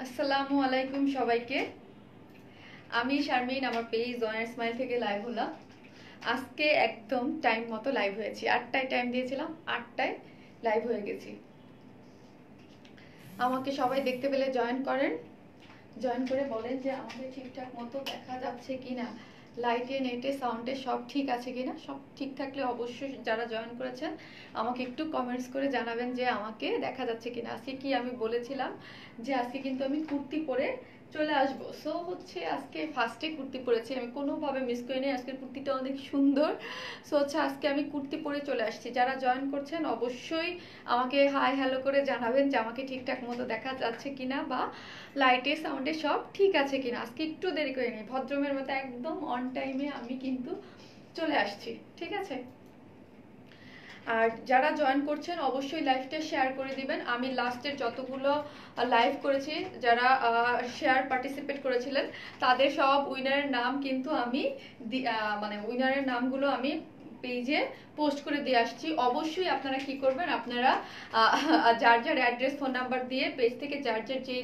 আসসালামু আলাইকুম সবাইকে। আমি শারমিন, আমার পেজ জয়েন্ট স্মাইল থেকে লাইভ হলাম। আজকে একদম টাইম মতো লাইভ হয়েছি। 8টায় টাইম দিয়েছিলাম, 8টায় লাইভ হয়ে গেছি। আমাকে সবাই দেখতে পেলে জয়েন করেন, জয়েন করে বলেন যে আমাকে ঠিকঠাক মতো দেখা যাচ্ছে কিনা, লাইটে নেটে সাউন্ডে সব ঠিক আছে কিনা। সব ঠিক থাকলে অবশ্যই যারা জয়েন করেছেন আমাকে একটু কমেন্টস করে জানাবেন যে আমাকে দেখা যাচ্ছে কিনা। আজকে কি আমি বলেছিলাম যে আজকে কিন্তু আমি কুর্তি পরে চলে আসবো। সো হচ্ছে আজকে ফার্স্টে কুর্তি পরেছি, আমি কোনোভাবে মিস করিনি। আজকের কুর্তিটা অনেক সুন্দর। সো হচ্ছে আজকে আমি কুর্তি পরে চলে আসছি। যারা জয়েন করছেন অবশ্যই আমাকে হাই হ্যালো করে জানাবেন যে আমাকে ঠিকঠাক মতো দেখা যাচ্ছে কিনা বা লাইটে সাউন্ডে সব ঠিক আছে কিনা। আজকে একটু দেরি করে নিই, ভদ্রমের মতো একদম অন টাইমে আমি কিন্তু চলে আসছি, ঠিক আছে। আর যারা জয়েন করছেন অবশ্যই লাইভটা শেয়ার করে দিবেন। আমি লাস্টের যতগুলো লাইভ করেছি, যারা শেয়ার পার্টিসিপেট করেছিলেন তাদের সব উইনারের নাম কিন্তু আমি মানে উইনারের নামগুলো আমি পেজে পোস্ট করে দিয়ে আসছি। অবশ্যই আপনারা কি করবেন, আপনারা যার যার অ্যাড্রেস ফোন নাম্বার দিয়ে পেজ থেকে যার যার যে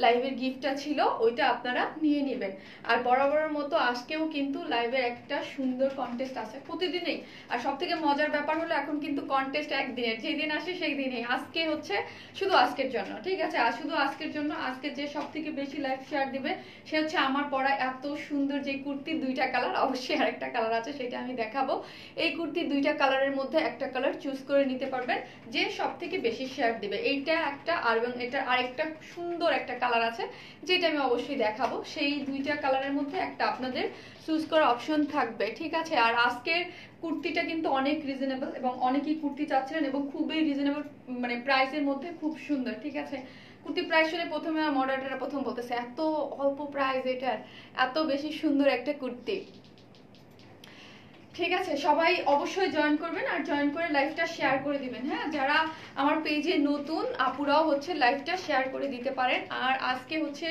লাইভের গিফটটা ছিল ওইটা আপনারা নিয়ে নেবেন। আর বরাবরের মতো আজকেও কিন্তু লাইভের একটা সুন্দর কন্টেস্ট আছে প্রতিদিনেই। আর সব থেকে মজার ব্যাপার হলো এখন কিন্তু কন্টেস্ট একদিনের, যেই দিন আসে সেই দিনেই। আজকে হচ্ছে শুধু আজকের জন্য, ঠিক আছে। আর শুধু আজকের জন্য আজকে যে সব থেকে বেশি লাইভ শেয়ার দিবে সে হচ্ছে আমার পরা এত সুন্দর যে কুর্তির দুইটা কালার, অবশ্যই আরেকটা কালার আছে সেটা আমি দেখাবো। এই কুর্তির দুইটা কালারের মধ্যে একটা কালার চুজ করে নিতে পারবেন যে সব থেকে বেশি শেয়ার দিবে। এইটা একটা, আর এবং এটা আরেকটা সুন্দর একটা কালার আছে যেটা আমি অবশ্যই দেখাবো। সেই দুইটা কালারের মধ্যে একটা আপনাদের চুজ করার অপশন থাকবে, ঠিক আছে। আর আজকের কুর্তিটা কিন্তু অনেক রিজনেবল এবং অনেকেই কুর্তি চাচ্ছিলেন এবং খুবই রিজনেবল মানে প্রাইসের মধ্যে খুব সুন্দর, ঠিক আছে। কুর্তি প্রাইস শুনে প্রথমে আমার মডারেটররা প্রথম বলতেছে এত অল্প প্রাইস এটার, এত বেশি সুন্দর একটা কুর্তি। ঠিক আছে, সবাই অবশ্যই জয়েন করবেন আর জয়েন করে লাইভটা শেয়ার করে দিবেন। হ্যাঁ, যারা আমার পেজে নতুন আপুরাও হচ্ছে লাইভটা শেয়ার করে দিতে পারেন। আর আজকে হচ্ছে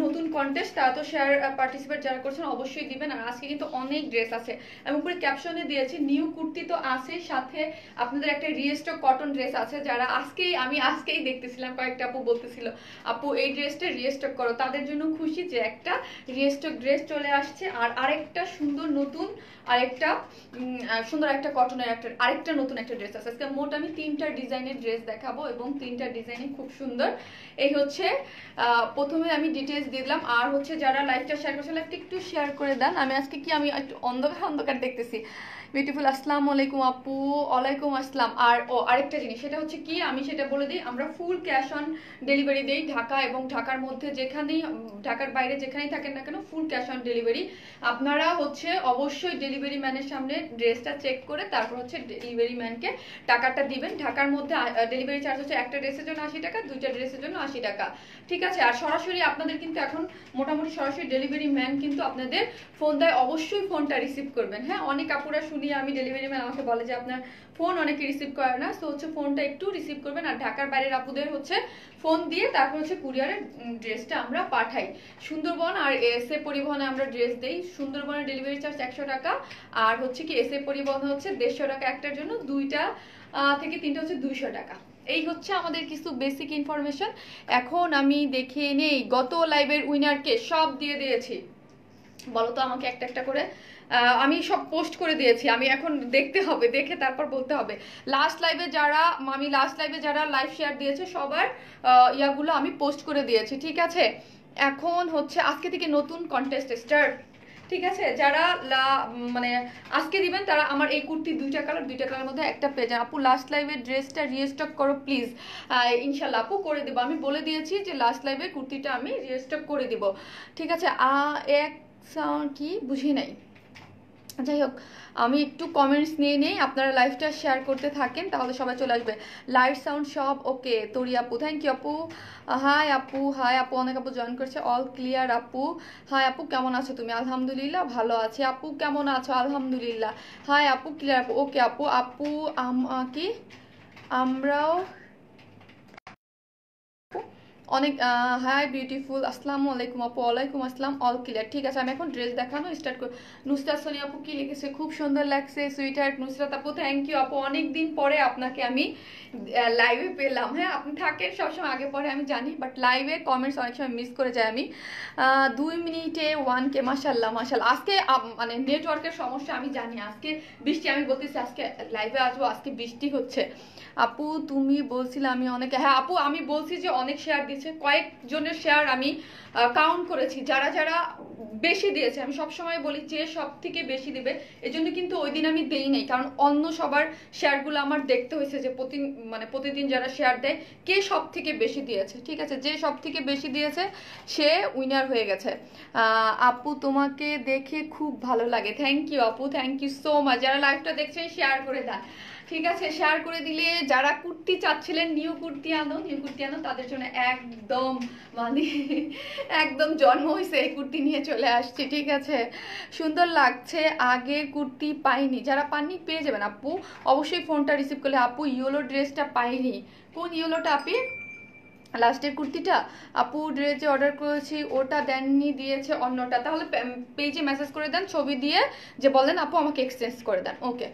নতুন কন্টেস্ট, তারা তো শেয়ার পার্টিসিপেট যারা করছেন অবশ্যই দিবেন। আর আজকে কিন্তু অনেক ড্রেস আছে, আমি উপরে ক্যাপশনে দিয়েছি নিউ কুর্তি তো আছেই, সাথে আপনাদের একটা রিস্টক কটন ড্রেস আছে। যারা আমি আজকেই দেখতেছিলাম, কয়েকটা আপু বলতেছিল আপু এই ড্রেসটা রিস্টক করো। তাদের জন্য খুশি যে একটা রিস্টক ড্রেস চলে আসছে। আর আরেকটা সুন্দর নতুন আরেকটা সুন্দর একটা কটনের একটা আরেকটা নতুন একটা ড্রেস আছে। আজকে মোট আমি 3টা ডিজাইনের ড্রেস দেখাবো এবং 3টা ডিজাইনই খুব সুন্দর। এই হচ্ছে প্রথমে আমি ডিটেইলস দিলাম। আর হচ্ছে যারা লাইভটা শেয়ার করছে লাইভটা একটু শেয়ার করে দেন। আমি আজকে কি আমি একটু অন্ধকার অন্ধকার দেখতেছি। বিউটিফুল, আসসালামু আলাইকুম আপু। ওয়ালাইকুম আসসালাম। আর আরেকটা জিনিস সেটা হচ্ছে কি, আমি সেটা বলে দিই, আমরা ফুল ক্যাশ অন ডেলিভারি দিই ঢাকা এবং ঢাকার মধ্যে যেখানেই, ঢাকার বাইরে যেখানেই থাকেন না কেন ফুল ক্যাশ অন ডেলিভারি। আপনারা হচ্ছে অবশ্যই ডেলিভারি ম্যানের সামনে ড্রেসটা চেক করে তারপর হচ্ছে ডেলিভারি ম্যানকে টাকাটা দিবেন। ঢাকার মধ্যে ডেলিভারি চার্জ হচ্ছে একটা ড্রেসের জন্য 80 টাকা, দুইটা ড্রেসের জন্য 80 টাকা, ঠিক আছে। আর সরাসরি আপনাদের কিন্তু এখন মোটামুটি সরাসরি ডেলিভারি ম্যান কিন্তু আপনাদের ফোন দেয়, অবশ্যই ফোনটা রিসিভ করবেন। হ্যাঁ, অনেক আপুরা শুনি আমি ডেলিভারি ম্যান আমাকে বলে যে আপনার ফোন অনেকে রিসিভ করে না, তো হচ্ছে ফোনটা একটু রিসিভ করবেন। আর ঢাকার বাইরের আপুদের হচ্ছে ফোন দিয়ে তারপর হচ্ছে কুরিয়ারের ড্রেসটা আমরা পাঠাই। সুন্দরবন আর এসএ পরিবহনে আমরা ড্রেস দেই। সুন্দরবনের ডেলিভারি চার্জ 100 টাকা, আর হচ্ছে কি এসএ পরিবহন হচ্ছে 150 টাকা একটার জন্য, দুইটা থেকে তিনটা হচ্ছে 200 টাকা। এই হচ্ছে আমাদের কিছু বেসিক ইনফরমেশন। এখন আমি দেখে নেই গত লাইভের উইনারকে সব দিয়ে দিয়েছি। বলো তো আমাকে একটা একটা করে। আমি সব পোস্ট করে দিয়েছি, আমি এখন দেখতে হবে, দেখে তারপর বলতে হবে। লাস্ট লাইভে যারা লাইভ শেয়ার দিয়েছে সবার ইয়াগুলো আমি পোস্ট করে দিয়েছি, ঠিক আছে। এখন হচ্ছে আজকে থেকে নতুন কন্টেস্ট স্টার্ট, ঠিক আছে। যারা মানে আজকে দিবেন তারা আমার এই কুর্তি দুইটা কালার মধ্যে একটা পেয়ে যান। আপু লাস্ট লাইভের ড্রেসটা রিস্টক করো প্লিজ। ইনশাল্লাহ আপু করে দেবো, আমি বলে দিয়েছি যে লাস্ট লাইভের কুর্তিটা আমি রিস্টক করে দিব, ঠিক আছে। এক সাউন্ড কি বুঝি নাই, যাই হোক আমি একটু কমেন্টস নিয়ে নেই, আপনারা লাইভটা শেয়ার করতে থাকেন তাহলে সবাই চলে আসবে। লাইট সাউন্ড সব ওকে তোরি আপু, থ্যাংক ইউ আপু। হাই আপু, হাই আপু, অনেক আপু জয়েন করছে, অল ক্লিয়ার আপু। হাই আপু, কেমন আছো তুমি? আলহামদুলিল্লাহ ভালো আছি। আপু কেমন আছো? আলহামদুলিল্লাহ। হাই আপু, ক্লিয়ার আপু, ওকে আপু। আপু কি আমরাও অনেক হাই বিউটিফুল, আসসালামু আলাইকুম আপু। ওয়ালাইকুম আসসালাম, অল ক্লিয়ার। ঠিক আছে, আমি এখন ড্রেস দেখানো স্টার্ট করি। নুসরাত সোনি আপু কি লিখেছে, খুব সুন্দর লাগছে সুইট হার্ট। নুসরাত আপু থ্যাংক ইউ আপু, অনেক দিন পরে আপনাকে আমি লাইভে পেলাম। হ্যাঁ, আপনি থাকেন সবসময় আগে পরে আমি জানি, বাট লাইভে কমেন্টস অনেক সময় মিস করে যাই আমি। 2 মিনিটে 1K, মাশাল্লাহ মাশাল্লাহ। আজকে মানে নেটওয়ার্কের সমস্যা আমি জানি, আজকে বৃষ্টি, আমি বলতেছি আজকে লাইভে আসবো, আজকে বৃষ্টি হচ্ছে। আপু তুমি বলছিলে আমি অনেক, হ্যাঁ আপু আমি বলছি যে অনেক শেয়ার দিচ্ছে, কয়েকজনের শেয়ার আমি কাউন্ট করেছি, যারা যারা বেশি দিয়েছে। আমি সবসময় বলি যে সব থেকে বেশি দিবে, এজন্য কিন্তু ওই দিন আমি দেই নাই, কারণ অন্য সবার শেয়ারগুলো আমার দেখতে হয়েছে যে প্রতিদিন যারা শেয়ার দেয় কে সব থেকে বেশি দিয়েছে। ঠিক আছে, যে সব থেকে বেশি দিয়েছে সে উইনার হয়ে গেছে। আপু তোমাকে দেখে খুব ভালো লাগে, থ্যাংক ইউ আপু, থ্যাংক ইউ সো মাচ। যারা লাইভটা দেখছেন শেয়ার করে দেন, ঠিক আছে, শেয়ার করে দিলে। যারা কুর্তি চাচ্ছিলেন নিউ কুর্তি আনো, নিউ কুর্তি আনো, তাদের জন্য একদম মানে একদম জন্ম হয়েছে এই কুর্তি নিয়ে চলে আসছি। ঠিক আছে, সুন্দর লাগছে। আগের কুর্তি পাইনি, যারা পাননি পেয়ে যাবেন আপু, অবশ্যই ফোনটা রিসিভ করলে। আপু ইয়েলো ড্রেসটা পাইনি, কোন ইয়েলোটা আপি? লাস্টের কুর্তিটা? আপু ড্রেস যে অর্ডার করেছি ওটা দেননি, দিয়েছে অন্যটা। তাহলে পেজে মেসেজ করে দেন ছবি দিয়ে, যে বলেন আপু আমাকে এক্সচেঞ্জ করে দেন। ওকে,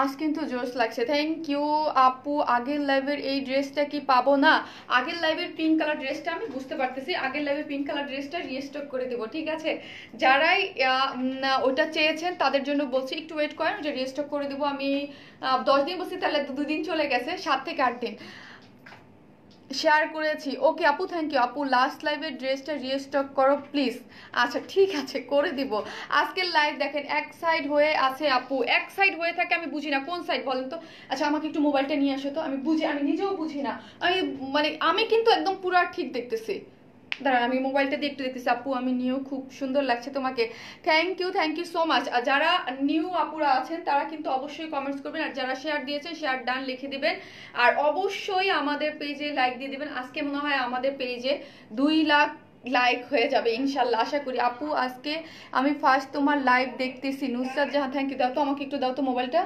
আজ কিন্তু জোশ লাগছে, থ্যাংক ইউ আপু। আগের লাইভের এই ড্রেসটা কি পাবো না? আগের লাইভের পিঙ্ক কালার ড্রেসটা আমি বুঝতে পারতেছি, আগের লাইভের পিঙ্ক কালার ড্রেসটা রিস্টক করে দেবো। ঠিক আছে, যারাই ওটা চেয়েছেন তাদের জন্য বলছি একটু ওয়েট করেন, যে রিস্টক করে দেবো আমি। 10 দিন বলছি, তাহলে 2 দিন চলে গেছে, 7 থেকে 8 দিন। শেয়ার করেছি, ওকে আপু থ্যাংক ইউ আপু। লাস্ট লাইভের ড্রেসটা রিস্টক করো প্লিজ। আচ্ছা ঠিক আছে, করে দিব। আজকের লাইভ দেখেন এক সাইড হয়ে আছে আপু, এক সাইড হয়ে থাকে, আমি বুঝি না কোন সাইড বলেন তো। আচ্ছা আমাকে একটু মোবাইলটা নিয়ে আসো তো, আমি নিজেও বুঝি না। আমি কিন্তু একদম পুরো ঠিক দেখতেছি। দাঁড়ান আমি মোবাইলটা দিয়ে একটু দেখতেছি। আপু আমি নিউ, খুব সুন্দর লাগছে তোমাকে, থ্যাংক ইউ সো মাচ। আর যারা নিউ আপুরা আছেন তারা কিন্তু অবশ্যই কমেন্টস করবেন, আর যারা শেয়ার দিয়েছেন শেয়ার ডান লিখে দিবেন, আর অবশ্যই আমাদের পেজে লাইক দিয়ে দিবেন। আজকে মনে হয় আমাদের পেজে 2 লাখ লাইক হয়ে যাবে ইনশাল্লাহ, আশা করি। আপু আজকে আমি ফার্স্ট তোমার লাইভ দেখতেছি। Nusrat Jahan thank you. দাও তো আমাকে একটু, দাও তো মোবাইলটা।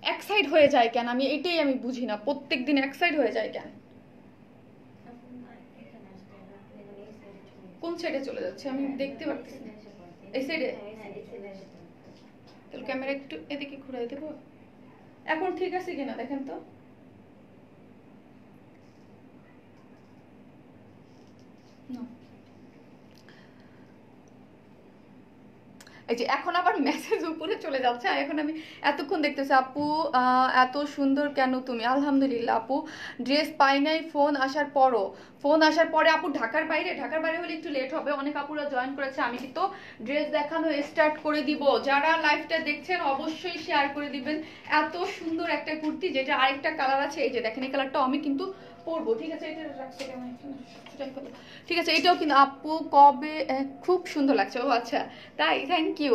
এক সাইড হয়ে যায় কেন, এটাই আমি বুঝি না, প্রত্যেক দিন এক সাইড হয়ে যায় কেন? কোন সাইডে চলে যাচ্ছে আমি দেখতে পারতেছি না। এই সাইডে? তাহলে ক্যামেরা একটু এদিকে ঘুরাই দেবো। এখন ঠিক আছে কিনা দেখেন তো। এই যে এখন আবার মেসেজ উপরে চলে যাচ্ছে, আর এখন আমি এতক্ষণ দেখতেছি। আপু এত সুন্দর কেন তুমি? আলহামদুলিল্লাহ আপু, ড্রেস পাই নাই ফোন আসার পরও। ফোন আসার পরে আপু ঢাকার বাইরে হলে একটু লেট হবে, অনেক আপুরা জয়েন করেছে। আমি কিন্তু ড্রেস দেখানো স্টার্ট করে দিব। যারা লাইভটা দেখছেন অবশ্যই শেয়ার করে দিবেন। এত সুন্দর একটা কুর্তি, যেটা আরেকটা কালার আছে, এই যে দেখেন এই কালারটাও আমি কিন্তু পরবো। ঠিক আছে, এটা রাখছে কেমন, ঠিক আছে, এটাও কিন্তু আপু কবে, খুব সুন্দর লাগছে। ও আচ্ছা তাই, থ্যাংক ইউ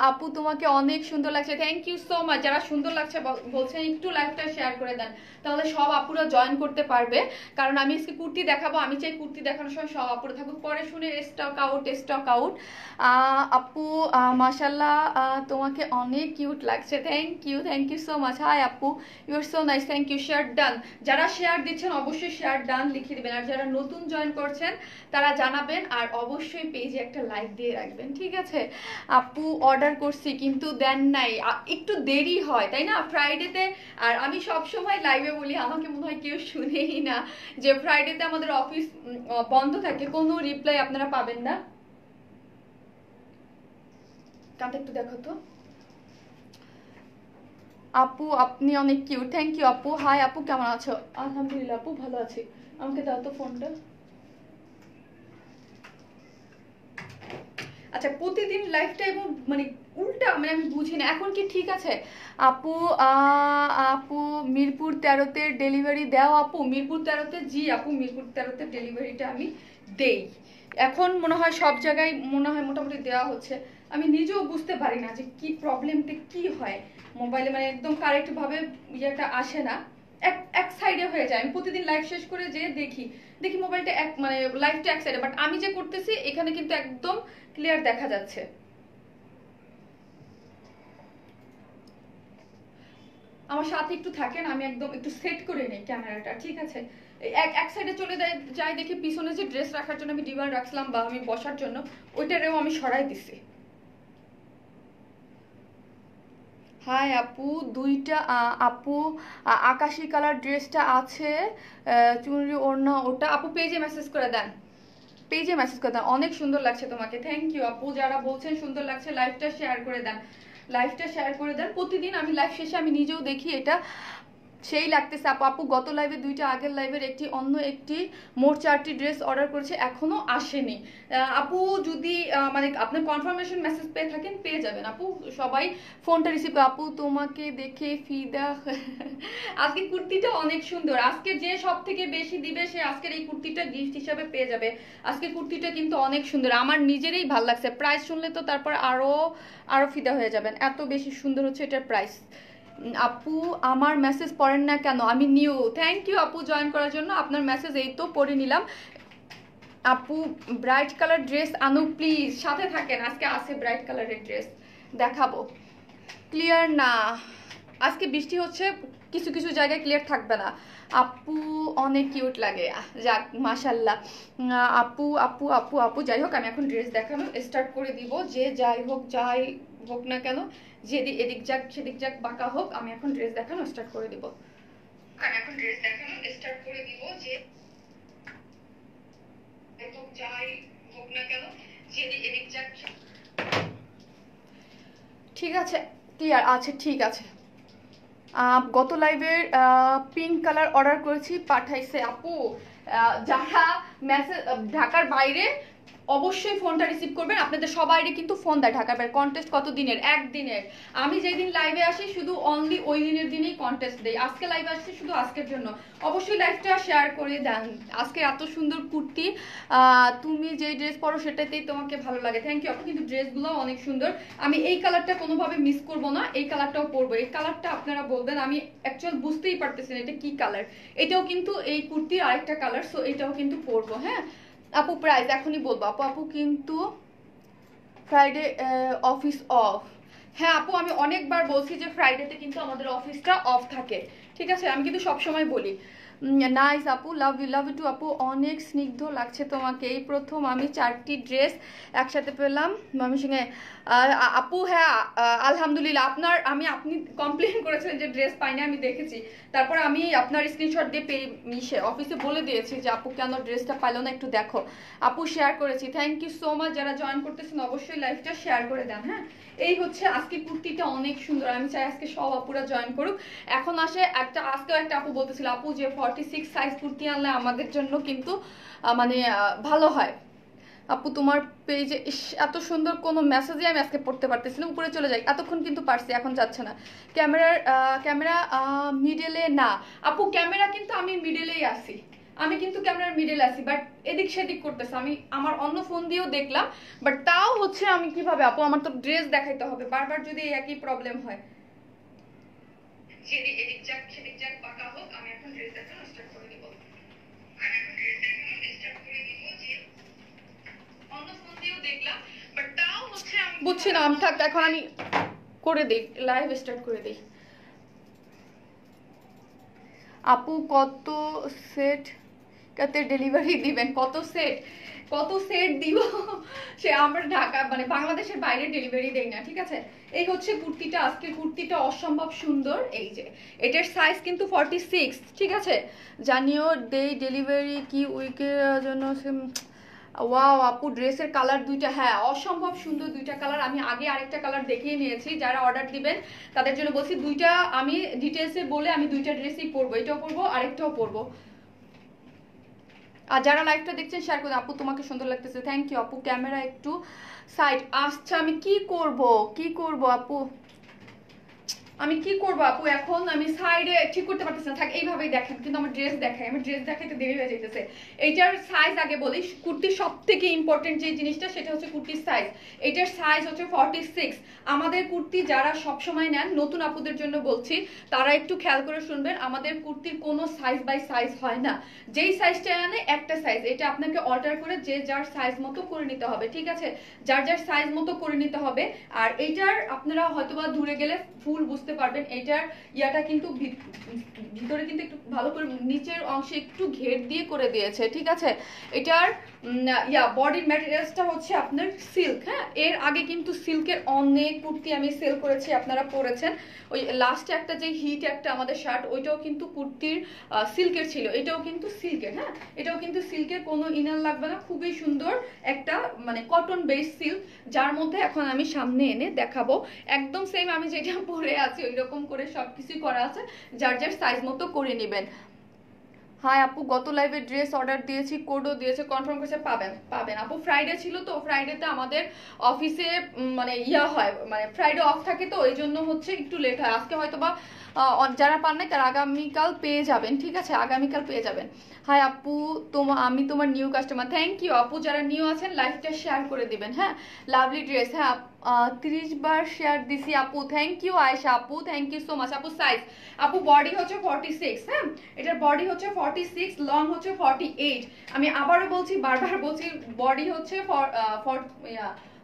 আপু, তোমাকে অনেক সুন্দর লাগছে, থ্যাংক ইউ সো মাচ। যারা সুন্দর লাগছে বলছেন একটু লাইভটা শেয়ার করে দেন, তাহলে সব আপুরা জয়েন করতে পারবে। কারণ আমি আজকে কুর্তি দেখাবো, আমি চাই কুর্তি দেখানোর সময় সব আপুরা থাকুক, পরে শুনে স্টক আউট। আপু মাশাল্লাহ তোমাকে অনেক কিউট লাগছে, thank you so much. Hi আপু, you are so nice, thank you. Share done, যারা শেয়ার দিচ্ছেন অবশ্যই শেয়ার ডান লিখে দিবেন, আর যারা নতুন জয়েন করছেন তারা জানাবেন, আর অবশ্যই পেজে একটা লাইক দিয়ে রাখবেন। ঠিক আছে আপু, অর্ডার করছি কিন্তু দেন নাই, একটু দেরি হয় তাই না ফ্রাইডেতে। আর আমি সব সময় লাইভে বলি, আমাকে মনে হয় কেউ শুনেই না, যে ফ্রাইডেতে আমাদের অফিস বন্ধ থাকে, কোনো রিপ্লাই আপনারা পাবেন না। কাটা একটু দেখো তো। আপু আপনি অনেক কিউট, থ্যাংক ইউ আপু। হাই আপু, কেমন আছো? আলহামদুলিল্লাহ আপু, ভালো আছি। আমাকে দাও তো ফোনটা। আচ্ছা প্রতিদিন লাইফটা এবং উল্টা, আমি বুঝি না, এখন কি ঠিক আছে? আপু আপু মিরপুর 13-তে ডেলিভারি দাও আপু? মিরপুর 13-তে, জি আপু, মিরপুর 13-তে ডেলিভারিটা আমি দেই। এখন মনে হয় সব জায়গায় মনে হয় মোটামুটি দেওয়া হচ্ছে। আমি নিজেও বুঝতে পারি না যে কি প্রবলেমটা কি হয় মোবাইলে, একদম কারেক্ট ভাবে ইয়েটা আসে না, এক সাইডে হয়ে যায়। আমি প্রতিদিন লাইভ শেষ করে যে দেখি মোবাইলটা লাইভটা এক সাইডে, বাট আমি যে করতেছি এখানে কিন্তু একদম ক্লিয়ার দেখা যাচ্ছে। আমার সাথে একটু থাকেন, আমি একদম একটু সেট করে নেই ক্যামেরাটা। ঠিক আছে, এক সাইডে চলে যাই দেখি পিছনে যে ড্রেস রাখার জন্য আমি ডিভান রাখছিলাম বা আমি বসার জন্য ওইটারেও আমি সরাই দিছি। হাই আপু, দুইটা আপু আকাশি কালার ড্রেসটা আছে, চুনরি ওড়না ওটা আপু পেজে মেসেজ করে দেন, পেজে মেসেজ করে দেন। অনেক সুন্দর লাগছে তোমাকে, থ্যাংক ইউ আপু। যারা বলছেন সুন্দর লাগছে লাইভটা শেয়ার করে দেন, লাইভটা শেয়ার করে দেন। প্রতিদিন আমি লাইভ শেষে আমি নিজেও দেখি, এটা সেই লাগতেছে আপু। আপু গত লাইভে দুইটা, আগের লাইভের একটি, অন্য একটি, মোট 4টি ড্রেস অর্ডার করেছে, এখনো আসেনি। আপু যদি মানে আপনার কনফার্মেশন মেসেজ পেয়ে থাকেন পেয়ে যাবেন আপু, সবাই ফোনটা রিসিভ। আপু তোমাকে দেখে ফিদা আজকে কুর্তিটা অনেক সুন্দর, আজকে যে সব থেকে বেশি দিবে সে আজকের এই কুর্তিটা গিফট হিসাবে পেয়ে যাবে। আজকে কুর্তিটা কিন্তু অনেক সুন্দর, আমার নিজেরই ভাল লাগছে। প্রাইস শুনলে তো তারপর আরো ফিদা হয়ে যাবেন, এত বেশি সুন্দর হচ্ছে এটার প্রাইস। আপু আমার মেসেজ পড়েন না কেন? আমি নিউ। থ্যাংক ইউ আপু জয়েন করার জন্য, আপনার মেসেজ এই তো পড়ে নিলাম। আপু ব্রাইট কালার ড্রেস আনো প্লিজ, সাথে থাকেন, আজকে আছে ব্রাইট কালারের ড্রেস দেখাবো। ক্লিয়ার না, আজকে বৃষ্টি হচ্ছে, কিছু কিছু জায়গায় ক্লিয়ার থাকবে না। আপু অনেক কিউট লাগে, যাক মাশাল্লাহ। আপু আপু আপু আপু যাই হোক, আমি এখন ড্রেস দেখানো স্টার্ট করে দিব। যে যাই হোক না কেন, যেদিক এদিক যাক সেদিক যাক বাঁকা হোক, আমি এখন ড্রেস দেখানো স্টার্ট করে দিব। যে যাই হোক না কেন, যেদিক এদিক যাক। ঠিক আছে, ক্লিয়ার আছে, ঠিক আছে। গত লাইভের পিঙ্ক কালার অর্ডার করেছি, পাঠাইছে আপু। যারা মেসেজ ঢাকার বাইরে অবশ্যই ফোনটা রিসিভ করবেন, আপনাদের সবাইরে কিন্তু ফোন দেয় ঢাকার বাইরে। কন্টেস্ট কত দিনের? একদিনের। আমি যেই দিন লাইভে আসি শুধু অনলি ওই দিনের দিনেই কন্টেস্ট দেই। আজকে লাইভে আসছি শুধু আজকের জন্য, অবশ্যই লাইভটা শেয়ার করে দেন। আজকে এত সুন্দর কুর্তি, তুমি যেই ড্রেস পরো সেটাতেই তোমাকে ভালো লাগে। থ্যাংক ইউ আপু, কিন্তু ড্রেসগুলো অনেক সুন্দর। আমি এই কালারটা কোনোভাবে মিস করব না, এই কালারটাও পরবো। এই কালারটা আপনারা বলবেন, আমি অ্যাকচুয়াল বুঝতেই পারতেছি না এটা কি কালার। এটাও কিন্তু এই কুর্তির আরেকটা কালার, সো এটাও কিন্তু পরবো। হ্যাঁ আপু প্রাইস এখনই বলবো আপু। আপু কিন্তু ফ্রাইডে অফিস অফ। হ্যাঁ আপু আমি অনেকবার বলছি যে ফ্রাইডেতে কিন্তু আমাদের অফিসটা অফ থাকে, ঠিক আছে, আমি কিন্তু সবসময় বলি। নাইস আপু, লাভ ইউ টু আপু, অনেক স্নিগ্ধ লাগছে তোমাকে। এই প্রথম আমি 4টি ড্রেস একসাথে পেলাম ময়মনসিংহে। আপু হ্যাঁ আলহামদুলিল্লাহ। আপনি কমপ্লেন করেছিলেন যে ড্রেস পাইনি, আমি দেখেছি। তারপর আমি আপনার স্ক্রিনশট দিয়ে অফিসে বলে দিয়েছি যে আপু কেন ড্রেসটা পাইলো না, একটু দেখো। আপু শেয়ার করেছি, থ্যাংক ইউ সো মাচ। যারা জয়েন করতেছেন অবশ্যই লাইভটা শেয়ার করে দেন। হ্যাঁ এই হচ্ছে আজকে কুর্তিটা অনেক সুন্দর, আমি চাই আজকে সব আপুরা জয়েন করুক। এখন আসে আজকেও একটা আপু বলতেছিল আপু যে 46 সাইজ কুর্তি আনলে আমাদের জন্য কিন্তু মানে ভালো হয়। আপু তোমার পেজে এত সুন্দর কোনো মেসেজই আমি আজকে পড়তে পারতেছি না, উপরে চলে যাই। এতক্ষণ কিন্তু পারছি, এখন যাচ্ছে না। ক্যামেরা মিডলে না আপু, ক্যামেরা কিন্তু আমি মিডলেই আসি, আমি কিন্তু ক্যামেরার মিডলে আসি, বাট এদিক সেদিক করতেছে। আমি আমার অন্য ফোন দিয়েও দেখলাম, বাট তাও হচ্ছে আমি কিভাবে আপু, আমার তো ড্রেস দেখাইতে হবে, বারবার যদি একই প্রবলেম হয়। এদিক যাক সেদিক যাক বাঁকা হোক, আমি এখন ড্রেস দেখানো স্টার্ট করে দিব। বুঝছি না আমি, থাক এখন আমি করে দিই, লাইভ স্টার্ট করে দিই। আপু কত সেট কাতে ডেলিভারি দিবেন? কত সেট দিব সে আমরা ঢাকা মানে বাংলাদেশের বাইরে ডেলিভারি দেই না, ঠিক আছে। এই হচ্ছে কুর্তিটা, আজকের কুর্তিটা অসম্ভব সুন্দর। এই যে এটার সাইজ কিন্তু 46, ঠিক আছে। জানিও দেই ডেলিভারি কি উইকের জন্য। ওয়াও আপু ড্রেসের কালার দুইটা, হ্যাঁ অসম্ভব সুন্দর দুইটা কালার। আমি আগে আরেকটা কালার দেখিয়ে নিয়েছি, যারা অর্ডার দিবেন তাদের জন্য বলছি দুইটা আমি ডিটেলসে বলে, আমি দুইটা ড্রেসই পরবো, এটাও পরবো আরেকটাও পরবো। আর যারা লাইভটা দেখছেন শেয়ার করে। আপু তোমাকে সুন্দর লাগতেছে, থ্যাংক ইউ আপু। ক্যামেরা একটু সাইড আচ্ছা, আমি কি করব আপু, আমি কি করবো আপু, এখন আমি সাইডে ঠিক করতে পারতেছি না। থাক এইভাবেই দেখেন, কিন্তু আমার ড্রেস দেখাই, আমার ড্রেস দেখাইতে দেরি হয়ে যাইতেছে। এইটার সাইজ আগে বলি, কুর্তির সব থেকে ইম্পর্টেন্ট যে জিনিসটা সেটা হচ্ছে কুর্তির সাইজ। এটার সাইজ হচ্ছে 46। আমাদের কুর্তি যারা সব সময় নেন, নতুন আপুদের জন্য বলছি, তারা একটু খেয়াল করে শুনবেন, আমাদের কুর্তির কোনো সাইজ বাই সাইজ হয় না। যেই সাইজটা আনে একটা সাইজ, এটা আপনাকে অর্ডার করে যে যার সাইজ মতো করে নিতে হবে, ঠিক আছে, যার যার সাইজ মতো করে নিতে হবে। আর এইটার আপনারা হয়তোবা দূরে গেলে ফুল বুঝতে বুঝতে পারবেন এটার ইয়াটা কিন্তু ভিতরে কিন্তু একটু ভালো করে নিচের অংশে একটু ঘের দিয়ে করে দিয়েছে, ঠিক আছে। এটার বডির ম্যাটেরিয়ালসটা হচ্ছে আপনার সিল্ক। হ্যাঁ, এর আগে কিন্তু সিল্কের অনেক কুর্তি আমি সেল করেছি, আপনারা পরেছেন। ওই লাস্টে একটা যে হিট একটা আমাদের শার্ট, ওইটাও কিন্তু কুর্তির সিল্কের ছিল, এটাও কিন্তু সিল্কের। হ্যাঁ, এটাও কিন্তু সিল্কের, কোনো ইনার লাগবে না, খুবই সুন্দর একটা মানে কটন বেস সিল্ক, যার মধ্যে এখন আমি সামনে এনে দেখাবো। একদম সেম আমি যেটা পরে আছি ওই রকম করে সবকিছুই করা আছে, যার যার সাইজ মতো করে নেবেন। হ্যাঁ আপু, গত লাইভে ড্রেস অর্ডার দিয়েছি, কোডও দিয়েছে, কনফার্ম করেছে, পাবেন পাবেন আপু। ফ্রাইডে ছিল তো, ফ্রাইডেতে আমাদের অফিসে মানে হয়, মানে ফ্রাইডে অফ থাকে তো, এই জন্য হচ্ছে একটু লেট হয়। আজকে হয়তো বা যারা পান নাই তারা আগামীকাল পেয়ে যাবেন, ঠিক আছে, আগামীকাল পেয়ে যাবেন। হাই আপু, আমি তোমার নিউ কাস্টমার। থ্যাংক ইউ আপু, যারা নিউ আছেন লাইভটা শেয়ার করে দিবেন। হ্যাঁ, লাভলি ড্রেস। হ্যাঁ 30 বার শেয়ার দিছি আপু, থ্যাংক ইউ আয়েশা আপু, থ্যাংক ইউ সো মাচ আপু। সাইজ আপু বডি হচ্ছে 46। হ্যাঁ, এটার বডি হচ্ছে 46, লং হচ্ছে 48। আমি আবারও বলছি, বারবার বলছি, বডি হচ্ছে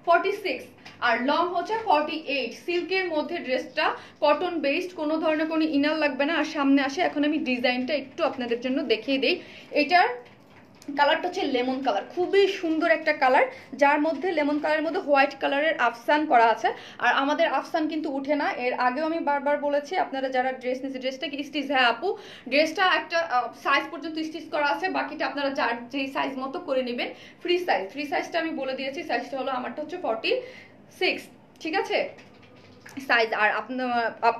46 আর লং হচ্ছে 48। সিল্কের মধ্যে ড্রেসটা, কটন বেসড, কোনো ধরনের কোনো ইনার লাগবে না। আর সামনে আসে, এখন আমি ডিজাইনটা একটু আপনাদের জন্য দেখিয়ে দিই। এটার কালারটা হচ্ছে লেমন কালার, খুবই সুন্দর একটা কালার, যার মধ্যে লেমন কালারের মধ্যে হোয়াইট কালারের আফসান করা আছে। আর আমাদের আফসান কিন্তু উঠে না, এর আগেও আমি বারবার বলেছি, আপনারা যারা ড্রেস নিয়েছে, ড্রেসটা কি স্টিচ? হ্যাঁ আপু, ড্রেসটা একটা সাইজ পর্যন্ত স্টিচ করা আছে, বাকিটা আপনারা যার যেই সাইজ মতো করে নেবেন। ফ্রি সাইজটা আমি বলে দিয়েছি, সাইজটা হলো আমারটা হচ্ছে 46, ঠিক আছে সাইজ। আর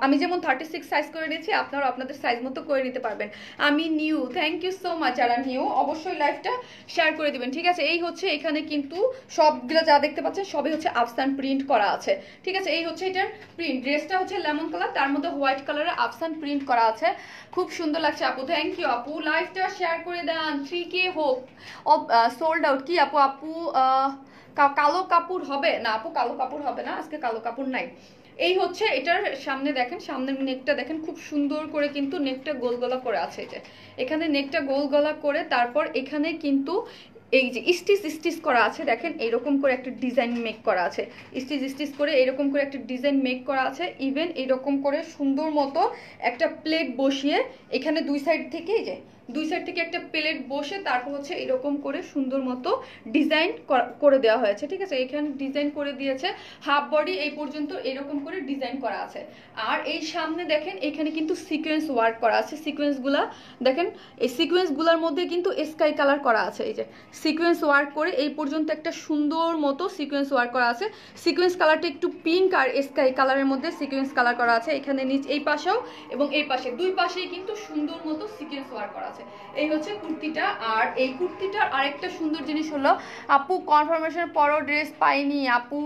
আমি যেমন 36 সাইজ করে নিয়েছি, আপনারা আপনাদের সাইজ মতো করে নিতে পারবেন। আমি new, thank you so much. যারা নিউ অবশ্যই লাইভটা শেয়ার করে দিবেন, ঠিক আছে। এই হচ্ছে এখানে কিন্তু সবগুলো যা দেখতে পাচ্ছেন সবই হচ্ছে আফসান প্রিন্ট করা আছে, ঠিক আছে। এই হচ্ছে এটার প্রিন্ট, ড্রেসটা হচ্ছে লেমন কালার, তার মধ্যে হোয়াইট কালারের আফসান প্রিন্ট করা আছে, খুব সুন্দর লাগছে আপু, থ্যাংক ইউ আপু। লাইভটা শেয়ার করে দেন, 3K হোক। সোল্ড আউট কি আপু? আপু কালো কাপড় হবে না আপু, কালো কাপড় হবে না, আজকে কালো কাপড় নাই। এই হচ্ছে এটার সামনে দেখেন, সামনের নেকটা দেখেন, খুব সুন্দর করে কিন্তু নেকটা গোল গলা করে আছে। এটা এখানে নেকটা গোল গলা করে, তারপর এখানে কিন্তু এই যে স্টিচ করা আছে, দেখেন এইরকম করে একটা ডিজাইন মেক করা আছে, স্টিচ করে এইরকম করে একটা ডিজাইন মেক করা আছে। ইভেন এইরকম করে সুন্দর মতো একটা প্লেট বসিয়ে, এখানে দুই সাইড থেকে এই যে দুই সাইড থেকে একটা প্লেট বসে, তারপর হচ্ছে এরকম করে সুন্দর মতো ডিজাইন করে দেওয়া হয়েছে, ঠিক আছে। এখানে ডিজাইন করে দিয়েছে, হাফ বডি এই পর্যন্ত এরকম করে ডিজাইন করা আছে। আর এই সামনে দেখেন, এখানে কিন্তু সিকোয়েন্স ওয়ার্ক করা আছে, সিকোয়েন্সগুলা দেখেন, এই সিকোয়েন্সগুলোর মধ্যে কিন্তু স্কাই কালার করা আছে। এই যে সিকোয়েন্স ওয়ার্ক করে এই পর্যন্ত একটা সুন্দর মতো সিকোয়েন্স ওয়ার্ক করা আছে। সিকোয়েন্স কালারটা একটু পিঙ্ক আর স্কাই কালারের মধ্যে সিকোয়েন্স কালার করা আছে। এখানে নিচ এই পাশেও এবং এই পাশে, দুই পাশেই কিন্তু সুন্দর মতো সিকোয়েন্স ওয়ার্ক করা আছে। এই হচ্ছে কুর্তিটা। আর এই কুর্তিটার আরেকটা সুন্দর জিনিস হলো, আপু কনফার্মেশন পরও ড্রেস পাইনি আপু,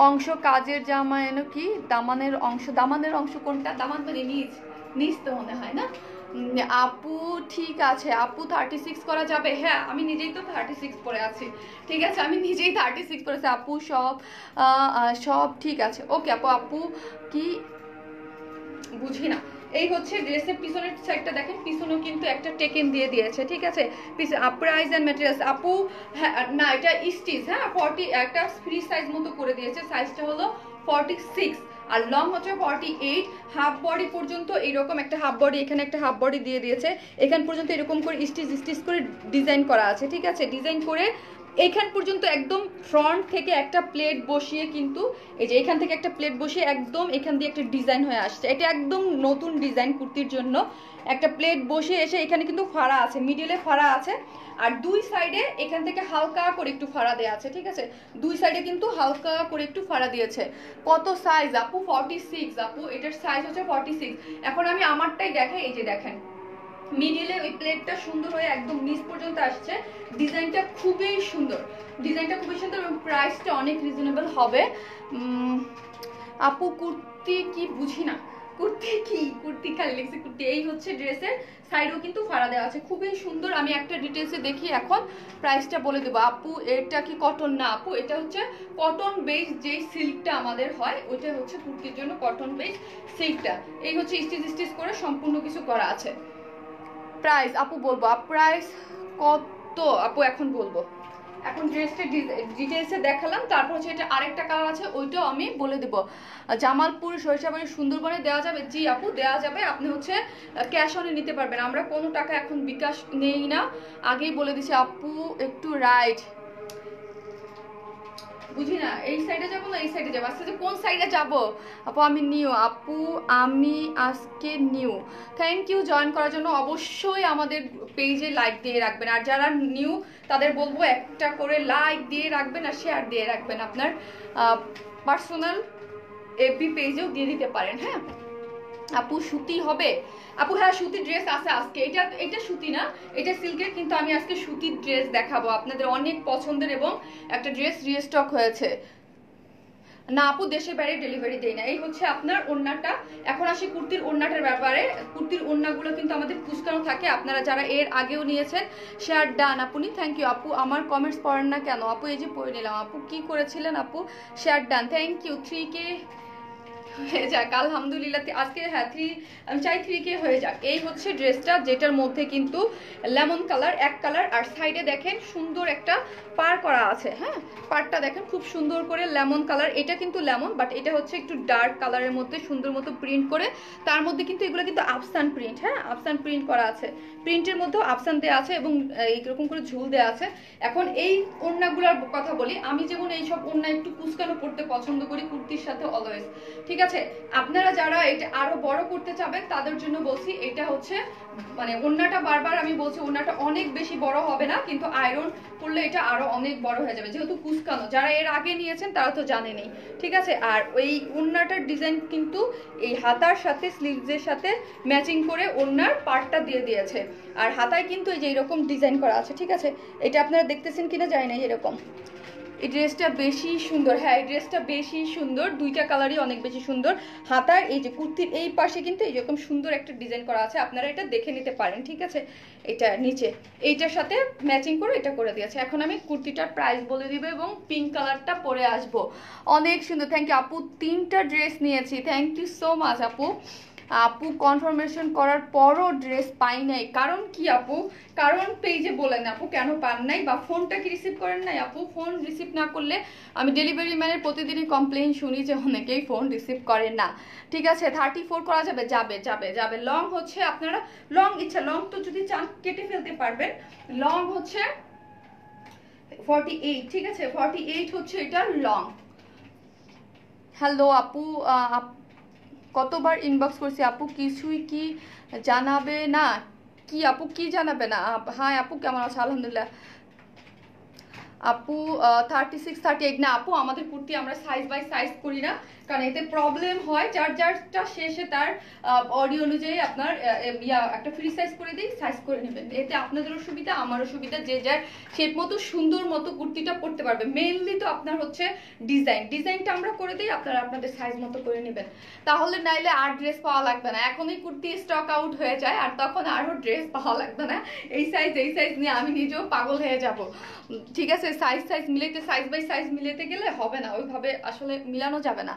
অংশ কাজের জামা এনো কি? দামানের অংশ কোনটা? দামান মানে নিচ তো মনে হয় না আপু, ঠিক আছে আপু। 36 করা যাবে? হ্যাঁ, আমি নিজেই তো 36 পরে আছি, ঠিক আছে, আমি নিজেই 36 পরেছি আপু। সব ঠিক আছে, ওকে আপু। আপু কি বুঝি না। এই হচ্ছে ড্রেসের পিছনের সাইডটা দেখেন, পিছনেও কিন্তু একটা টেকেন দিয়ে দিয়েছে, ঠিক আছে। প্রাইস এন্ড ম্যাটেরিয়ালস আপু, হ্যাঁ না এটা স্টিচ, হ্যাঁ 40, একটা ফ্রি সাইজ মতো করে দিয়েছে, সাইজটা হলো 46 আর লং হচ্ছে 48। হাফ বডি পর্যন্ত এরকম একটা হাফ বডি, এখানে একটা হাফ বডি দিয়ে দিয়েছে, এখান পর্যন্ত এরকম করে স্টিচ করে ডিজাইন করা আছে, ঠিক আছে। ডিজাইন করে এইখান পর্যন্ত একদম ফ্রন্ট থেকে একটা প্লেট বসিয়ে, কিন্তু এই যে এখান থেকে একটা প্লেট বসিয়ে একদম এখান দিয়ে একটা ডিজাইন হয়ে আসছে। এটা একদম নতুন ডিজাইন কুর্তির জন্য। একটা প্লেট বসিয়ে এসে এখানে কিন্তু ফাড়া আছে, মিডিলে ফাড়া আছে, আর দুই সাইডে এখান থেকে হালকা করে একটু ফাড়া দেওয়া আছে, ঠিক আছে। দুই সাইডে কিন্তু হালকা করে একটু ফাড়া দিয়েছে। কত সাইজ আপু? 46 আপু, এটার সাইজ হচ্ছে 46। এখন আমি আমারটাই দেখাই, এই যে দেখেন মিডিলে ওই প্লেটটা সুন্দর হয়ে একদম নিচ পর্যন্ত আসছে। ডিজাইনটা খুবই সুন্দর, এবং প্রাইসটা অনেক রিজনেবল হবে। আপু কুর্তি কি? বুঝি না কুর্তি খালি লিখছি কুর্তি। এই হচ্ছে ড্রেসের সাইডও কিন্তু ফাড়া দেওয়া আছে, খুবই সুন্দর। আমি একটা ডিটেলসে দেখি, এখন প্রাইসটা বলে দেবো। আপু এটা কি কটন? না আপু, এটা হচ্ছে কটন বেস, যেই সিল্কটা আমাদের হয় ওইটা হচ্ছে কুর্তির জন্য কটন বেস সিল্কটা। এই হচ্ছে স্টিচ করে সম্পূর্ণ কিছু করা আছে। প্রাইস আপু বলবো, প্রাইস কত আপু? এখন বলবো, এখন ড্রেসটা ডিটেলসে দেখালাম, তারপর হচ্ছে এটা আরেকটা কালার আছে, ওইটাও আমি বলে দেবো। জামালপুর, সরিষাবাড়ি, সুন্দরবনে দেওয়া যাবে? জি আপু দেওয়া যাবে। আপনি হচ্ছে ক্যাশ অনে নিতে পারবেন, আমরা কোনো টাকা এখন বিকাশ নেই না, আগেই বলে দিছি। আপু একটু রাইট, বুঝি না, এই সাইডে যাবো না এই সাইডে যাবো? আজকে যে কোন সাইডে যাবো? আপু আমি নিউ, আপু আমি আজকে নিউ। থ্যাংক ইউ জয়েন করার জন্য। অবশ্যই আমাদের পেজে লাইক দিয়ে রাখবেন, আর যারা নিউ তাদের বলবো একটা করে লাইক দিয়ে রাখবেন আর শেয়ার দিয়ে রাখবেন। আপনার পার্সোনাল এফবি পেজেও দিয়ে দিতে পারেন। হ্যাঁ আপু সুতি হবে? আপু হ্যাঁ সুতির ড্রেস আছে আজকে। এটা সুতি না, এটা সিল্কের, কিন্তু আমি আজকে সুতির ড্রেস দেখাবো আপনাদের, অনেক পছন্দের, এবং একটা ড্রেস রিস্টক হয়েছে। না আপু দেশের বাইরে ডেলিভারি দেই না। এই হচ্ছে আপনার ওড়নাটা। এখন আসি কুর্তির ওড়নাটার ব্যাপারে। কুর্তির ওড়নাগুলো কিন্তু আমাদের কুচকানো থাকে, আপনারা যারা এর আগেও নিয়েছেন শেয়ার ডান। আপনি থ্যাংক ইউ। আপু আমার কমেন্টস পড়েন না কেন? আপু এই যে পড়ে নিলাম। আপু কি করেছিলেন? আপু share done, thank you. 3K হয়ে যাক আলহামদুলিল্লাহ। আজকে হ্যাঁ আমি চাই 3K হয়ে যাক। এই হচ্ছে ড্রেসটা, যেটার মধ্যে কিন্তু লেমন কালার এক কালার, আর সাইডে দেখেন সুন্দর একটা পার করা আছে। হ্যাঁ পারটা দেখেন খুব সুন্দর করে লেমন কালার, এটা কিন্তু লেমন, বাট এটা হচ্ছে একটু ডার্ক কালারের মধ্যে সুন্দর মতো প্রিন্ট করে, তার মধ্যে কিন্তু এগুলো কিন্তু আফসান প্রিন্ট। হ্যাঁ আফসান প্রিন্ট করা আছে, প্রিন্টের মধ্যেও আফসান দেওয়া আছে এবং এইরকম করে ঝুল দেওয়া আছে। এখন এই ওড়নাগুলোর কথা বলি, আমি যেমন এইসব ওড়না একটু কুচকানো পড়তে পছন্দ করি কুর্তির সাথে অলওয়েজ, ঠিক আছে? আপনারা যারা এটা আরো বড় করতে চাবেন তাদের জন্য বলছি, এটা হচ্ছে মানে ওড়নাটা, বারবার আমি বলছি ওড়নাটা অনেক বেশি বড় হবে না, কিন্তু আয়রন করলে এটা আরো অনেক বড় হয়ে যাবে, যেহেতু কুচকানো। যারা এর আগে নিয়েছেন তারা তো জানেনই, ঠিক আছে? আর ওই ওড়নাটার ডিজাইন কিন্তু এই হাতার সাথে স্লিভসের সাথে ম্যাচিং করে ওড়নার পার্টটা দিয়ে দিয়েছে, আর হাতায় কিন্তু এই যে এরকম ডিজাইন করা আছে, ঠিক আছে? এটা আপনারা দেখতেছেন কিনা জানি না, এরকম। এই ড্রেসটা বেশি সুন্দর। হ্যাঁ এই ড্রেসটা বেশি সুন্দর, দুইটা কালারই অনেক বেশি সুন্দর। হাতার এই যে কুর্তির এই পাশে কিন্তু এইরকম সুন্দর একটা ডিজাইন করা আছে, আপনারা এটা দেখে নিতে পারেন, ঠিক আছে? এটা নিচে এইটার সাথে ম্যাচিং করে এটা করে দিয়েছে। এখন আমি কুর্তিটার প্রাইস বলে দিব এবং পিঙ্ক কালারটা পরে আসবো। অনেক সুন্দর, থ্যাংক ইউ আপু। 3টা ড্রেস নিয়েছি, থ্যাংক ইউ সো মাচ আপু। আপু কনফার্মেশন করার পরও ড্রেস পাই নাই, কারণ কি আপু? কারণ পেজে বলেন আপু কেন পান নাই, বা ফোনটা কি রিসিভ করেন নাই? আপু ফোন রিসিভ না করলে আমি ডেলিভারি ম্যানের প্রতিদিনই কমপ্লেইন শুনি যে অনেকেই ফোন রিসিভ করে না, ঠিক আছে? 34 করা যাবে? যাবে যাবে যাবে। লং হচ্ছে আপনারা লং ইচ্ছা, লং তো যদি চান কেটে ফেলতে পারবেন। লং হচ্ছে 48, ঠিক আছে? 48 হচ্ছে এটা লং। হ্যালো আপু, কতবার ইনবক্স করছি আপু, কিছুই কি জানাবে না? কি আপু কি জানাবে না? হ্যাঁ আপু কেমন আছে? আলহামদুলিল্লাহ। আপু 36 38 না আপু, আমাদের কুর্তি আমরা সাইজ বাই সাইজ করি না, কারণ এতে প্রবলেম হয়। যার যারটা শেষে তার বডি অনুযায়ী আপনার একটা ফ্রি সাইজ করে দিই, সাইজ করে নেবেন, এতে আপনাদেরও সুবিধা আমারও সুবিধা। যে যার শেপ মতো সুন্দর মতো কুর্তিটা পরতে পারবে। মেইনলি তো আপনার হচ্ছে ডিজাইনটা আমরা করে দিই, আপনারা আপনাদের সাইজ মতো করে নেবেন, তাহলে নাইলে আর ড্রেস পাওয়া লাগবে না। এখনই কুর্তি স্টক আউট হয়ে যায়, আর তখন আরও ড্রেস পাওয়া লাগবে না। এই সাইজ নিয়ে আমি নিজেও পাগল হয়ে যাব, ঠিক আছে? সাইজ মিলাইতে, সাইজ বাই সাইজ মিলাতে গেলে হবে না, ওইভাবে আসলে মিলানো যাবে না।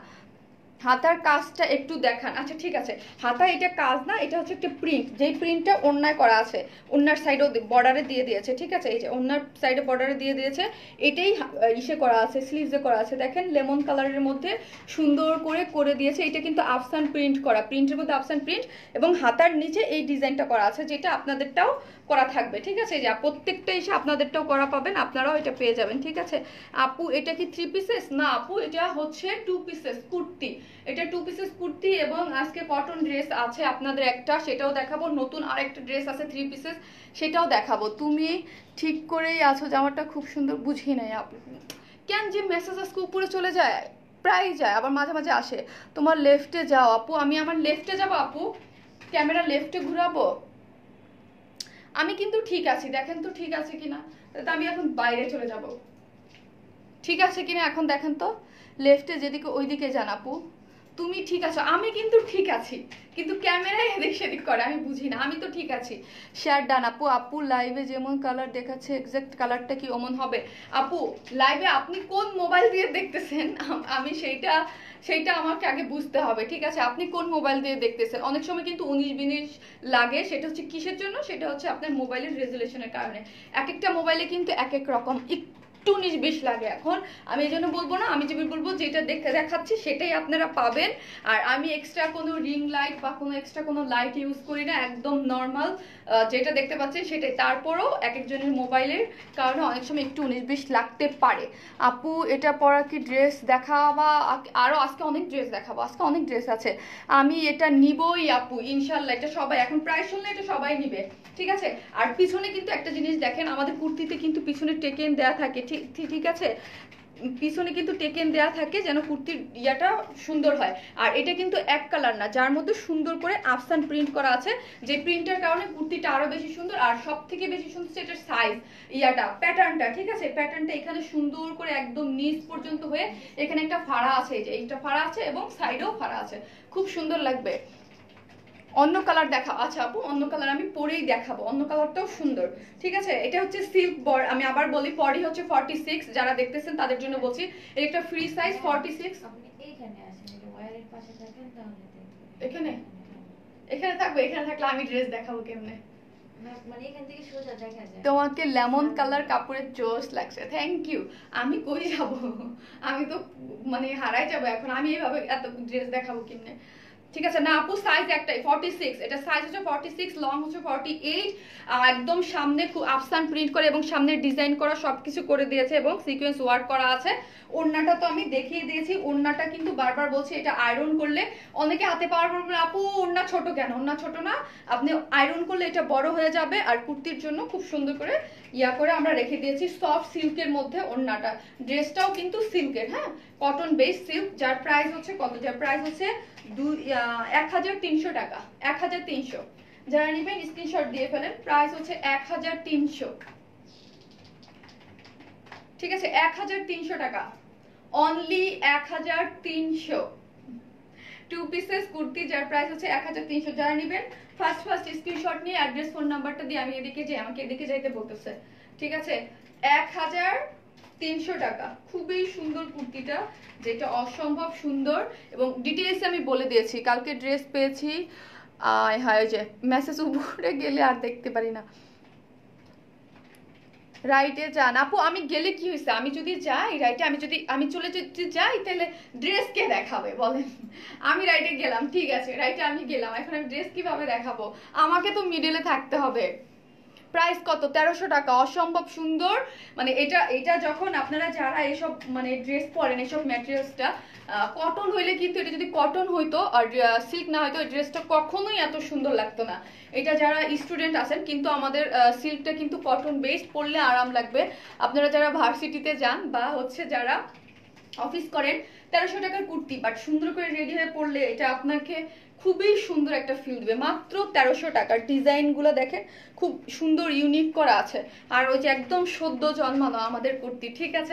হাতার কাজটা একটু দেখান। আচ্ছা ঠিক আছে, হাতা এটা কাজ না, এটা হচ্ছে একটা প্রিন্ট, যেই প্রিন্টটা ওড়নায় করা আছে, ওড়নার সাইডেও বর্ডারে দিয়ে দিয়েছে, ঠিক আছে? এই যে ওড়নার সাইডে বর্ডারে দিয়ে দিয়েছে, এটাই ইসে করা আছে, স্লিভসে করা আছে। দেখেন লেমন কালারের মধ্যে সুন্দর করে করে দিয়েছে। এটা কিন্তু আফসান প্রিন্ট করা, প্রিন্টের মধ্যে আফসান প্রিন্ট, এবং হাতার নিচে এই ডিজাইনটা করা আছে, যেটা আপনাদেরটাও করা থাকবে, ঠিক আছে? যে প্রত্যেকটা এসে আপনাদেরটাও করা পাবেন, আপনারাও এটা পেয়ে যাবেন, ঠিক আছে? আপু এটা কি 3 পিসেস? না আপু এটা হচ্ছে 2 পিসেস কুর্তি, এটা 2 পিসেস কুর্তি, এবং আজকে কটন ড্রেস আছে আপনাদের একটা, সেটাও দেখাবো। নতুন আরেকটা ড্রেস আছে 3 পিসেস, সেটাও দেখাবো। তুমি ঠিক করেই আছো, জামাটা খুব সুন্দর। বুঝি নাই আপু কেন যে মেসেজ আজকে উপরে চলে যায়, প্রায় যায়, আবার মাঝে মাঝে আসে। তোমার লেফটে যাও আপু। আমি আমার লেফটে যাবো আপু, ক্যামেরা লেফটে ঘুরাবো। আমি কিন্তু ঠিক আছি, দেখেন তো ঠিক আছে কিনা। তা আমি এখন বাইরে চলে যাব, ঠিক আছে কিনা এখন দেখেন তো। লেফটে যেদিকে ওইদিকে যান আপু। তুমি ঠিক আছো? আমি কিন্তু ঠিক আছি, কিন্তু ক্যামেরায় এদিক সেদিক করে, আমি বুঝি না। আমি তো ঠিক আছি। শেয়ার ডান আপু। আপু লাইভে যেমন কালার দেখাচ্ছে এক্সাক্ট কালারটা কি অমন হবে? আপু লাইভে আপনি কোন মোবাইল দিয়ে দেখতেছেন, আমি সেইটা আমাকে আগে বুঝতে হবে, ঠিক আছে? আপনি কোন মোবাইল দিয়ে দেখতেছেন? অনেক সময় কিন্তু 19-20 লাগে, সেটা হচ্ছে কিসের জন্য? সেটা হচ্ছে আপনার মোবাইলের রেজুলেশনের কারণে। এক একটা মোবাইলে কিন্তু এক এক রকম। একটু 19-20 লাগে। এখন আমি এই জন্য বলবো না, আমি যে বলবো যেটা দেখাচ্ছি সেটাই আপনারা পাবেন। আর আমি এক্সট্রা কোনো রিং লাইট বা কোনো এক্সট্রা কোনো লাইট ইউজ করি না, একদম নর্মাল যেটা দেখতে পাচ্ছেন সেটাই। তারপরও এক একজনের মোবাইলের কারণে অনেক সময় একটু 19-20 লাগতে পারে। আপু এটা পরা কি ড্রেস দেখাবা? আরও আজকে অনেক ড্রেস দেখাবো, আজকে অনেক ড্রেস আছে। আমি এটা নিবই আপু ইনশাল্লাহ, এটা সবাই এখন প্রায় শুনলে এটা সবাই নিবে, ঠিক আছে। আর পিছনে কিন্তু একটা জিনিস দেখেন, আমাদের কুর্তিতে কিন্তু পিছনে টেকেন দেয়া থাকে, ঠিক আছে, পিছনে কিন্তু টেকেন দেয়া থাকে যেন কুর্তির ইয়াটা সুন্দর হয়। আর এটা কিন্তু এক কালার না, যার মধ্যে সুন্দর করে আফসান প্রিন্ট করা আছে, যে প্রিন্টের কারণে কুর্তিটা আরো বেশি সুন্দর। আর সব থেকে বেশি সুন্দর এটার সাইজ, ইয়াটা প্যাটার্নটা, ঠিক আছে, প্যাটার্নটা এখানে সুন্দর করে একদম নিচ পর্যন্ত হয়ে এখানে একটা ফাড়া আছে, এই যে এইটা ফাড়া আছে এবং সাইডেও ফাড়া আছে, খুব সুন্দর লাগবে। অন্য কালার দেখা, আচ্ছা আপু অন্য কালার আমি পরেই দেখাবো, অন্য কালারটাও সুন্দর, ঠিক আছে। এটা হচ্ছে সিল্ক বর, আমি আবার বলি বডি হচ্ছে 46, যারা দেখতেছেন তাদের জন্য বলছি, এর একটা ফ্রি সাইজ 46। আপনি এইখানে আসেন, এটা ওয়্যারের পাশে থাকেন তাহলে এখানে এখানে থাকবে, এখানে থাকলে আমি ড্রেস দেখাবো কেমনে, মানে এখান থেকে সোজা দেখা যায়। তোমাকে লেমন কালার কাপড়ের জোশ লাগছে, থ্যাংক ইউ। আমি কই যাব, আমি তো মানে হারাই যাব এখন, আমি এইভাবে এত ড্রেস দেখাবো কেমনে, ঠিক আছে। না আপু সাইজ একটাই 46, এটা সাইজ হচ্ছে 46, লং হচ্ছে 48। একদম সামনে খুব আফসান প্রিন্ট করে এবং সামনে ডিজাইন করা সবকিছু করে দিয়েছে এবং সিকোয়েন্স ওয়ার্ক করা আছে। ওড়নাটা তো আমি দেখিয়ে দিয়েছি, ওড়নাটা কিন্তু বারবার বলছি এটা আয়রন করলে, অনেকে হাতে পাওয়ার পর আপু ওড়না ছোট কেন, ওড়না ছোট না, আপনি আয়রন করলে এটা বড় হয়ে যাবে। আর কুর্তির জন্য খুব সুন্দর করে ইয়া করে আমরা রেখে দিয়েছি সফট সিল্কের মধ্যে ওড়নাটা। ড্রেসটাও কিন্তু সিল্কের, হ্যাঁ কটন বেস সিল্ক, যার প্রাইস হচ্ছে কত, যার প্রাইস হচ্ছে 1300 টাকা, 1300। যারা নেবেন স্ক্রিনশট দিয়ে ফেলেন, প্রাইস হচ্ছে 1300, ঠিক আছে, 1300 টাকা অনলি, 1300। 2 পিসেস কুর্তি যার প্রাইস হচ্ছে 1300। যারা নেবেন ফার্স্ট স্ক্রিনশট নিয়ে অ্যাড্রেস ফোন নাম্বারটা দিয়ে, আমি এদিকে যে আমাকে এদিকে যাইতে বলতেছে, ঠিক আছে, 1300 টাকা। খুবই সুন্দর কুর্তিটা, যেটা অসম্ভব সুন্দর এবং ডিটেইলস আমি বলে দিয়েছি। কালকে ড্রেস পেয়েছি, হ্যাঁ যে মেসেজ উপরে গেলে আর দেখতে পারি না। রাইটে যান আপু, আমি গেলে কি হয়েছে, আমি যদি যাই রাইটে, আমি চলে যদি যাই তাহলে ড্রেস কে দেখাবে বলেন। আমি রাইটে গেলাম, ঠিক আছে, রাইটে আমি গেলাম, এখন আমি ড্রেস কিভাবে দেখাবো, আমাকে তো মিডলে থাকতে হবে। প্রাইস কত, 1300 টাকা, অসম্ভব সুন্দর। মানে এটা যখন আপনারা যারা এসব মানে ড্রেস পরেন, এসব ম্যাটেরিয়ালসটা কটন হইলে কিন্তু, এটা যদি কটন হইতো আর সিল্ক না হইতো, ড্রেসটা কখনোই এত সুন্দর লাগতো না। এটা যারা স্টুডেন্ট আছেন, কিন্তু আমাদের সিল্কটা কিন্তু কটন বেসড, পরলে আরাম লাগবে। আপনারা যারা ভার্সিটিতে যান বা হচ্ছে যারা অফিস করেন, 1300 টাকার কুর্তি বাট সুন্দর করে রেডি হয়ে পড়লে এটা আপনাকে খুবই সুন্দর একটা ফিল দিবে। মাত্র 1300 টাকার, ডিজাইনগুলো দেখেন খুব সুন্দর ইউনিক করা আছে। আর ওই যে একদম সদ্য জন্মানো আমাদের কুর্তি, ঠিক আছে,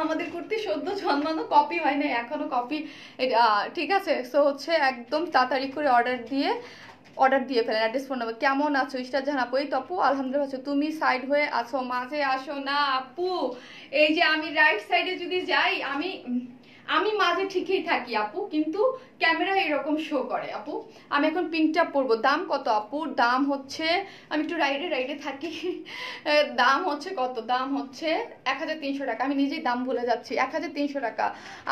আমাদের কুর্তি সদ্য জন্মানো, কপি হয় না এখনো, কপি, ঠিক আছে। সো হচ্ছে একদম তাড়াতাড়ি করে অর্ডার দিয়ে ফেলেন। Address phone number. কেমন আছো স্টার জাহান আপু? এই তো আপু আলহামদুলিল্লাহ আছো, তুমি সাইড হয়ে আছো, মাঝে আসো না আপু। এই যে আমি রাইট সাইডে যদি যাই, আমি মাঝে ঠিকই থাকি আপু, কিন্তু ক্যামেরা এরকম শো করে আপু। আমি এখন পিঙ্কটা পরবো। দাম কত আপু? দাম হচ্ছে, আমি একটু রাইডে থাকি, দাম হচ্ছে কত, দাম হচ্ছে 1300 টাকা। আমি নিজেই দাম ভুলে যাচ্ছি, 1300 টাকা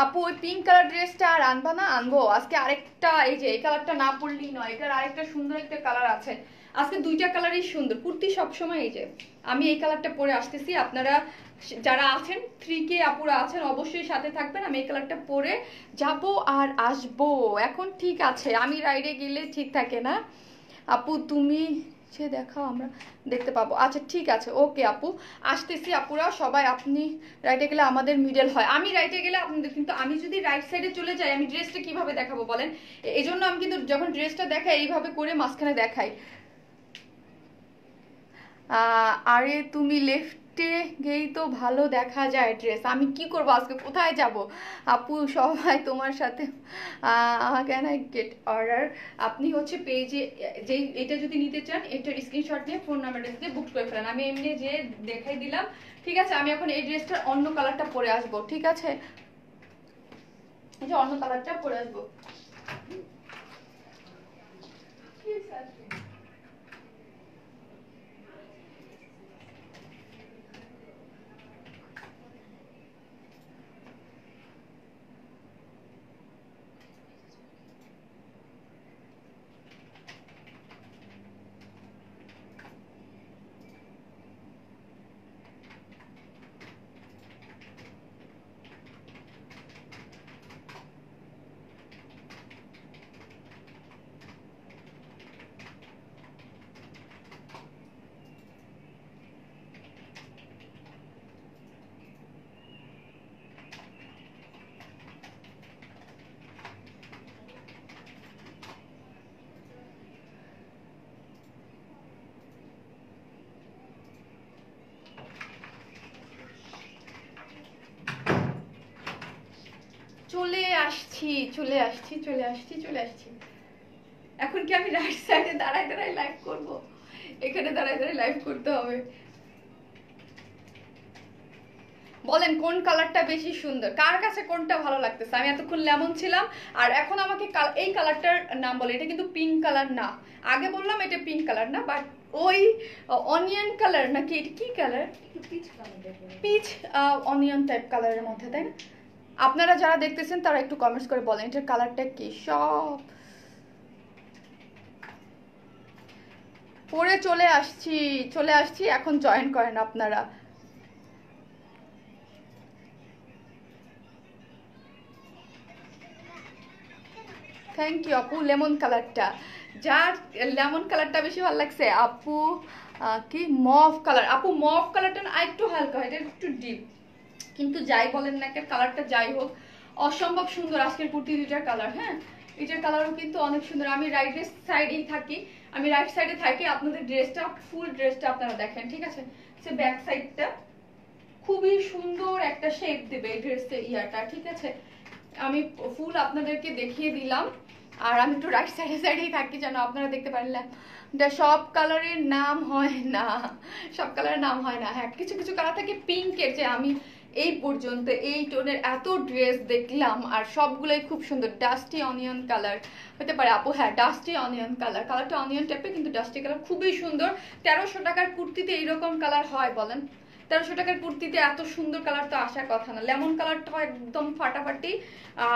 আপু। ওই পিঙ্ক কালার ড্রেসটা আর আনবা না? আনবো আজকে আরেকটা, এই যে এই কালারটা না পরলেই নয়, এটার আরেকটা সুন্দর একটা কালার আছে। আজকে দুইটা কালারই সুন্দর কুর্তি সবসময়। এই যে আমি এই কালারটা পরে আসতেছি, আপনারা যারা আছেন 3K আপুরা আছেন অবশ্যই সাথে থাকবেন। আমি এই কালারটা পরে যাব আর আসবো। এখন ঠিক আছে, আমি রাইডে গেলে ঠিক থাকে না আপু, তুমি সে দেখাও আমরা দেখতে পাবো। আচ্ছা ঠিক আছে, ওকে আপু, আসতেছি আপুরা সবাই। আপনি রাইটে গেলে আমাদের মিডল হয়, আমি রাইটে গেলে আপনাদের, কিন্তু আমি যদি রাইট সাইডে চলে যাই আমি ড্রেসটা কিভাবে দেখাবো বলেন। এই জন্য আমি কিন্তু যখন ড্রেসটা দেখাই এইভাবে করে মাঝখানে দেখাই। আরে তুমি লেফটে গেই তো ভালো দেখা যায় ড্রেস, আমি কি করবো আজকে, কোথায় যাব আপু? সবাই তোমার সাথে ক্যান আই গেট অর্ডার? আপনি হচ্ছে পেজে যে এটা যদি নিতে চান, এটার স্ক্রিনশট নিয়ে ফোন নাম্বারটা দিয়ে বুক করে ফেলেন। আমি এমনি যে দেখাই দিলাম, ঠিক আছে। আমি এখন এই ড্রেসটার অন্য কালারটা পরে আসবো, ঠিক আছে, এই যে অন্য কালারটা পরে আসবো। আসছি চলে আসছি চলে আসছি চলে আসছি। এখন কি আমি রাইট সাইডে দাঁড়ায় দাঁড়ায় লাইভ করব? এখানে দাঁড়ায় দাঁড়ায় লাইভ করতে হবে। বলেন কোন কালারটা বেশি সুন্দর, কার কাছে কোনটা ভালো লাগতেছে? আমি এতক্ষণ লেমন ছিলাম, আর এখন আমাকে এই কালারটার নাম বলে। এটা কিন্তু পিঙ্ক কালার না, আগে বললাম এটা পিঙ্ক কালার না, বাট ওই অনিয়ন কালার নাকি এটা কি কালার? পিচ কালার দেখো, পিচ অনিয়ন টাইপ কালারের মধ্যে, তাই না? আপনারা যারা দেখতেছেন তারা একটু কমেন্টস করে বলেন এটার কালারটা কি। সব পরে চলে আসছি, এখন জয়েন করেন আপনারা। থ্যাংক ইউ আপু। লেমন কালারটা, যার লেমন কালারটা বেশি ভালো লাগছে আপু কি মভ কালার। আপু মভ কালারটা না একটু হালকা, এটা একটু ডিপ, কিন্তু যাই বলেন না কেন কালারটা যাই হোক অসম্ভব সুন্দর আজকের কুর্তি দুইটার কালার। হ্যাঁ, এটার কালারও কিন্তু অনেক সুন্দর। আমি রাইট সাইডেই থাকি, আমি রাইট সাইডে থাকি। আপনাদের ড্রেসটা, ফুল ড্রেসটা আপনারা দেখেন, ঠিক আছে? সে ব্যাক সাইডটা খুবই সুন্দর একটা শেপ দেবে এই ড্রেসের ইয়াটা, ঠিক আছে? আমি ফুল আপনাদেরকে দেখিয়ে দিলাম, আর আমি একটু রাইট সাইডেই থাকি যেন আপনারা দেখতে পারলেন। সব কালারের নাম হয় না, সব কালারের নাম হয় না। হ্যাঁ, কিছু কিছু কালার থাকে পিঙ্কের, যে আমি এই পর্যন্ত এই টোনের এত ড্রেস দেখলাম আর সবগুলোই খুব সুন্দর। ডাস্টি অনিয়ন কালার হতে পারে আপু, হ্যাঁ ডাস্টি অনিয়ন কালার, কালারটা অনিয়ন টাইপের কিন্তু ডাস্টি কালার, খুবই সুন্দর। 1300 টাকার কুর্তিতে এইরকম কালার হয় বলেন? 1300 টাকার কুর্তিতে এত সুন্দর কালার তো আসার কথা না। লেমন কালারটা একদম ফাটাফাটি,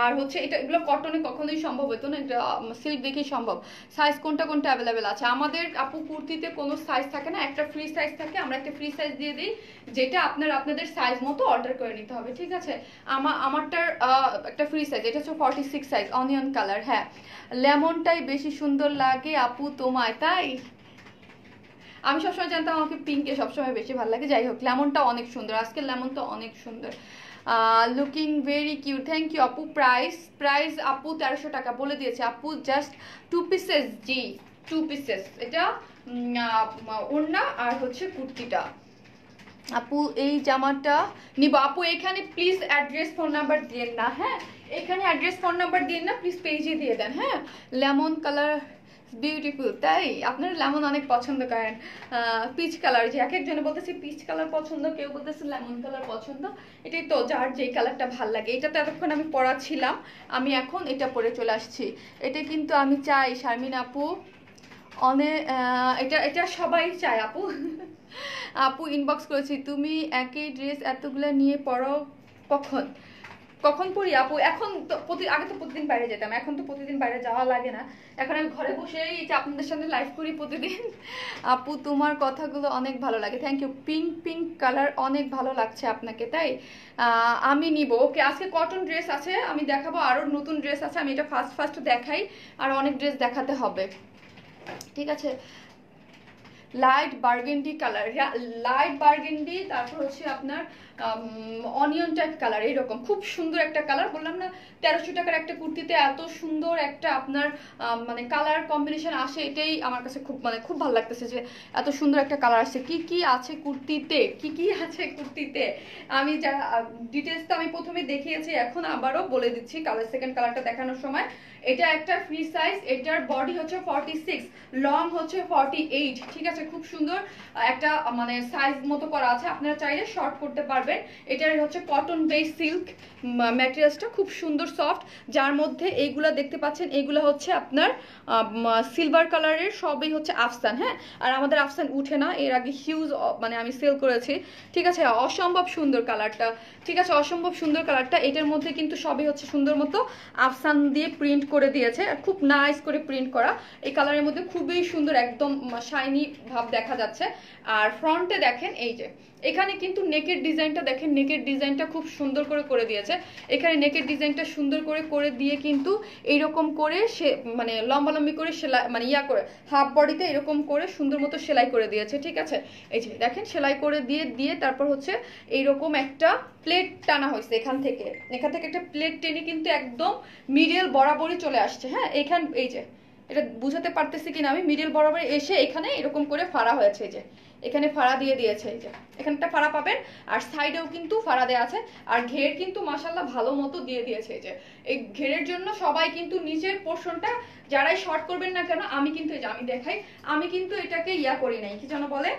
আর হচ্ছে এটা এগুলো কটনে কখনোই সম্ভব হতো না, এটা সিল্ক দেখেই সম্ভব। সাইজ কোনটা কোনটা অ্যাভেলেবেল আছে? আমাদের আপু কুর্তিতে কোনো সাইজ থাকে না, একটা ফ্রি সাইজ থাকে, আমরা একটা ফ্রি সাইজ দিয়ে দিই, যেটা আপনাদের সাইজ মতো অর্ডার করে নিতে হবে, ঠিক আছে? আমারটার একটা ফ্রি সাইজ, এটা হচ্ছে 46 সাইজ অনিয়ন কালার। হ্যাঁ, লেমনটাই বেশি সুন্দর লাগে আপু তোমায়, তাই? আমি সবসময় জানতাম আমাকে পিঙ্কে সবসময় বেশি ভালো লাগে। যাই হোক, লেমনটা অনেক সুন্দর, আজকের লেমনটা অনেক সুন্দর, looking very cute. Thank you আপু। প্রাইস আপু 1300 টাকা বলে দিয়েছে আপু, জাস্ট 2 পিসেস। জি 2 পিসেস, এটা ওড়না আর হচ্ছে কুর্তিটা। আপু এই জামাটা নিব আপু, এখানে প্লিজ অ্যাড্রেস ফোন নাম্বার দিয়েন না। হ্যাঁ, এখানে অ্যাড্রেস ফোন নাম্বার দিয়েন না প্লিজ, পেজে দিয়ে দেন। হ্যাঁ, লেমন কালার বিউটিফুল, তাই? আপনারা লেমন অনেক পছন্দ করেন। পিচ কালার, যে এক একজনে বলতেছে পিচ কালার পছন্দ, কেউ বলতেছে লেমন কালার পছন্দ। এটাই তো, যার যেই কালারটা ভাল লাগে। এটা তো এতক্ষণ আমি পরা ছিলাম, আমি এখন এটা পরে চলে আসছি। এটা কিন্তু আমি চাই শারমিন আপু, অনেক এটা সবাই চায় আপু। আপু ইনবক্স করেছি, তুমি একই ড্রেস এতগুলো নিয়ে পরো কখন? কখন পরি আপু? এখন তো আগে তো প্রতিদিন বাইরে যেতাম, এখন তো প্রতিদিন বাইরে যাওয়া লাগে না, এখন আমি ঘরে বসেই আপনাদের সামনে লাইভ করি প্রতিদিন। আপু তোমার কথাগুলো অনেক ভালো লাগে। Thank you. পিঙ্ক কালার অনেক ভালো লাগছে আপনাকে, তাই? আমি নিব। ওকে, আজকে কটন ড্রেস আছে আমি দেখাবো, আরও নতুন ড্রেস আছে, আমি এটা ফার্স্ট দেখাই, আর অনেক ড্রেস দেখাতে হবে, ঠিক আছে? Light burgundy colour, light burgundy, তারপর হচ্ছে আপনার অনিয়ন টাইপ কালার, এইরকম খুব সুন্দর একটা কালার। বললাম না 1300 টাকার একটা কুর্তিতে এত সুন্দর একটা আপনার মানে কালার কম্বিনেশন আসে, এটাই আমার কাছে খুব ভালো লাগতেছে যে এত সুন্দর একটা কালার আসছে। কি আছে কুর্তিতে, কি আছে কুর্তিতে আমি যা ডিটেলস তো আমি প্রথমে দেখিয়েছি, এখন আবারও বলে দিচ্ছি কালার, সেকেন্ড কালারটা দেখানোর সময়। এটা একটা ফ্রি সাইজ, এটার বডি হচ্ছে 46, লং হচ্ছে 48, ঠিক আছে? খুব সুন্দর একটা মানে সাইজ মতো করা আছে, আপনারা চাইলে শর্ট করতে পারবেন। এটার হচ্ছে কটন বেস সিল্ক ম্যাটেরিয়ালসটা, খুব সুন্দর সফট, যার মধ্যে এইগুলা দেখতে পাচ্ছেন, এইগুলা হচ্ছে আপনার সিলভার কালারের, সবই হচ্ছে আফসান। হ্যাঁ, আর আমাদের আফসান উঠে না, এর আগে হিউজ মানে আমি সেল করেছি, ঠিক আছে? অসম্ভব সুন্দর কালারটা, ঠিক আছে? অসম্ভব সুন্দর কালারটা। এটার মধ্যে কিন্তু সবই হচ্ছে সুন্দর মতো আফসান দিয়ে প্রিন্ট করে দিয়েছে, খুব নাইস করে প্রিন্ট করা। এই কালারের মধ্যে খুবই সুন্দর, একদম শাইনি ভাব দেখা যাচ্ছে। আর ফ্রন্টে দেখেন, এই যে এখানে কিন্তু নেকের ডিজাইনটা দেখেন, নেকের ডিজাইনটা খুব সুন্দর করে দিয়েছে। এখানে নেকের ডিজাইনটা সুন্দর করে দিয়ে কিন্তু এইরকম করে সে মানে লম্বালম্বি করে সেলাই, মানে করে হাফ বডিতে এরকম করে সুন্দর মতো সেলাই করে দিয়েছে, ঠিক আছে? এই যে দেখেন সেলাই করে দিয়ে তারপর হচ্ছে এইরকম একটা প্লেট টানা হয়েছে, এখান থেকে একটা প্লেট টেনে কিন্তু একদম মিডল বরাবরই চলে আসছে। হ্যাঁ, এই যে এটা বুঝাতে পারতেছি কিনা আমি, মিডল বরাবর এসে এখানে এরকম করে ফাড়া হয়েছে, যে এখানে ফাড়া দিয়ে দিয়েছে, এই যে এখানটা ফাড়া পাবেন, আর সাইডেও কিন্তু ফাড়া দেওয়া আছে, আর ঘের কিন্তু মাশাআল্লাহ ভালো মতো দিয়ে দিয়েছে। এই যে এই ঘেরের জন্য সবাই কিন্তু নিচের পোর্শনটা যারাই শর্ট করবেন না কেন, আমি কিন্তু এই যে আমি দেখাই, আমি কিন্তু এটাকে ইয়া করি নাই, কি যেন বলে,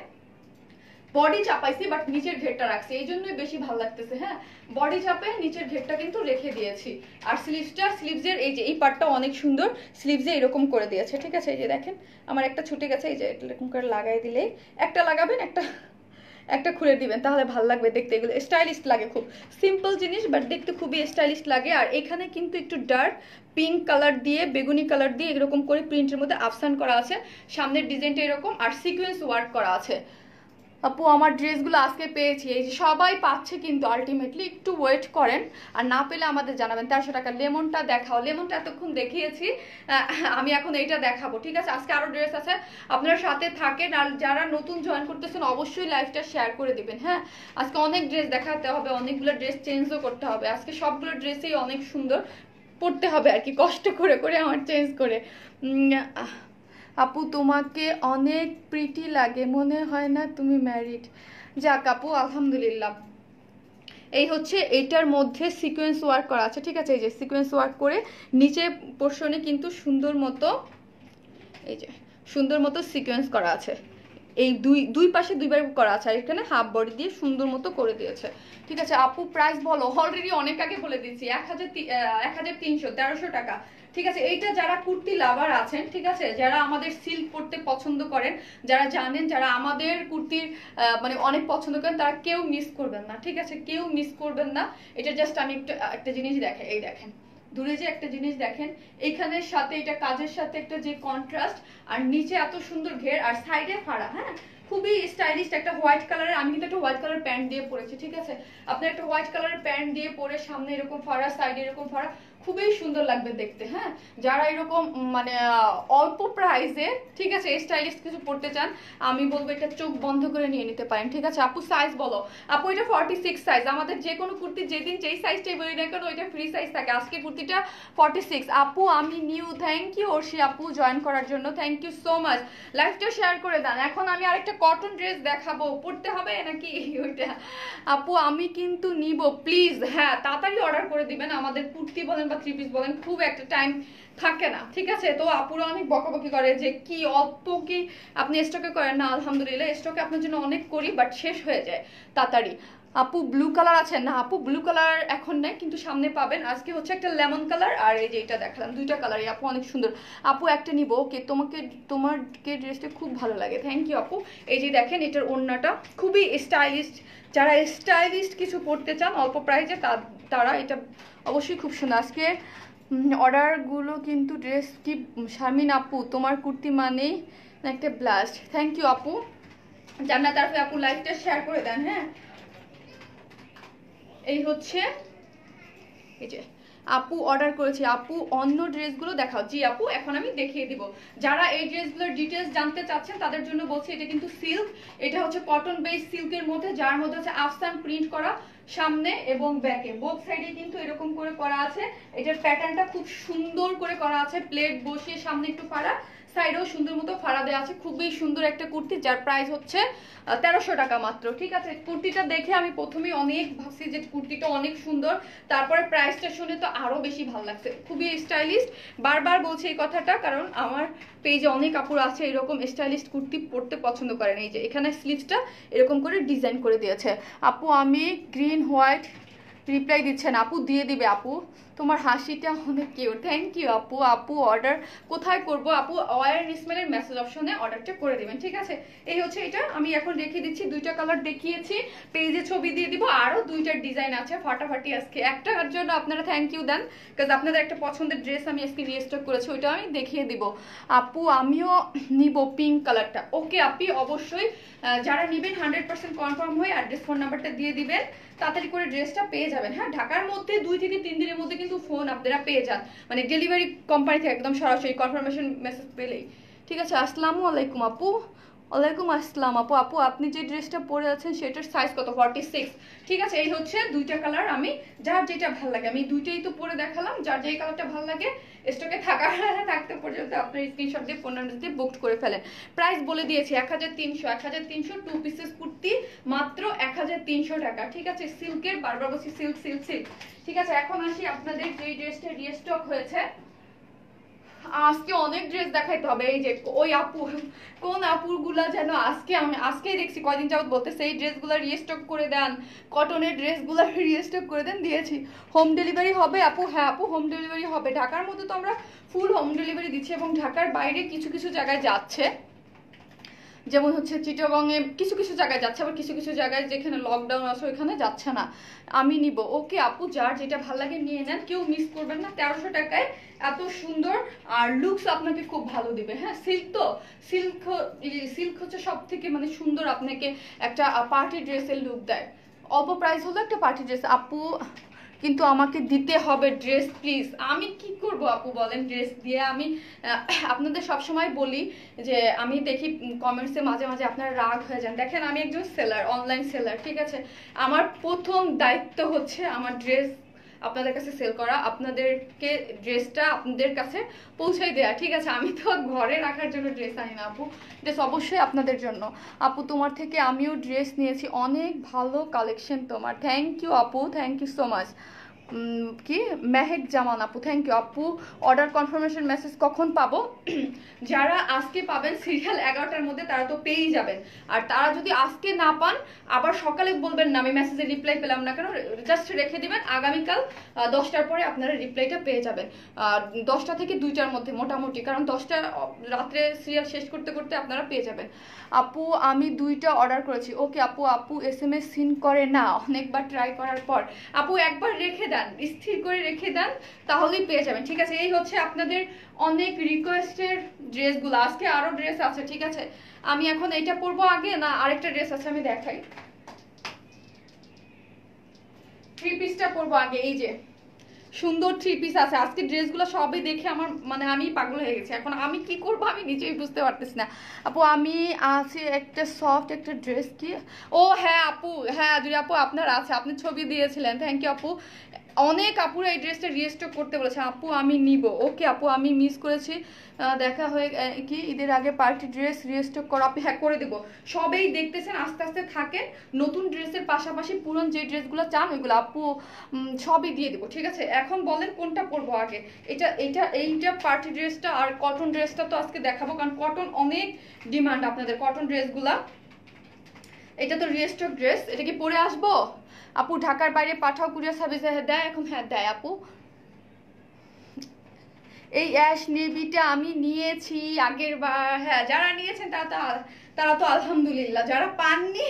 বডি চাপাইছি, বাট নিচের ঘেরটা রাখছি, এই জন্যই বেশি ভালো লাগতেছে। হ্যাঁ, বডি চাপে নিচের ঘেরটা কিন্তু রেখে দিয়েছি। আর স্লিভসের এই যে এই পার্টটা অনেক সুন্দর, স্লিভসে এরকম করে দিয়েছে, ঠিক আছে। এই যে দেখেন আমার একটা ছুটে গেছে, এই যে এরকম করে লাগাই দিলে, একটা লাগাবেন, একটা খুলে দিবেন, তাহলে ভালো লাগবে দেখতে। এগুলো স্টাইলিশ লাগে, খুব সিম্পল জিনিস বাট দেখতে খুবই স্টাইলিশ লাগে। আর এখানে কিন্তু একটু ডার্ক পিঙ্ক কালার দিয়ে, বেগুনি কালার দিয়ে এরকম করে প্রিন্টের মধ্যে আফসান করা আছে, সামনের ডিজাইনটা এরকম, আর সিকোয়েন্স ওয়ার্ক করা আছে। আপু আমার ড্রেসগুলো আজকে পেয়েছি, এই যে সবাই পাচ্ছে কিন্তু আলটিমেটলি, একটু ওয়েট করেন, আর না পেলে আমাদের জানাবেন। 1300 টাকা। লেমনটা দেখাও, লেমনটা এতক্ষণ দেখিয়েছি, আমি এখন এইটা দেখাবো, ঠিক আছে। আজকে আরো ড্রেস আছে, আপনারা সাথে থাকেন। আর যারা নতুন জয়েন করতেছেন অবশ্যই লাইভটা শেয়ার করে দিবেন। হ্যাঁ, আজকে অনেক ড্রেস দেখাতে হবে, অনেকগুলো ড্রেস চেঞ্জও করতে হবে, আজকে সবগুলো ড্রেসই অনেক সুন্দর পড়তে হবে আর কি, কষ্ট করে করে আমার চেঞ্জ করে। আপু তোমাকে অনেক প্রিটি লাগে, মনে হয় না তুমি ম্যারিড। যাক আপু, আলহামদুলিল্লাহ। এই হচ্ছে এইটার মধ্যে সিকোয়েন্স ওয়ার্ক করা আছে, ঠিক আছে। এই যে সিকোয়েন্স ওয়ার্ক করে নিচে পোর্শনে কিন্তু সুন্দর মতো, এই যে সুন্দর মতো সিকোয়েন্স করা আছে, এই দুই পাশে দুইবার করা আছে, আর এখানে হাফ বডি দিয়ে সুন্দর মতো করে দিয়েছে, ঠিক আছে। আপু প্রাইস বলো, অলরেডি অনেক আগে বলে দিয়েছি, 1300, 1300 টাকা, ঠিক আছে। এইটা যারা কুর্তি লাভার আছেন, ঠিক আছে, যারা আমাদের সিল্ক পরতে পছন্দ করেন, যারা জানেন, যারা আমাদের কুর্তির মানে অনেক পছন্দ করেন, তারা কেউ মিস করবেন না, ঠিক আছে, কেউ মিস করবেন না। এটা জাস্ট আমি একটা জিনিস দেখাই, এই দেখেন দূরে যে একটা জিনিস দেখেন, এইখানের সাথে এটা কাজের সাথে একটা যে কন্ট্রাস্ট, আর নিচে এত সুন্দর ঘের, আর সাইডে ফাড়া। হ্যাঁ, খুবই স্টাইলিশ একটা হোয়াইট কালারের, আমি কিন্তু একটা হোয়াইট কালার প্যান্ট দিয়ে পরেছি, ঠিক আছে। আপনি একটা হোয়াইট কালারের প্যান্ট দিয়ে পরে সামনে এরকম ফাড়া, সাইডে এরকম ফাড়া, খুবই সুন্দর লাগবে দেখতে। হ্যাঁ, যারা এরকম মানে অল্প প্রাইসে, ঠিক আছে, স্টাইলিশ কিছু পড়তে চান, আমি বলবো এটা চোখ বন্ধ করে নিয়ে নিতে পারেন, ঠিক আছে। আপু সাইজ বলো। আপু এটা 46 সাইজ, আমাদের যে কোনো কুর্তি যেদিন যেই সাইজটাই বলি না কেন ওইটা ফ্রি সাইজ থাকে, আজকে কুর্তিটা 46। আপু আমি নিউ, থ্যাংক ইউ অর্শি আপু জয়েন করার জন্য, থ্যাংক ইউ সো মাচ। লাইভটা শেয়ার করে দেন। এখন আমি আরেকটা কটন ড্রেস দেখাবো, পড়তে হবে নাকি ওইটা? আপু আমি কিন্তু নিব প্লিজ, হ্যাঁ তাড়াতাড়ি অর্ডার করে দিবেন, আমাদের কুর্তি বলেন বা থ্রি পিস বলেন খুব একটা টাইম থাকে না, ঠিক আছে। তো আপুরা অনেক বকাবকি করে যে কি অল্প কি আপনি স্টকে করেন না, আলহামদুলিল্লাহ স্টকে আপনার জন্য অনেক করি, বাট শেষ হয়ে যায় তাড়াতাড়ি। আপু ব্লু কালার আছে না? আপু ব্লু কালার এখন নেই, কিন্তু সামনে পাবেন। আজকে হচ্ছে একটা লেমন কালার, আর এই যে এটা দেখালাম, দুইটা কালারই আপু অনেক সুন্দর। আপু একটা নিব, ওকে, তোমাকে ড্রেসটা খুব ভালো লাগে, থ্যাংক ইউ আপু। এই যে দেখেন এটার ওড়নাটা খুবই স্টাইলিশ, যারা স্টাইলিশ কিছু পড়তে চান অল্প প্রাইসে তারা এটা অবশ্যই খুব সুন্দর। আজকে অর্ডারগুলো কিন্তু ড্রেস কি শারমিন আপু তোমার কুর্তি মানেই একটা ব্লাস্ট, থ্যাংক ইউ আপু। জান্নাত আরফি আপু লাইভটা শেয়ার করে দেন। হ্যাঁ, এই হচ্ছে এই যে আপু অর্ডার করেছি, আপু অন্য ড্রেসগুলো দেখাও। জি আপু এখন আমি দেখিয়ে দিব। যারা এই ড্রেসগুলোর ডিটেলস জানতে চাচ্ছেন তাদের জন্য বলছি, এটা কিন্তু সিল্ক, এটা হচ্ছে কটন বেস সিল্কের মধ্যে, যার মধ্যে হচ্ছে আফসান প্রিন্ট করা সামনে এবং ব্যাকে, বোথ সাইডে কিন্তু এরকম করে করা আছে। এটার প্যাটার্নটা খুব সুন্দর করে করা আছে, প্লেট বসিয়ে সামনে একটু ফাড়া, সাইডেও সুন্দর মতো ফাড়া দেওয়া আছে। খুবই সুন্দর একটা কুর্তি, যার প্রাইস হচ্ছে 1300 টাকা মাত্র, ঠিক আছে। কুর্তিটা দেখে আমি প্রথমেই অনেক ভাবছি যে কুর্তিটা অনেক সুন্দর, তারপরে প্রাইসটা শুনে তো আরো বেশি ভালো লাগছে, খুবই স্টাইলিশ। বারবার বলছি এই কথাটা, কারণ আমার পেজে অনেক কাপড় আছে এরকম স্টাইলিশ কুর্তি পরতে পছন্দ করেন। এই যে এখানে স্লিভসটা এরকম করে ডিজাইন করে দিয়েছে। আপু আমি গ্রিন হোয়াইট রিপ্লাই দিচ্ছেন, আপু দিয়ে দিবে আপু, তোমার হাসিটা অনেক কিউট, থ্যাংক ইউ আপু। আপু অর্ডার কোথায় করব? আপু ওয়ার ইসমাইলের মেসেজ অপশনে অর্ডারটা করে দিবেন, ঠিক আছে। এই হচ্ছে এটা, আমি এখন রেখে দিচ্ছি, দুইটা কালার দেখিয়েছি, পেজে ছবি দিয়ে দিব, আরো দুইটার ডিজাইন আছে ফাটাফাটি। আজকে একটার জন্য আপনারা থ্যাংক ইউ দেন, কারণ আপনাদের একটা পছন্দের ড্রেস আমি আজকে রিস্টক করেছি, ওইটা আমি দেখিয়ে দিব। আপু আমিও নিব পিঙ্ক কালারটা, ওকে আপি অবশ্যই। যারা নেবেন 100% কনফার্ম হয়ে অ্যাড্রেস ফোন নাম্বারটা দিয়ে দিবেন, তাড়াতাড়ি করে ড্রেসটা পেয়ে যাবেন। হ্যাঁ, ঢাকার মধ্যে 2 থেকে 3 দিনের মধ্যে কিন্তু ফোন আপনারা পেয়ে যান, মানে ডেলিভারি কোম্পানি থেকে একদম সরাসরি কনফার্মেশন মেসেজ পেলেই, ঠিক আছে। আসসালামু আলাইকুম আপু, ওয়ালাইকুম আসসালাম আপু। আপু আপনি যে ড্রেসটা পরে আছেন সেটার সাইজ কত? 46। ঠিক আছে, এই হচ্ছে দুইটা কালার। আমি যার যেটা ভালো লাগে আমি দুইটাই তো পরে দেখালাম, যার যেই কালারটা ভালো লাগে স্টকে থাকতে পর্যন্ত আপনার স্ক্রিনশট দিয়ে 15 দিয়ে বুক করে ফেলেন। প্রাইস বলে দিয়েছি 1300। 1300 টু পিসেস কুর্তি মাত্র 1300 টাকা। ঠিক আছে, সিল্কের, বারবার বলছি সিল্ক সিল্ক সিল্ক। ঠিক আছে, এখন আসি আপনাদের যে ড্রেসটা রিস্টক হয়েছে। আজকে অনেক ড্রেস দেখাইতে হবে। এই যে ওই আপু, কোন আপুরগুলা যেন আজকেই দেখছি কয়দিন যাবত বলতেছে এই ড্রেসগুলো রিস্টক করে দেন, কটনের ড্রেসগুলো রিস্টক করে দেন। দিয়েছি। হোম ডেলিভারি হবে আপু? হ্যাঁ আপু, হোম ডেলিভারি হবে। ঢাকার মধ্যে তো আমরা ফুল হোম ডেলিভারি দিচ্ছি এবং ঢাকার বাইরে কিছু কিছু জায়গায় যাচ্ছে, যেমন হচ্ছে চিটাগংয়ে কিছু কিছু জায়গায় যাচ্ছে, আবার কিছু কিছু জায়গায় যেখানে লকডাউন আছে ওইখানে যাচ্ছে না। আমি নিব। ওকে আপু, যার যেটা ভালো লাগে নিয়ে নেন, কেউ মিস করবেন না। 1300 টাকায় এত সুন্দর, আর লুকস আপনাকে খুব ভালো দিবে। হ্যাঁ, সিল্ক তো, সিল্ক সিল্ক হচ্ছে সব থেকে মানে সুন্দর, আপনাকে একটা পার্টি ড্রেসের লুক দেয়। অল্প প্রাইস হলো একটা পার্টি ড্রেস। আপু কিন্তু আমাকে দিতে হবে ড্রেস প্লিজ। আমি কি করব আপু বলেন ড্রেস দিয়ে? আমি আপনাদের সব সময় বলি যে আমি দেখি কমেন্টসে মাঝে মাঝে আপনারা রাগ হয়ে যান। দেখেন আমি একজন সেলার, অনলাইন সেলার। ঠিক আছে, আমার প্রথম দায়িত্ব হচ্ছে আমার ড্রেস আপনাদের কাছে সেল করা, আপনাদেরকে ড্রেসটা আপনাদের কাছে পৌঁছাই দেয়া। ঠিক আছে, আমি তো ঘরে রাখার জন্য ড্রেস আনি না আপু, ড্রেস অবশ্যই আপনাদের জন্য। আপু তোমার থেকে আমিও ড্রেস নিয়েছি, অনেক ভালো কালেকশন তোমার। থ্যাংক ইউ আপু, থ্যাংক ইউ সো মাচ। কি মেহেক জামান আপু, থ্যাংক ইউ আপু। অর্ডার কনফার্মেশন মেসেজ কখন পাবো? যারা আজকে পাবেন সিরিয়াল 11টার মধ্যে তারা তো পেয়েই যাবেন, আর তারা যদি আজকে না পান আবার সকালে বলবেন না আমি মেসেজের রিপ্লাই পেলাম না কেন, জাস্ট রেখে দিবেন। আগামীকাল 10টার পরে আপনারা রিপ্লাইটা পেয়ে যাবেন, 10টা থেকে 2টার মধ্যে মোটামুটি, কারণ 10টা রাত্রে সিরিয়াল শেষ করতে করতে আপনারা পেয়ে যাবেন। আপু আমি 2টা অর্ডার করেছি। ওকে আপু, আপু SMS সিন করে না, অনেকবার ট্রাই করার পর। আপু একবার রেখে দেন, স্থির করে রেখে দেন, তাহলেই পেয়ে যাবেন। ঠিক আছে, এই হচ্ছে আপনাদের অনেক রিকোয়েস্টের ড্রেসগুলো। আজকে আরো ড্রেস আছে। ঠিক আছে, আমি এখন এইটা পরবো আগে, না আরেকটা ড্রেস আছে আমি দেখাই। 3 পিসটা পরবো আগে। এই যে সুন্দর 3 পিস আছে। আজকে ড্রেসগুলো সবই দেখে আমার মানে আমি পাগল হয়ে গেছি। এখন আমি কি করব আমি নিজেই বুঝতে পারতেছি না। আপু আমি আছে একটা সফট একটা ড্রেস। কি ও হ্যাঁ আপু, হ্যাঁ যদি আপু আপনার আছে, আপনি ছবি দিয়েছিলেন, থ্যাংক ইউ আপু। অনেক আপুরা এই ড্রেসটা রিস্টক করতে বলেছে। আপু আমি নিব। ওকে আপু, আমি মিস করেছি, দেখা হয়ে কি ঈদের আগে পার্টি ড্রেস রিস্টক করো আপনি? হ্যাঁ করে দেবো। সবেই দেখতেছেন, আস্তে আস্তে থাকেন। নতুন ড্রেসের পাশাপাশি পুরন যে ড্রেসগুলো চান ওইগুলো আপু সবই দিয়ে দেবো। ঠিক আছে, এখন বলেন কোনটা পরবো আগে? এইটা পার্টি ড্রেসটা আর কটন ড্রেসটা তো আজকে দেখাবো, কারণ কটন অনেক ডিমান্ড আপনাদের কটন ড্রেসগুলা। এটা তো রিস্টক ড্রেস, এটা কি পরে আসবো আপু? ঢাকার বাইরে পাঠাও, কুরিয়ার সার্ভিসে দেয় এখন? হ্যাঁ দেয় আপু। এই অ্যাশ নেভিটা আমি নিয়েছি আগের বার। হ্যাঁ, যারা নিয়েছেন তারা তো আলহামদুলিল্লাহ, যারা পাননি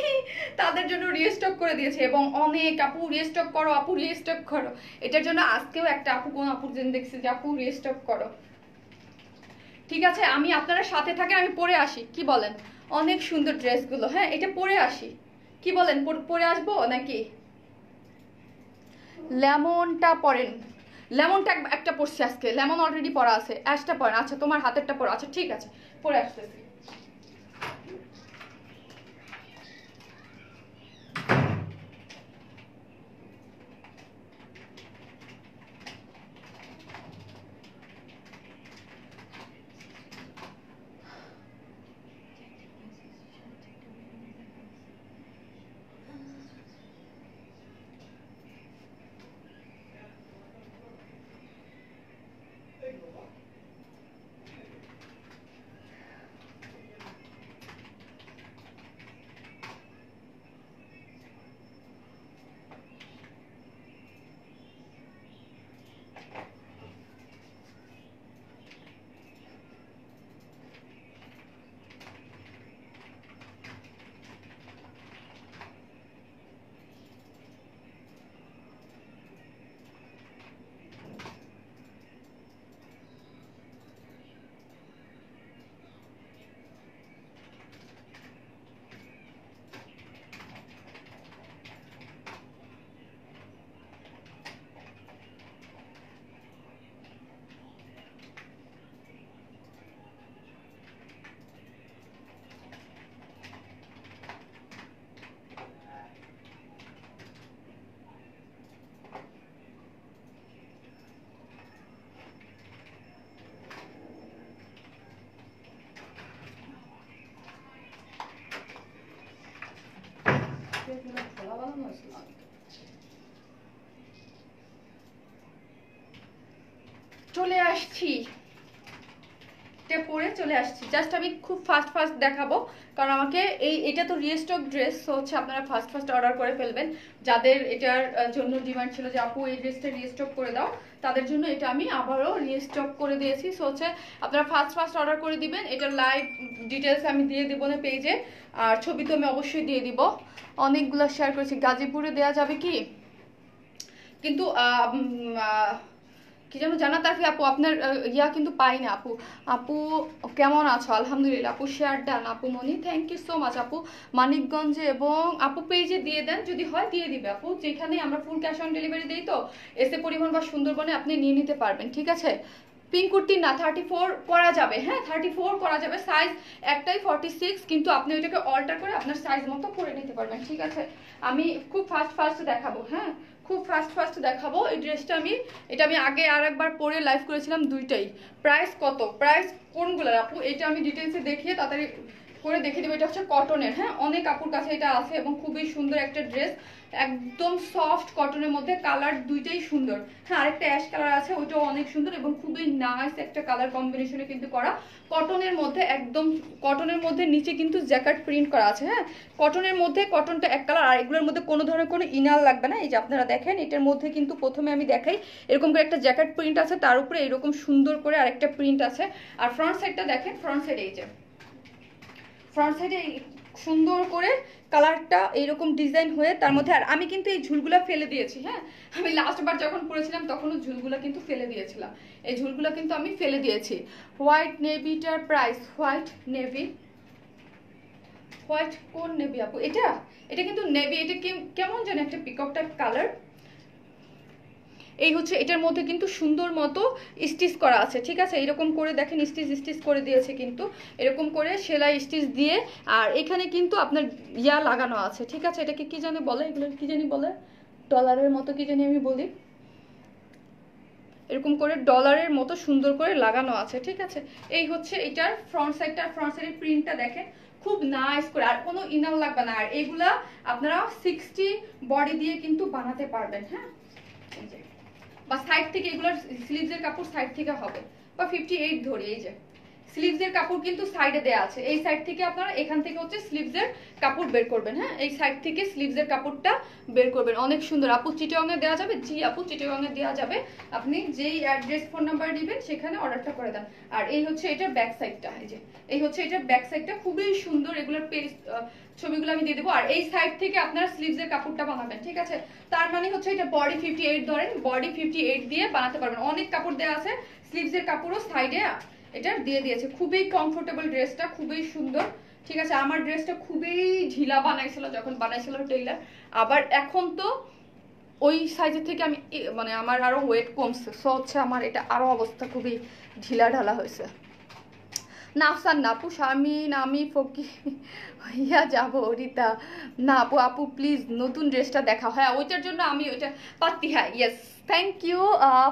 তাদের জন্য রিস্টক করে দিয়েছে, এবং অনেক আপু রিস্টক করো, আপু রিস্টক করো। এটার জন্য আজকেও একটা আপু, কোন আপুর জন্য দেখছি যে আপু রিস্টক করো। ঠিক আছে, আমি আপনারা সাথে থাকেন, আমি পরে আসি, কি বলেন? অনেক সুন্দর ড্রেসগুলো। হ্যাঁ, এটা পরে আসি, কি বলেন? পরে আসবো নাকি? লেমনটা পরেন, লেমনটা একটা পরছি আজকে, লেমন অলরেডি পরা আছে। অ্যাশটা পরেন। আচ্ছা তোমার হাতেরটা পরা, আচ্ছা ঠিক আছে, পরে আসতেছি। ছোলা বানানো হয়েছিল চলে আসছি এটা পরে চলে আসছি জাস্ট আমি খুব ফাস্ট দেখাবো কারণ আমাকে এটা তো রিস্টক ড্রেস হচ্ছে আপনারা ফাস্ট অর্ডার করে ফেলবেন যাদের এটার জন্য ডিমান্ড ছিল যে আপু এই ড্রেসটা রিস্টক করে দাও তাদের জন্য এটা আমি আবারও রিস্টক করে দিয়েছি সো হচ্ছে আপনারা ফাস্ট অর্ডার করে দিবেন এটার লাইভ ডিটেলস আমি দিয়ে দিব না পেজে আর ছবি তো আমি অবশ্যই দিয়ে দিব অনেকগুলো শেয়ার করেছি গাজীপুরে দেওয়া যাবে কি কিন্তু কি যেন জানাত আরফি আপু আপনার ইয়া কিন্তু পাই না আপু আপু কেমন আছো আলহামদুলিল্লাহ আপু শেয়ার ডান আপু মনি থ্যাংক ইউ সো মাচ আপু মানিকগঞ্জে এবং আপু পেজে দিয়ে দেন যদি হয় দিয়ে দিবে আপু যেখানে আমরা ফুল ক্যাশ অন ডেলিভারি দিই তো এসে পরিবহন বা সুন্দরবনে আপনি নিয়ে নিতে পারবেন ঠিক আছে পিঙ্ক কুর্তি না 34 করা যাবে হ্যাঁ 34 করা যাবে সাইজ একটাই 46 কিন্তু আপনি ওইটাকে অল্টার করে আপনার সাইজ মতো করে নিতে পারবেন ঠিক আছে আমি খুব ফাস্ট দেখাবো হ্যাঁ খুব ফাস্ট দেখাবো এই ড্রেসটা এটা আমি আগে আর একবার পরে লাইভ করেছিলাম দুইটাই প্রাইস কত প্রাইস কোনগুলোর আপু এটা আমি ডিটেলসে দেখিয়ে তাড়াতাড়ি করে দেখিয়ে দেবো এটা হচ্ছে কটনের হ্যাঁ অনেক আপুর কাছে এটা আছে এবং খুবই সুন্দর একটা ড্রেস একদম সফট কটনের মধ্যে কালার দুইটাই সুন্দর হ্যাঁ আরেকটা অ্যাশ কালার আছে ওইটাও অনেক সুন্দর এবং খুবই নাইস একটা কালার কম্বিনেশনে কিন্তু করা কটনের মধ্যে একদম কটনের মধ্যে নিচে কিন্তু জ্যাকেট প্রিন্ট করা আছে হ্যাঁ কটনের মধ্যে কটনটা এক কালার আর এগুলোর মধ্যে কোনো ধরনের কোনো ইনার লাগবে না এই যে আপনারা দেখেন এটার মধ্যে কিন্তু প্রথমে আমি দেখাই এরকম করে একটা জ্যাকেট প্রিন্ট আছে তার উপরে এরকম সুন্দর করে আরেকটা প্রিন্ট আছে আর ফ্রন্ট সাইডটা দেখেন ফ্রন্ট সাইড এই যে ফ্রন্ট সাইডে সুন্দর করে কালারটা এইরকম ডিজাইন হয়ে তার মধ্যে আর আমি কিন্তু এই ঝুলগুলো ফেলে দিয়েছি হ্যাঁ আমি লাস্টবার যখন পরেছিলাম তখনও ঝুলগুলো কিন্তু ফেলে দিয়েছিলাম এই ঝুলগুলো কিন্তু আমি ফেলে দিয়েছি হোয়াইট নেভিটার প্রাইস হোয়াইট নেভি হোয়াইট কোন নেভি আপু এটা কিন্তু নেভি এটা কেমন যেন একটা পিকক টাইপ কালার এই হচ্ছে এটার মধ্যে কিন্তু সুন্দর মতো স্টিচ করা আছে ঠিক আছে এরকম করে দেখেন স্টিচ করে দিয়েছে কিন্তু এরকম করে সেলাই স্টিচ দিয়ে আর এখানে কিন্তু আপনার ইয়া লাগানো আছে ঠিক আছে এটাকে কি জানি বলে এগুলো কি জানি বলে ডলারের মতো কি জানি আমি বলি এরকম করে ডলারের মতো সুন্দর করে লাগানো আছে ঠিক আছে এই হচ্ছে এটার ফ্রন্ট সাইডের প্রিন্টটা দেখেন খুব নাইস করে আর কোনো ইনার লাগবে না আর এগুলা আপনারা 60 বডি দিয়ে কিন্তু বানাতে পারবেন হ্যাঁ এই যে বা সাইড থেকে এগুলোর স্লিভসের কাপড় সাইড থেকে হবে বা 58 ধরি এই যে স্লিভসের কাপড় কিন্তু সাইডে দেয়া আছে এই সাইড থেকে আপনারা এখান থেকে হচ্ছে স্লিভসের কাপড় বের করবেন হ্যাঁ এই সাইড থেকে স্লিভসের কাপড়টা বের করবেন অনেক সুন্দর আপু চিটাগংয়ে দেওয়া যাবে জি আপু চিটাগংয়ে দেওয়া যাবে আপনি যেই অ্যাড্রেস ফোন নাম্বার দিবেন সেখানে অর্ডারটা করে দেন আর এই হচ্ছে এটার ব্যাক সাইডটা এই যে এই হচ্ছে এটার ব্যাক সাইডটা খুবই সুন্দর এগুলোর পেজ ছবিগুলো আমি দিয়ে দেবো আর এই সাইড থেকে আপনারা স্লিভসের কাপড়টা বানাবেন ঠিক আছে তার মানে হচ্ছে এটা বডি 58 ধরেন বডি 58 দিয়ে বানাতে পারবেন অনেক কাপড় দেওয়া আছে স্লিভসের কাপড়ও সাইডে এটা দিয়ে দিয়েছে খুবই কমফোর্টেবল ড্রেসটা খুবই সুন্দর ঠিক আছে আমার ড্রেসটা খুবই ঢিলা বানাইছিল যখন বানাইছিল টেইলার আবার এখন তো ওই সাইজের থেকে আমি মানে আমার আরো ওয়েট কমছে সো হচ্ছে আমার এটা আরো অবস্থা খুবই ঢিলা ঢালা হয়েছে নাফসান না আপু শারমিন আমি ফকি হইয়া যাবো রিতা না আপু আপু প্লিজ নতুন ড্রেসটা দেখা হ্যাঁ ওইটার জন্য আমি ওইটা পাত্তি হ্যাঁ yes thank you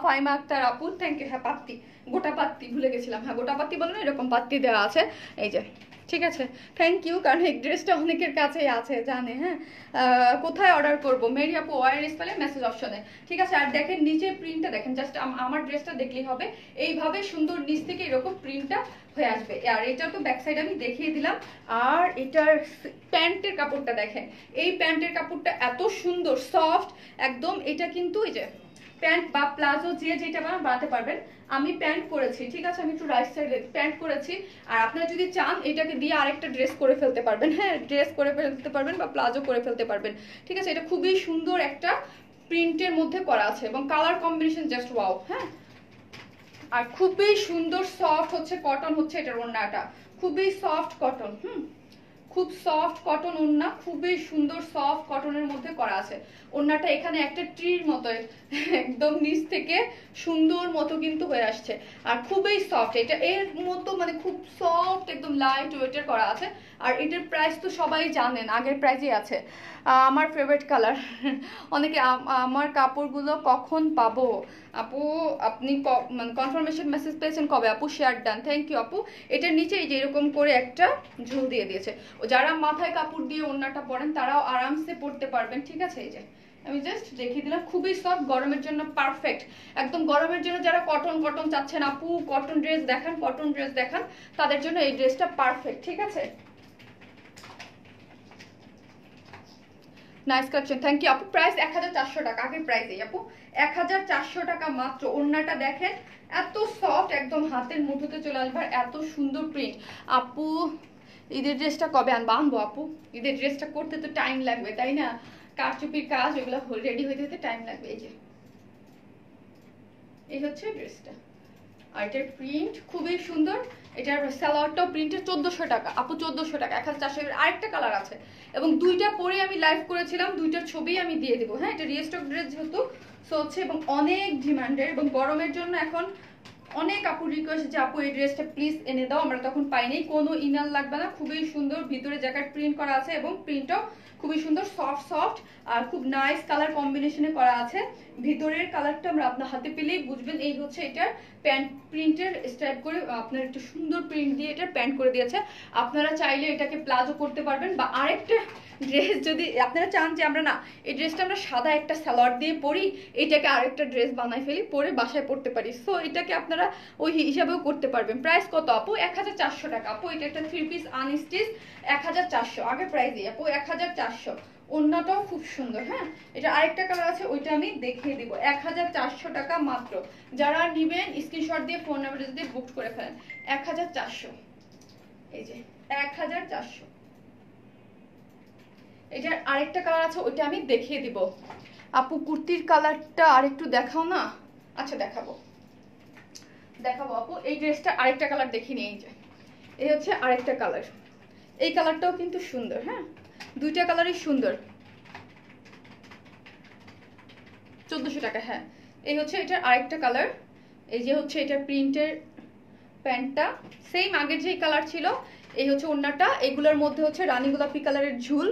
Faima Akter আপু থ্যাংক ইউ হ্যাঁ পাত্তি গোটা পাত্তি ভুলে গেছিলাম হ্যাঁ গোটা পাত্তি বলো না এরকম পাত্তি দেওয়া আছে এই যে ঠিক আছে থ্যাংক ইউ কারণ এই ড্রেসটা অনেকের কাছেই আছে জানে হ্যাঁ কোথায় অর্ডার করবো মেরি আপু ওয়ারলেস পেলে মেসেজ অপশনে ঠিক আছে আর দেখেন নিচে প্রিন্টটা দেখেন জাস্ট আমার ড্রেসটা দেখলেই হবে এইভাবে সুন্দর নিচ থেকে এরকম প্রিন্টটা হয়ে আসবে আর এটা তো ব্যাক সাইড আমি দেখিয়ে দিলাম আর এটার প্যান্টের কাপড়টা দেখেন এই প্যান্টের কাপড়টা এত সুন্দর সফট একদম এটা কিন্তু এই যে প্যান্ট বা প্লাজো যে যেটা বানাতে পারবেন আমি প্যান্ট করেছি ঠিক আছে আমি একটু রাইট সাইডে প্যান্ট করেছি আর আপনারা যদি চান এটাকে দিয়ে আরেকটা ড্রেস করে ফেলতে পারবেন হ্যাঁ ড্রেস করে ফেলতে পারবেন বা প্লাজো করে ফেলতে পারবেন ঠিক আছে এটা খুবই সুন্দর একটা প্রিন্টের মধ্যে করা আছে এবং কালার কম্বিনেশন জাস্ট ওয়াও হ্যাঁ আর খুবই সুন্দর সফট হচ্ছে কটন হচ্ছে এটার ওড়নাটা খুবই সফট কটন খুব সফট কটন ওড়না খুবই সুন্দর সফট কটনের মধ্যে করা আছে ওড়নাটা এখানে একটা ট্রির মতো একদম নিচ থেকে সুন্দর মতো কিন্তু হয়ে আসছে আর খুবই সফট এটা এর মতো মানে খুব সফট একদম লাইট ওয়েটের করা আছে আর এটার প্রাইস তো সবাই জানেন, আগের প্রাইসই আছে। আমার ফেভারিট কালার। অনেকে আমার কাপড়গুলো কখন পাবো আপু? আপনি মানে কনফার্মেশন মেসেজ পেয়েছেন কবে আপু? শেয়ার ডান, থ্যাংক ইউ আপু। এটার নিচে এই যে এরকম করে একটা ঝুল দিয়ে দিয়েছে, যারা মাথায় কাপড় দিয়ে ওড়নাটা পরেন তারাও আরামসে পরতে পারবেন, ঠিক আছে? এই যে আমি জাস্ট দেখিয়ে দিলাম, খুবই সফট, গরমের জন্য পারফেক্ট, একদম গরমের জন্য। যারা কটন কটন চাচ্ছেন আপু, কটন ড্রেস দেখান, কটন ড্রেস দেখান, তাদের জন্য এই ড্রেসটা পারফেক্ট, ঠিক আছে? নাইস কালেকশন, থ্যাংক ইউ আপু। প্রাইস 1400 টাকা, আগের প্রাইসেই আপু 1400 টাকা মাত্র। ওড়নাটা দেখেন এত সফট, একদম হাতের মুঠোতে চলে আসবে, এত সুন্দর প্রিন্ট। আপু ঈদের ড্রেসটা কবে আনবো আপু? ঈদের ড্রেসটা করতে তো টাইম লাগবে, তাই না? কারচুপির কাজ, ওগুলো রেডি হইতে হতে টাইম লাগবে। এই যে এই হচ্ছে ড্রেসটা, আর এটার প্রিন্ট খুবই সুন্দর। এটার সালোয়ারটাও প্রিন্টের 1400 টাকা আপু, 1400 টাকা। 1400 আরেকটা কালার আছে, এবং দুইটা পরে আমি লাইভ করেছিলাম, দুইটার ছবি আমি দিয়ে দেবো। হ্যাঁ, এটা রিস্টক ড্রেস যেহেতু সো হচ্ছে, এবং অনেক ডিমান্ডের, এবং গরমের জন্য এখন অনেক আপুর রিকোয়েস্ট যে আপু এই ড্রেসটা প্লিজ এনে দাও, আমরা তখন পাইনি। কোনো ইনার লাগবে না, খুবই সুন্দর, ভিতরে জ্যাকেট প্রিন্ট করা আছে, এবং প্রিন্টটাও খুবই সুন্দর, সফট সফট, আর খুব নাইস কালার কম্বিনেশনে করা আছে। ভিতরের কালারটা আমরা আপনার হাতে পেলেই বুঝবেন। এই হচ্ছে এটার প্যান্ট, প্রিন্টের স্টাইপ করে আপনার একটা সুন্দর প্রিন্ট দিয়ে এটার প্যান্ট করে দিয়েছে। আপনারা চাইলে এটাকে প্লাজো করতে পারবেন, বা আরেকটা ড্রেস যদি আপনারা চান যে আমরা না এই ড্রেসটা আমরা সাদা একটা সালোয়ার দিয়ে পরি, এটাকে আরেকটা ড্রেস বানাই ফেলি, পরে বাসায় পড়তে পারি, সো এটাকে আপনারা ওই হিসাবেও করতে পারবেন। প্রাইস কত আপু? 1400 টাকা আপু। এটা একটা 3 পিস আনস্টিচ, 1400 আগে প্রাইসই আপু, 1400। ওড়নাটাও খুব সুন্দর। হ্যাঁ, এটা আরেকটা কালার আছে, ওইটা আমি দেখিয়ে দিব। 1400 টাকা মাত্র। যারা নিবেন স্ক্রিনশট দিয়ে ফোন নাম্বার দিয়ে বুক করে ফেলেন। 1400, এই যে 1400। এটার আরেকটা কালার আছে, ওইটা আমি দেখিয়ে দিব। আপু কুর্তির কালারটা আরেকটু দেখাও না। আচ্ছা দেখাবো আপু। এই ড্রেসটা আরেকটা কালার দেখিনি, এই যে এই হচ্ছে আরেকটা কালার। এই কালারটাও কিন্তু সুন্দর। হ্যাঁ, দুইটা কালারই সুন্দর। 1400 টাকা। হ্যাঁ, এই হচ্ছে এটার আরেকটা কালার। এই যে হচ্ছে এটার প্রিন্টের প্যান্টটা সেম আগের যেই কালার ছিল। এই হচ্ছে ওড়নাটা, এগুলোর মধ্যে হচ্ছে রানী গোলাপি কালারের ঝুল।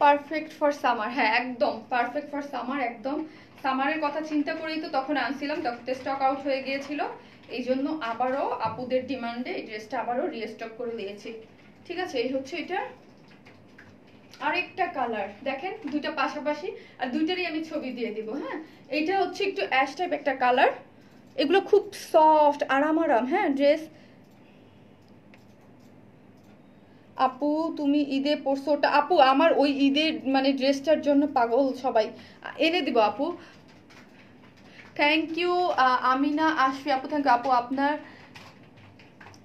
Perfect for summer. হ্যাঁ, একদম পারফেক্ট ফর সামার, একদম সামারের কথা চিন্তা করেই তো তখন আনছিলাম, তখন স্টক আউট হয়ে গিয়েছিল, এই জন্য আবারও আপুদের ডিমান্ডে এই ড্রেসটা আবারও রিস্টক করে দিয়েছি, ঠিক আছে? এই হচ্ছে এটা আরেকটা কালার, দেখেন দুইটা পাশাপাশি, আর দুইটারই আমি ছবি দিয়ে দিব। হ্যাঁ, এইটা হচ্ছে একটু অ্যাশ টাইপ একটা কালার। এগুলো খুব সফট, আরাম। হ্যাঁ, ড্রেস আপু তুমি ঈদে পরছো ওটা? আপু আমার ওই ঈদের মানে ড্রেসটার জন্য পাগল সবাই, এনে দিব আপু। থ্যাংক ইউ আমিনা আশফি আপু, থ্যাংক ইউ আপু। আপনার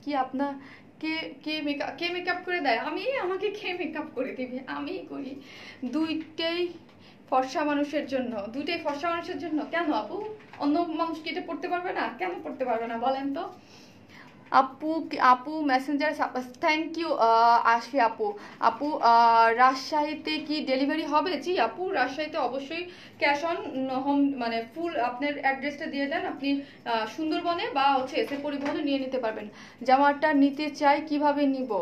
কি আপনার কে কে মেকআপ করে দেয়? আমাকে কে মেকআপ করে দিবে? আমিই করি। দুইটাই ফর্সা মানুষের জন্য, দুইটাই ফর্সা মানুষের জন্য। কেন আপু, অন্য মানুষ কি এটা পড়তে পারবে না? কেন পড়তে পারবে না বলেন তো? আপু মেসেঞ্জার, থ্যাংক ইউ আশফি আপু। আপু রাজশাহীতে কি ডেলিভারি হবে? জি আপু, রাজশাহীতে অবশ্যই ক্যাশ অন হোম, মানে ফুল আপনার অ্যাড্রেসটা দিয়ে দেন, আপনি সুন্দরবনে বা হচ্ছে এসে পরিবহনে নিয়ে নিতে পারবেন। জামাটা নিতে চাই, কিভাবে নিব?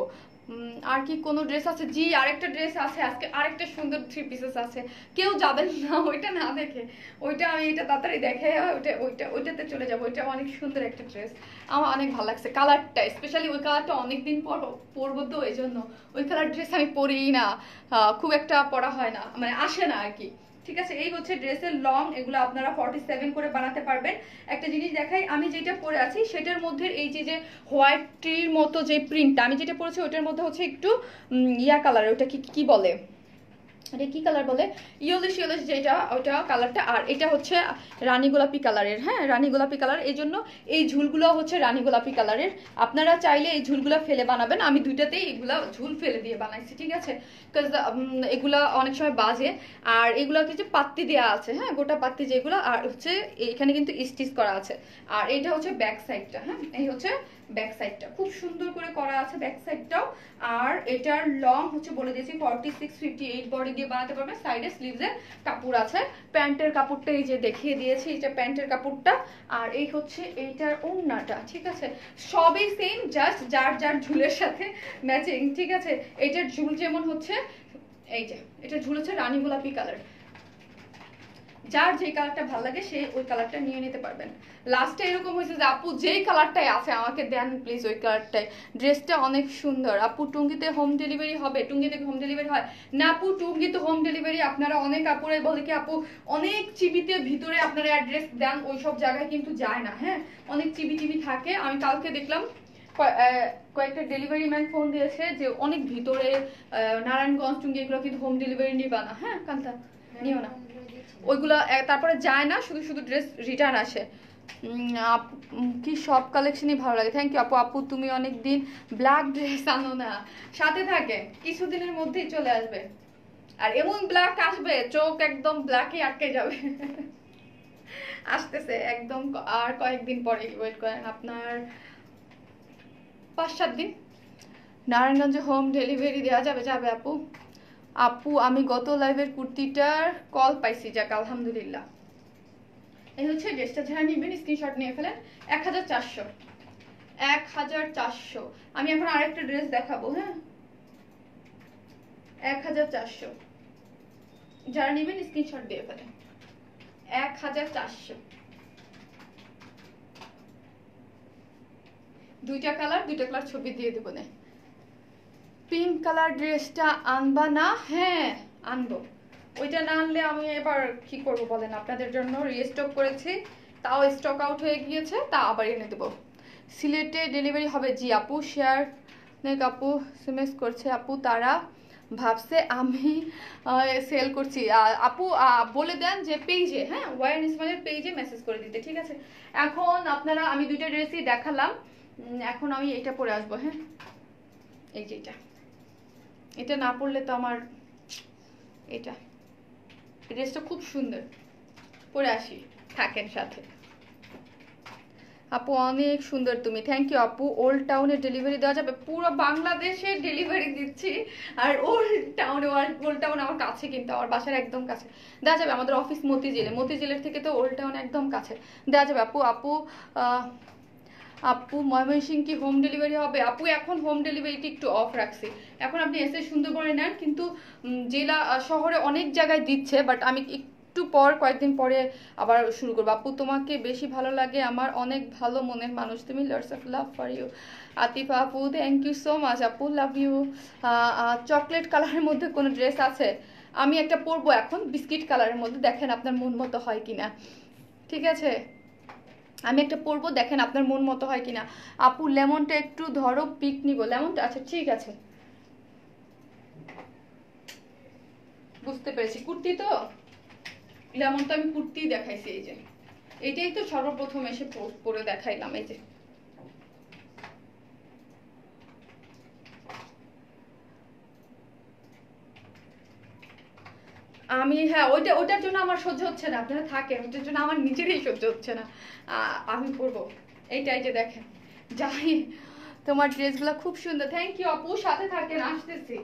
আর কি কোনো ড্রেস আছে? জি আরেকটা ড্রেস আছে, আজকে আরেকটা সুন্দর 3 পিসেস আছে, কেউ যাবেন না ওইটা না দেখে। ওইটা আমি এটা তাড়াতাড়ি দেখে ওইটাতে চলে যাবো। ওইটা অনেক সুন্দর একটা ড্রেস, আমার অনেক ভালো লাগছে কালারটা, স্পেশালি ওই কালারটা অনেকদিন পর পরবো, তো এই জন্য ওই কালার ড্রেস আমি পরিই না, খুব একটা পরা হয় না, মানে আসে না আর কি, ঠিক আছে? এই হচ্ছে ড্রেসের লং, এগুলো আপনারা 47 করে বানাতে পারবেন। একটা জিনিস দেখাই, আমি যেটা পরে আছি সেটার মধ্যে এই যে হোয়াইট ট্রির মতো যে প্রিন্টটা আমি যেটা পরেছি ওইটার মধ্যে হচ্ছে একটু ইয়া কালার, ওটা কি বলে, এটা কি কালার বলে, ইয়েলোশ যেটা, ওইটা কালারটা। আর এটা হচ্ছে রানী গোলাপি কালারের। হ্যাঁ, রানী গোলাপি কালার, এই জন্য এই ঝুলগুলো হচ্ছে রানী গোলাপি কালারের। আপনারা চাইলে এই ঝুলগুলো ফেলে বানাবেন, আমি দুইটাতেই এগুলা ঝুল ফেলে দিয়ে বানাইছি, ঠিক আছে? বিকজ এগুলা অনেক সময় বাজে, আর এগুলো কিছু পাত্তি দেওয়া আছে, হ্যাঁ, গোটা পাত্তি যেগুলো, আর হচ্ছে এখানে কিন্তু স্টিচ করা আছে। আর এইটা হচ্ছে ব্যাক সাইডটা। হ্যাঁ, এই হচ্ছে ব্যাক সাইডটা খুব সুন্দর করে করা আছে ব্যাক সাইডটাও। আর এটার লং হচ্ছে বলে দিয়েছি 46-58 বডি দিয়ে বানাতে পারবে। সাইডে স্লিভসের কাপড় আছে। প্যান্টের কাপড়টা এই যে দেখিয়ে দিয়েছি, এটা প্যান্টের কাপড়টা। আর এই হচ্ছে এইটার ওড়নাটা, ঠিক আছে। সবই সেম, জাস্ট যার যার ঝুলের সাথে ম্যাচিং, ঠিক আছে। এইটার ঝুল যেমন হচ্ছে এই যে, এটা ঝুল হচ্ছে রানী গোলাপি কালার। যার যে কালারটা ভালো লাগে সে ওই কালারটা নিয়ে নিতে পারবেন। লাস্টে এরকম হয়েছে যে আপু যেই কালারটাই আছে আমাকে দেন প্লিজ ওই কালারটাই। ড্রেসটা অনেক সুন্দর। আপু টুঙ্গিতে হোম ডেলিভারি হবে? টুঙ্গিতে হোম ডেলিভারি হয় না আপু, টুঙ্গিতে হোম ডেলিভারি আপনারা অনেক আপুরাই বলে কি আপু অনেক চিবিতে ভিতরে আপনারা অ্যাড্রেস দেন, ওই সব জায়গায় কিন্তু যায় না। হ্যাঁ, অনেক চিবি টিবি থাকে। আমি কালকে দেখলাম কয়েকটা ডেলিভারি ম্যান ফোন দিয়েছে যে অনেক ভিতরে নারায়ণগঞ্জ টুঙ্গি এগুলো কিন্তু হোম ডেলিভারি নিবা না। হ্যাঁ কান্তা নিও না ওইগুলো, তারপরে যায় না, শুধু শুধু ড্রেস রিটার্ন আসে। কি সব কালেকশনই ভালো লাগে। থ্যাংক ইউ আপু। আপু তুমি অনেকদিন ব্ল্যাক ড্রেস আনো না, সাথে থাকে, কিছুদিনের মধ্যেই চলে আসবে। আর এমন ব্ল্যাক আসবে চোখ একদম ব্ল্যাকই আটকে যাবে। আসতেছে একদম, আর কয়েকদিন পরে ওয়েট করেন, আপনার 5-7 দিন। নারায়ণগঞ্জে হোম ডেলিভারি দেওয়া যাবে? যাবে আপু। আপু আমি গত লাইভের কুর্তিটার কল পাইছি, যাক আলহামদুলিল্লাহ। এই হচ্ছে ড্রেসটা, যারা নেবেন স্ক্রিনশট নিয়ে ফেলেন। 1400, 1400। আমি এখন আরেকটা ড্রেস দেখাবো। হ্যাঁ 1400, যারা নেবেন স্ক্রিনশট দিয়ে ফেলেন। 1400, দুইটা কালার ছবি দিয়ে দেবো না। পিঙ্ক কালার ড্রেসটা আনবা না? হ্যাঁ আনবো। ওইটা না আনলে আমি এবার কি করবো বলেন, আপনাদের জন্য রিস্টক করেছি, তাও স্টক আউট হয়ে গিয়েছে, তা আবার এনে দেবো। সিলেটে ডেলিভারি হবে? জি আপু। শেয়ার নেক আপু এসএমএস করছে আপু, তারা ভাবছে আমি সেল করছি। আপু বলে দেন যে পেজে, হ্যাঁ ওয়ার ইসমাইলের পেজে মেসেজ করে দিতে, ঠিক আছে। এখন আপনারা, আমি দুইটা ড্রেসই দেখালাম, এখন আমি এটা পরে আসবো। হ্যাঁ এই যে এটা না পরলে তো আমার, এটা ড্রেসটা খুব সুন্দর, পরে আসি, থাকেন সাথে। আপু অনেক সুন্দর তুমি, থ্যাংক ইউ আপু। ওল্ড টাউনে ডেলিভারি দেওয়া যাবে? পুরো বাংলাদেশে ডেলিভারি দিচ্ছি। আর ওল্ড টাউন আমার কাছে, কিন্তু আমার বাসার একদম কাছে দেওয়া যাবে। আমাদের অফিস মতিঝিলের থেকে তো ওল্ড টাউন একদম কাছে দেওয়া যাবে আপু। আপু ময়মনসিংহ কি হোম ডেলিভারি হবে? আপু এখন হোম ডেলিভারিটি একটু অফ রাখছি। এখন আপনি এসে সুন্দরবনে নেন, কিন্তু জেলা শহরে অনেক জায়গায় দিচ্ছে, বাট আমি একটু পর কয়েকদিন পরে আবার শুরু করবো। আপু তোমাকে বেশি ভালো লাগে, আমার অনেক ভালো মনের মানুষ তুমি, lots of love for you. Atifa আপু থ্যাংক ইউ সো মাচ আপু, লাভ ইউ। চকলেট কালারের মধ্যে কোনো ড্রেস আছে? আমি একটা পরবো এখন বিস্কিট কালারের মধ্যে, দেখেন আপনার মন মতো হয় কিনা, ঠিক আছে। আমি একটা পরবো, দেখেন আপনার মন মতো হয় কিনা। আপু লেমনটা একটু ধরো, পিক নিব লেমনটা। আচ্ছা ঠিক আছে, বুঝতে পেরেছি। কুর্তি তো, লেমনটা আমি কুর্তি দেখাইছি। এই যে এইটাই তো সর্বপ্রথম এসে পোস্ট করে দেখাইলাম। এই যে আমি, হ্যাঁ ওইটার জন্য আমার সহ্য হচ্ছে না, আপনারা থাকেন, ওইটার জন্য আমার নিজেরই সহ্য হচ্ছে না। আমি পরবো এইটাই, যে দেখেন যাই, তোমার ড্রেসগুলো খুব সুন্দর। থ্যাংক ইউ আপু, সাথে থাকেন, আসতেছি।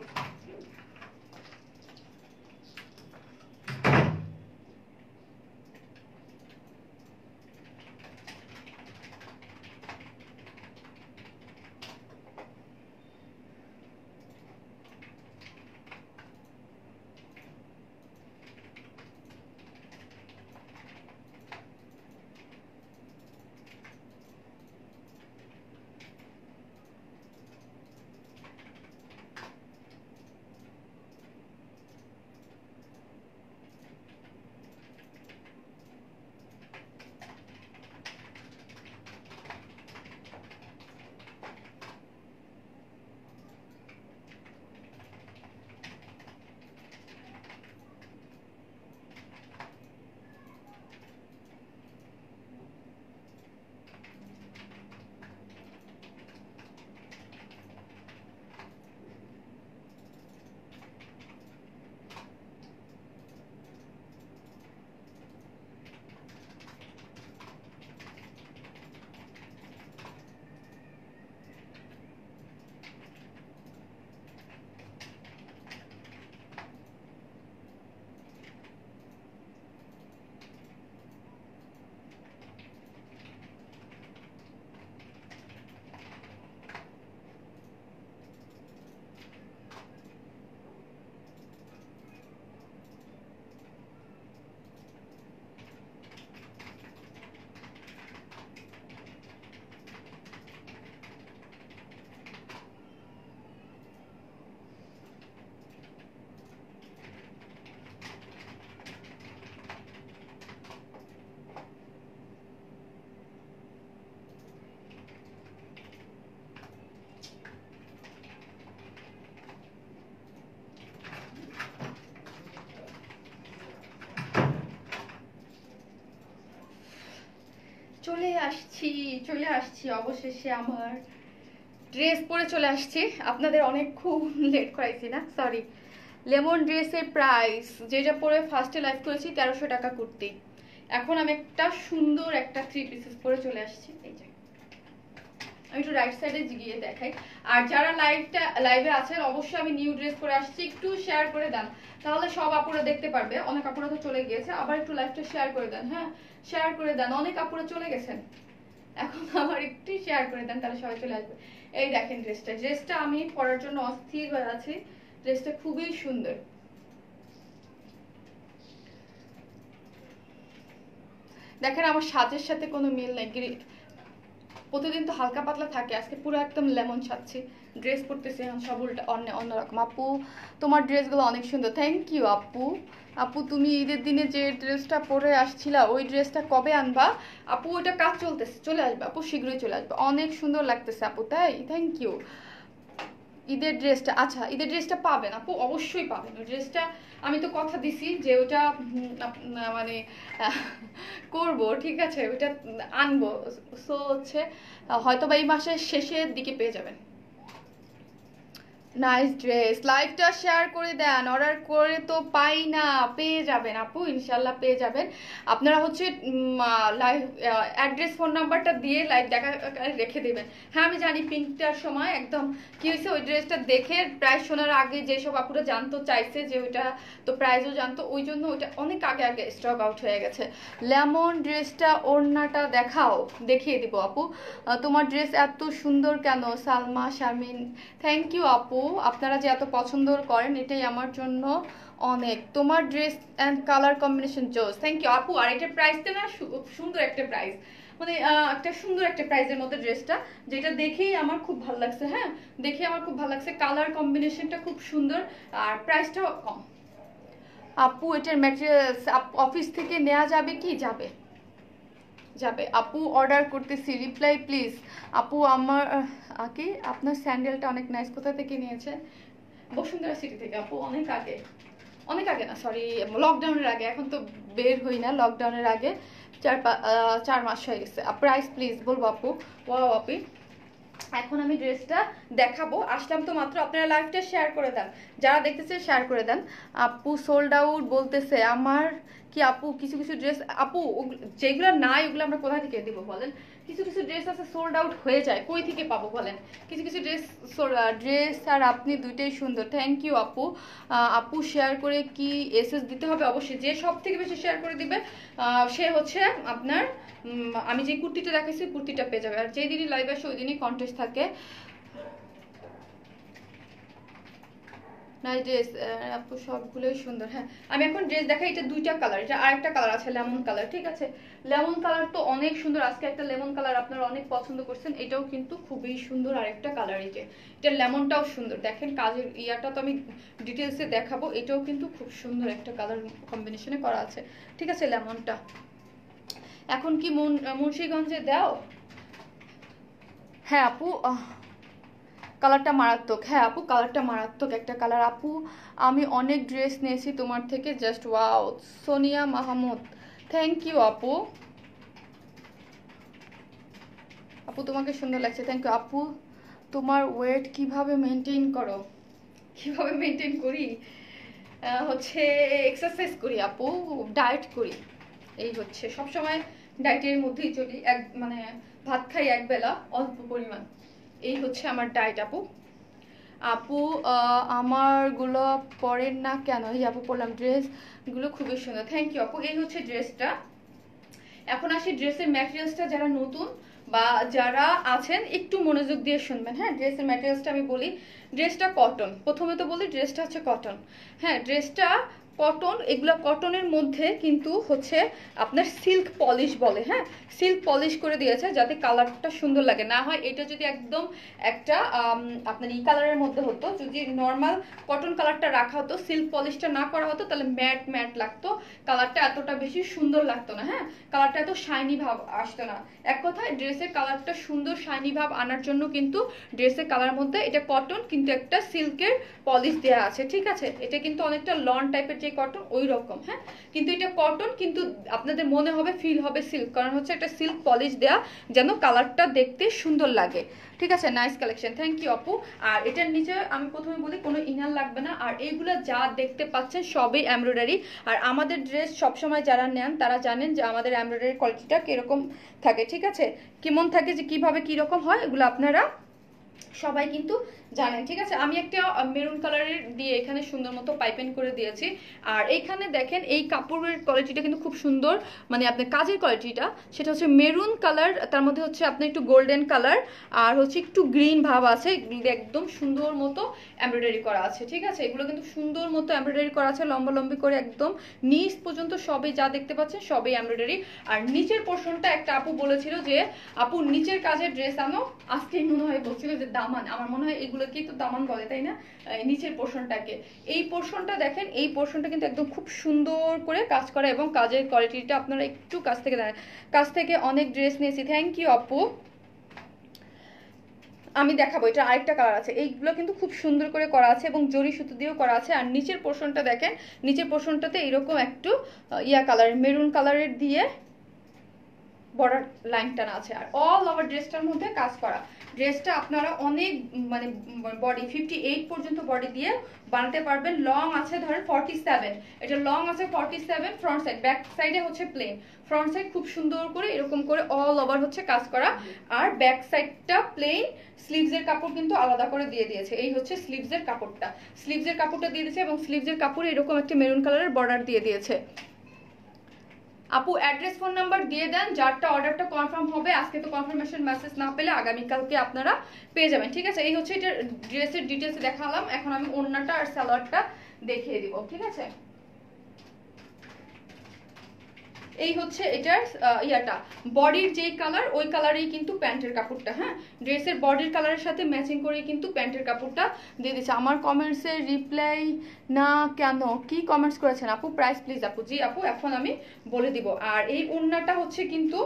চলে আসছি অবশেষে আমার ড্রেস পরে চলে আসছি। আপনাদের অনেক খুব লেট করাইছি না, সরি। লেমন ড্রেসের প্রাইস, যেটা পরে ফার্স্টে লাইভ করেছি 1300 টাকা কুর্তি। এখন আমি একটা সুন্দর একটা 3 পিসেস পরে চলে আসছি। এই যে আমি একটু রাইট সাইডে গিয়ে দেখাই। আর যারা লাইভে আছেন অবশ্যই আমি নিউ ড্রেস পরে আসছি, একটু শেয়ার করে দেন, তাহলে সব আপুরা দেখতে পারবে। অনেক আপুরা তো চলে গিয়েছে, আবার একটু লাইভটা শেয়ার করে দেন। হ্যাঁ, শেয়ার করে দেন, অনেক আপুরা চলে গেছেন, এখন আমার একটু শেয়ার করে দেন, তাহলে সবাই চলে আসবে। এই দেখেন ড্রেসটা আমি পরার জন্য অস্থির হয়ে আছি। ড্রেসটা খুবই সুন্দর। দেখেন আমার সাজের সাথে কোনো মিল নেই। প্রতিদিন তো হালকা পাতলা থাকে, আজকে পুরো একদম লেমন ছাড়ছি। ড্রেস পরতেছি এখন সব উল্টা অন্যরকম। আপু তোমার ড্রেসগুলো অনেক সুন্দর, থ্যাংক ইউ আপু। আপু তুমি ঈদের দিনে যে ড্রেসটা পরে আসছিলা ওই ড্রেসটা কবে আনবা? আপু ওইটা কাজ চলতেছে, চলে আসবে আপু, শীঘ্রই চলে আসবে। অনেক সুন্দর লাগতেছে আপু, তাই থ্যাংক ইউ। ঈদের ড্রেসটা, আচ্ছা ঈদের ড্রেসটা পাবেন আপু, অবশ্যই পাবেন। ওই ড্রেসটা আমি তো কথা দিছি যে ওটা মানে করব, ঠিক আছে, ওইটা আনবো। সো হচ্ছে হয়তো বা এই মাসের শেষের দিকে পেয়ে যাবেন। নাইস ড্রেস, লাইভটা শেয়ার করে দেন, অর্ডার করে তো পাই না, পেয়ে যাবেন আপু, ইনশাল্লাহ পেয়ে যাবেন। আপনারা হচ্ছে লাইভ অ্যাড্রেস ফোন নাম্বারটা দিয়ে লাইভ দেখা রেখে দেবেন। হ্যাঁ আমি জানি পিঙ্কটার সময় একদম কি হয়েছে, ওই ড্রেসটা দেখে প্রাইস শোনার আগে যেসব আপুরা জানতো চাইছে যে ওইটা তো প্রাইসও জানতো, ওই জন্য ওইটা অনেক আগে স্টক আউট হয়ে গেছে। লেমন ড্রেসটা ওড়নাটা দেখাও, দেখিয়ে দিব আপু। তোমার ড্রেস এত সুন্দর কেন? সালমা শারমিন, থ্যাংক ইউ আপু, আপনারা যে এত পছন্দ করেন এটাই আমার জন্য অনেক। তোমার ড্রেস অ্যান্ড কালার কম্বিনেশন জোস, থ্যাংক ইউ আপু। আর এটার প্রাইসটা না সুন্দর একটা প্রাইস, মানে একটা সুন্দর একটা প্রাইসের মধ্যে ড্রেসটা, যেটা দেখেই আমার খুব ভালো লাগছে। হ্যাঁ, দেখে আমার খুব ভালো লাগছে, কালার কম্বিনেশনটা খুব সুন্দর আর প্রাইসটাও কম। আপু এটার ম্যাটেরিয়ালস অফিস থেকে নেওয়া যাবে কি? যাবে আপু, অর্ডার করতেছি, রিপ্লাই প্লিজ। আপু আমার আগে আপনার স্যান্ডেলটা অনেক নাইস, কোথা থেকে নিয়েছেন? বসুন্ধরা সিটি থেকে আপু, অনেক আগে না, সরি লকডাউনের আগে, এখন তো বের হই না, লকডাউনের আগে 4 মাস হয়ে গেছে। প্রাইস প্লিজ বলবো আপু। ওয়াও আপু, এখন আমি ড্রেসটা দেখাবো, আসলাম তো মাত্র, আপনারা লাইভটা শেয়ার করে দেন, যারা দেখতেছে শেয়ার করে দেন। আপু সোল্ড আউট বলতেছে আমার কি আপু? কিছু ড্রেস আপু যেগুলো নাই ওগুলো আমরা কোথা থেকে দিব বলেন? কিছু ড্রেস আছে সোল্ড আউট হয়ে যায়, কই থেকে পাবো বলেন? কিছু ড্রেস আর আপনি দুইটাই সুন্দর, থ্যাংক ইউ আপু। আপু শেয়ার করে কি এসএস দিতে হবে? অবশ্যই, যে সব থেকে বেশি শেয়ার করে দিবে সে হচ্ছে আপনার আমি যে কুর্তিটা দেখাইছি কুর্তিটা পেয়ে যাবে। আর যেই দিনই লাইভ আসে ওই দিনই কন্টেস্ট থাকে। নাইস ড্রেস আপু, সবগুলোই সুন্দর। হ্যাঁ আমি এখন ড্রেস দেখাই, এটা দুইটা কালার, এটা আরেকটা কালার আছে লেমন কালার, ঠিক আছে। লেমন কালার তো অনেক সুন্দর, আজকে একটা লেমন কালার আপনারা অনেক পছন্দ করছেন, এটাও কিন্তু খুবই সুন্দর আরেকটা কালার। এই যে এটা লেমনটাও সুন্দর, দেখেন কাজের ইয়াটা তো আমি ডিটেলসে দেখাবো, এটাও কিন্তু খুব সুন্দর একটা কালার কম্বিনেশনে করা আছে, ঠিক আছে লেমনটা। এখন কি মুন্সিগঞ্জে দাও? হ্যাঁ আপু, কালারটা মারাত্মক। হ্যাঁ আপু কালারটা মারাত্মক একটা কালার। আপু আমি অনেক ড্রেস নিয়েছি তোমার থেকে, just wow. Sonia Mahmud, thank you আপু। আপু তোমাকে সুন্দর লাগছে, থ্যাংক ইউ আপু। তোমার ওয়েট কিভাবে মেনটেন করো? কিভাবে মেনটেন করি? হচ্ছে এক্সারসাইজ করি আপু, ডায়েট করি, এই হচ্ছে সবসময় ডায়েটের মধ্যেই চলি। মানে ভাত খাই একবেলা অল্প পরিমাণ, এই হচ্ছে আমার ডায়েট আপু। আপু আমারগুলো পরেন না কেন? এই আপু পরলাম, ড্রেসগুলো খুবই সুন্দর, থ্যাংক ইউ আপু। এই হচ্ছে ড্রেসটা। এখন আসি ড্রেসের ম্যাটেরিয়ালসটা, যারা নতুন বা যারা আছেন একটু মনোযোগ দিয়ে শুনবেন। হ্যাঁ ড্রেসের ম্যাটেরিয়ালসটা আমি বলি, ড্রেসটা কটন, প্রথমে তো বলি ড্রেসটা হচ্ছে কটন। হ্যাঁ ড্রেসটা কটন, এগুলো কটনের মধ্যে কিন্তু হচ্ছে আপনার সিল্ক পলিশ বলে। হ্যাঁ সিল্ক পলিশ করে দিয়েছে যাতে কালারটা সুন্দর লাগে, না হয় এটা যদি একদম একটা আপনার এই কালারের মধ্যে হতো, যদি নর্মাল কটন কালারটা রাখা হতো, সিল্ক পলিশটা না করা হতো, তাহলে ম্যাট লাগতো, কালারটা এতটা বেশি সুন্দর লাগতো না। হ্যাঁ কালারটা এত শাইনি ভাব আসতো না। এক কথায় ড্রেসের কালারটা সুন্দর শাইনি ভাব আনার জন্য কিন্তু ড্রেসের কালার মধ্যে এটা কটন কিন্তু একটা সিল্কের পলিশ দেওয়া আছে, ঠিক আছে। এটা কিন্তু অনেকটা লন টাইপের যে যে কটন ওই রকম, হ্যাঁ, কিন্তু এটা কটন, কিন্তু আপনাদের মনে হবে ফিল হবে সিল্ক, কারণ হচ্ছে একটা সিল্ক পলিশ দেয়া, যেন কালারটা দেখতে সুন্দর লাগে। ঠিক আছে, নাইস কালেকশন, থ্যাংক ইউ আপু। আর এটার নিচে আমি প্রথমে বলি কোনো ইনার লাগবে না, আর এইগুলো যা দেখতে পাচ্ছেন সবই এমব্রয়ডারি। আর আমাদের ড্রেস সবসময় যারা নেন তারা জানেন যে আমাদের এমব্রয়ডারি কোয়ালিটিটা কিরকম থাকে, ঠিক আছে, কেমন থাকে, যে কিভাবে কিরকম হয়, এগুলো আপনারা সবাই কিন্তু জানেন। ঠিক আছে, আমি একটা মেরুন কালারের দিয়ে এখানে সুন্দর মতো পাইপিং করে দিয়েছি। আর এইখানে দেখেন এই কাপড়ের কোয়ালিটিটা কিন্তু খুব সুন্দর, মানে আপনার কাজের কোয়ালিটিটা সেটা হচ্ছে মেরুন কালার, তার মধ্যে হচ্ছে আপনার একটু গোল্ডেন কালার আর হচ্ছে একটু গ্রিন ভাব আছে, একদম সুন্দর মতো এমব্রয়ডারি করা আছে। ঠিক আছে, এগুলো কিন্তু সুন্দর মতো এমব্রয়ডারি করা আছে, লম্বা লম্বি করে একদম নিচ পর্যন্ত সবই যা দেখতে পাচ্ছেন সবই এমব্রয়ডারি। আর নিচের পোর্শনটা একটা আপু বলেছিল যে আপু নিচের কাজের ড্রেস আনো, আজকেই মনে হয় বলছিল যে দামান, আমার মনে হয় এগুলোকেই তো দামান বলে, তাই না, নিচের পোর্শনটাকে। এই পোর্শনটা দেখেন, এই পোর্শনটা কিন্তু একদম খুব সুন্দর করে কাজ করা, এবং কাজের কোয়ালিটিটা আপনারা একটু কাছ থেকে অনেক ড্রেস নিয়েছি। থ্যাংক ইউ আপু। আমি দেখাবো, এটা আরেকটা কালার আছে, এইগুলো কিন্তু খুব সুন্দর করে করা আছে এবং জরি সুতো দিয়েও করা আছে। আর নিচের পোর্শনটা দেখেন, নিচের পোর্শনটাতে এরকম একটু ইয়া কালার, মেরুন কালারের দিয়ে বর্ডার লাইন টানা আছে। আর অল ওভার ড্রেসটার মধ্যে কাজ করা। ড্রেসটা আপনারা অনেক মানে বডি 58 পর্যন্ত বডি দিয়ে বানাতে পারবেন। লং আছে ধরেন 47, এটা লং আছে 47, ফ্রন্ট সাইড, ব্যাক সাইডে হচ্ছে প্লেন, ফ্রন্ট সাইড খুব সুন্দর করে এরকম করে অল ওভার হচ্ছে কাজ করা, আর ব্যাক সাইডটা প্লেন। স্লিভসের কাপড় কিন্তু আলাদা করে দিয়ে দিয়েছে, এই হচ্ছে স্লিভসের কাপড়টা, স্লিভসের কাপড়টা দিয়ে দিয়েছে, এবং স্লিভসের কাপড়ে এরকম একটা মেরুন কালারের বর্ডার দিয়ে দিয়েছে। আপু অ্যাড্রেস ফোন নাম্বার দিয়ে দেন, যারটা অর্ডারটা কনফার্ম হবে, আজকে তো কনফার্মেশন মেসেজ না পেলে আগামীকালকে আপনারা পেয়ে যাবেন। ঠিক আছে, এই হচ্ছে এটা ড্রেসের ডিটেলস দেখালাম, এখন আমি ওড়নাটা আর সালোয়ারটা দেখিয়ে দিব। ঠিক আছে, এই হচ্ছে এটার ইয়াটা, বডির যেই কালার ওই কালারেই কিন্তু প্যান্টের কাপড়টা, হ্যাঁ, ড্রেসের বডির কালারের সাথে ম্যাচিং করেই কিন্তু প্যান্টের কাপড়টা দিয়ে দিচ্ছে। আমার কমেন্টসে রিপ্লাই না কেন, কি কমেন্টস করেছেন আপু, প্রাইস প্লিজ আপু। জি আপু, এখন আমি বলে দিব। আর এই ওড়নাটা হচ্ছে কিন্তু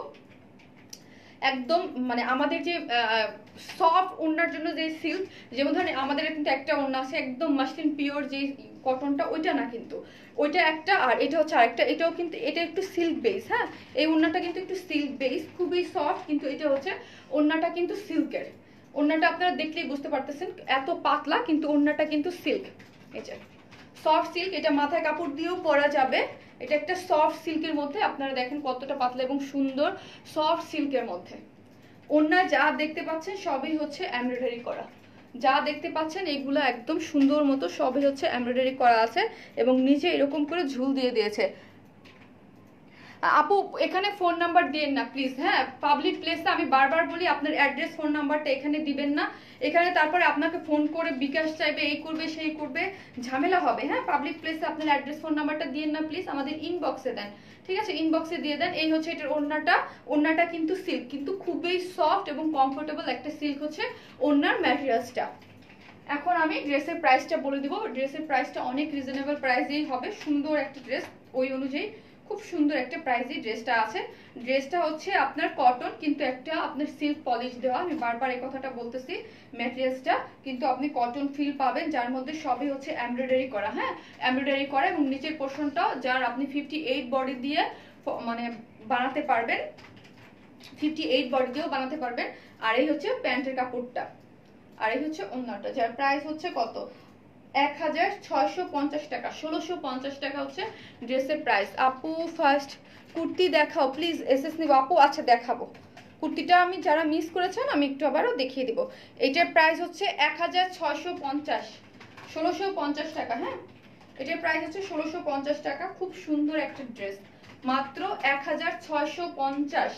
একদম মানে আমাদের যে সফট ওড়নার জন্য যে সিল্ক, যেমন ধরেন আমাদের কিন্তু একটা ওড়না আছে একদম মাসলিন পিওর যে কটনটা, ওইটা না কিন্তু, ওইটা একটা, আর এটা হচ্ছে আরেকটা, এটাও কিন্তু এটা একটু সিল্ক বেস, হ্যাঁ, এই ওড়নাটা কিন্তু একটু সিল্ক বেস, খুবই সফট, কিন্তু এটা হচ্ছে ওড়নাটা কিন্তু সিল্কের। ওড়নাটা আপনারা দেখলেই বুঝতে পারতেছেন এত পাতলা, কিন্তু ওড়নাটা কিন্তু সিল্ক, এই যে সফট সিল্ক, এটা মাথায় কাপড় দিয়েও পরা যাবে। এটা একটা সফট সিল্কের মধ্যে, আপনারা দেখেন কতটা পাতলা এবং সুন্দর, সফট সিল্কের মধ্যে। ওড়না যা দেখতে পাচ্ছেন সবই হচ্ছে এমব্রয়ডারি করা, যা দেখতে পাচ্ছেন এগুলো একদম সুন্দর মতো সবই হচ্ছে এমব্রয়ডারি করা আছে, এবং নিচে এরকম করে ঝুল দিয়ে দিয়েছে। আপু এখানে ফোন নাম্বার দিয়েন না প্লিজ, হ্যাঁ, পাবলিক প্লেসে আমি বারবার বলি আপনার অ্যাড্রেস ফোন নাম্বারটা এখানে দিবেন না, এখানে তারপরে আপনাকে ফোন করে বিকাশ চাইবে, এই করবে সেই করবে, ঝামেলা হবে। হ্যাঁ, পাবলিক প্লেসে আপনার অ্যাড্রেস ফোন নাম্বারটা দিয়েন না প্লিজ, আমাদের ইনবক্সে দেন। ঠিক আছে, ইনবক্সে দিয়ে দেন। এই হচ্ছে এটার ওড়নাটা, ওড়নাটা কিন্তু সিল্ক, কিন্তু খুবই সফট এবং কমফোর্টেবল একটা সিল্ক হচ্ছে ওড়নার ম্যাটেরিয়ালসটা। এখন আমি ড্রেসের প্রাইসটা বলে দিব, ড্রেসের প্রাইসটা অনেক রিজনেবল প্রাইসেই হবে, সুন্দর একটা ড্রেস, ওই অনুযায়ী খুব সুন্দর একটা প্রাইসে ড্রেসটা আছে। ড্রেসটা হচ্ছে আপনার কটন, কিন্তু একটা আপনার সিল্ক পলিশ দেওয়া, আমি বারবার এই কথাটা বলতেছি, ম্যাটেরিয়ালসটা কিন্তু আপনি কটন ফিল পাবেন, যার মধ্যে সবই হচ্ছে এমব্রয়ডারি করা, হ্যাঁ, এমব্রয়ডারি করা, এবং নিচের পোর্শনটা যার আপনি 58 বডি দিয়ে মানে বানাতে পারবেন, 58 বডি দিয়েও বানাতে পারবেন। আর এই হচ্ছে প্যান্টের কাপড়টা, আর এই হচ্ছে ওড়নাটা, যার প্রাইস হচ্ছে কত, 1650 টাকা, 1650 টাকা হচ্ছে ড্রেসের প্রাইস। আপু ফার্স্ট কুর্তি দেখাও প্লিজ, এসএস নিব আপু, আচ্ছা দেখাবো কুর্তিটা, আমি যারা মিস করেছেন আমি একটু আবারও দেখিয়ে দিব। এটার প্রাইস হচ্ছে 1650, 1650 টাকা, হ্যাঁ, এটার প্রাইস হচ্ছে 1650 টাকা, খুব সুন্দর একটা ড্রেস, মাত্র 1650,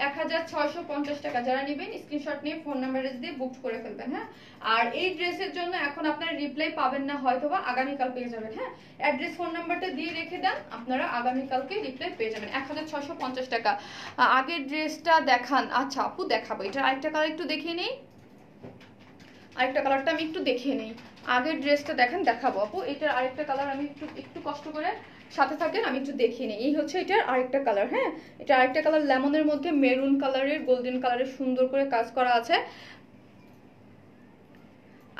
1650 টাকা। যারা নেবেন স্ক্রিনশট নিয়ে ফোন নাম্বার দিয়ে বুক করে ফেলবেন, হ্যাঁ। আর এই ড্রেসের জন্য এখন আপনারা রিপ্লাই পাবেন না, হয়তোবা আগামীকাল পেয়ে যাবেন, হ্যাঁ, অ্যাড্রেস ফোন নাম্বারটা দিয়ে রেখে দেন, আপনারা আগামীকালকে রিপ্লাই পেয়ে যাবেন। 1650 টাকা। আগের ড্রেসটা দেখান, আচ্ছা আপু দেখাবো, এটা আরেকটা কালার একটু দেখিয়ে নেই, আরেকটা কালারটা আমি একটু দেখিয়ে নেই, আগের ড্রেসটা দেখেন, দেখাবো আপু, এটার আরেকটা কালার আমি একটু কষ্ট করে সাথে থাকেন, আমি একটু দেখিয়ে নিই। এই হচ্ছে এটার আরেকটা কালার, হ্যাঁ, এটা আরেকটা কালার, লেমনের মধ্যে মেরুন কালারের গোল্ডেন কালারের সুন্দর করে কাজ করা আছে।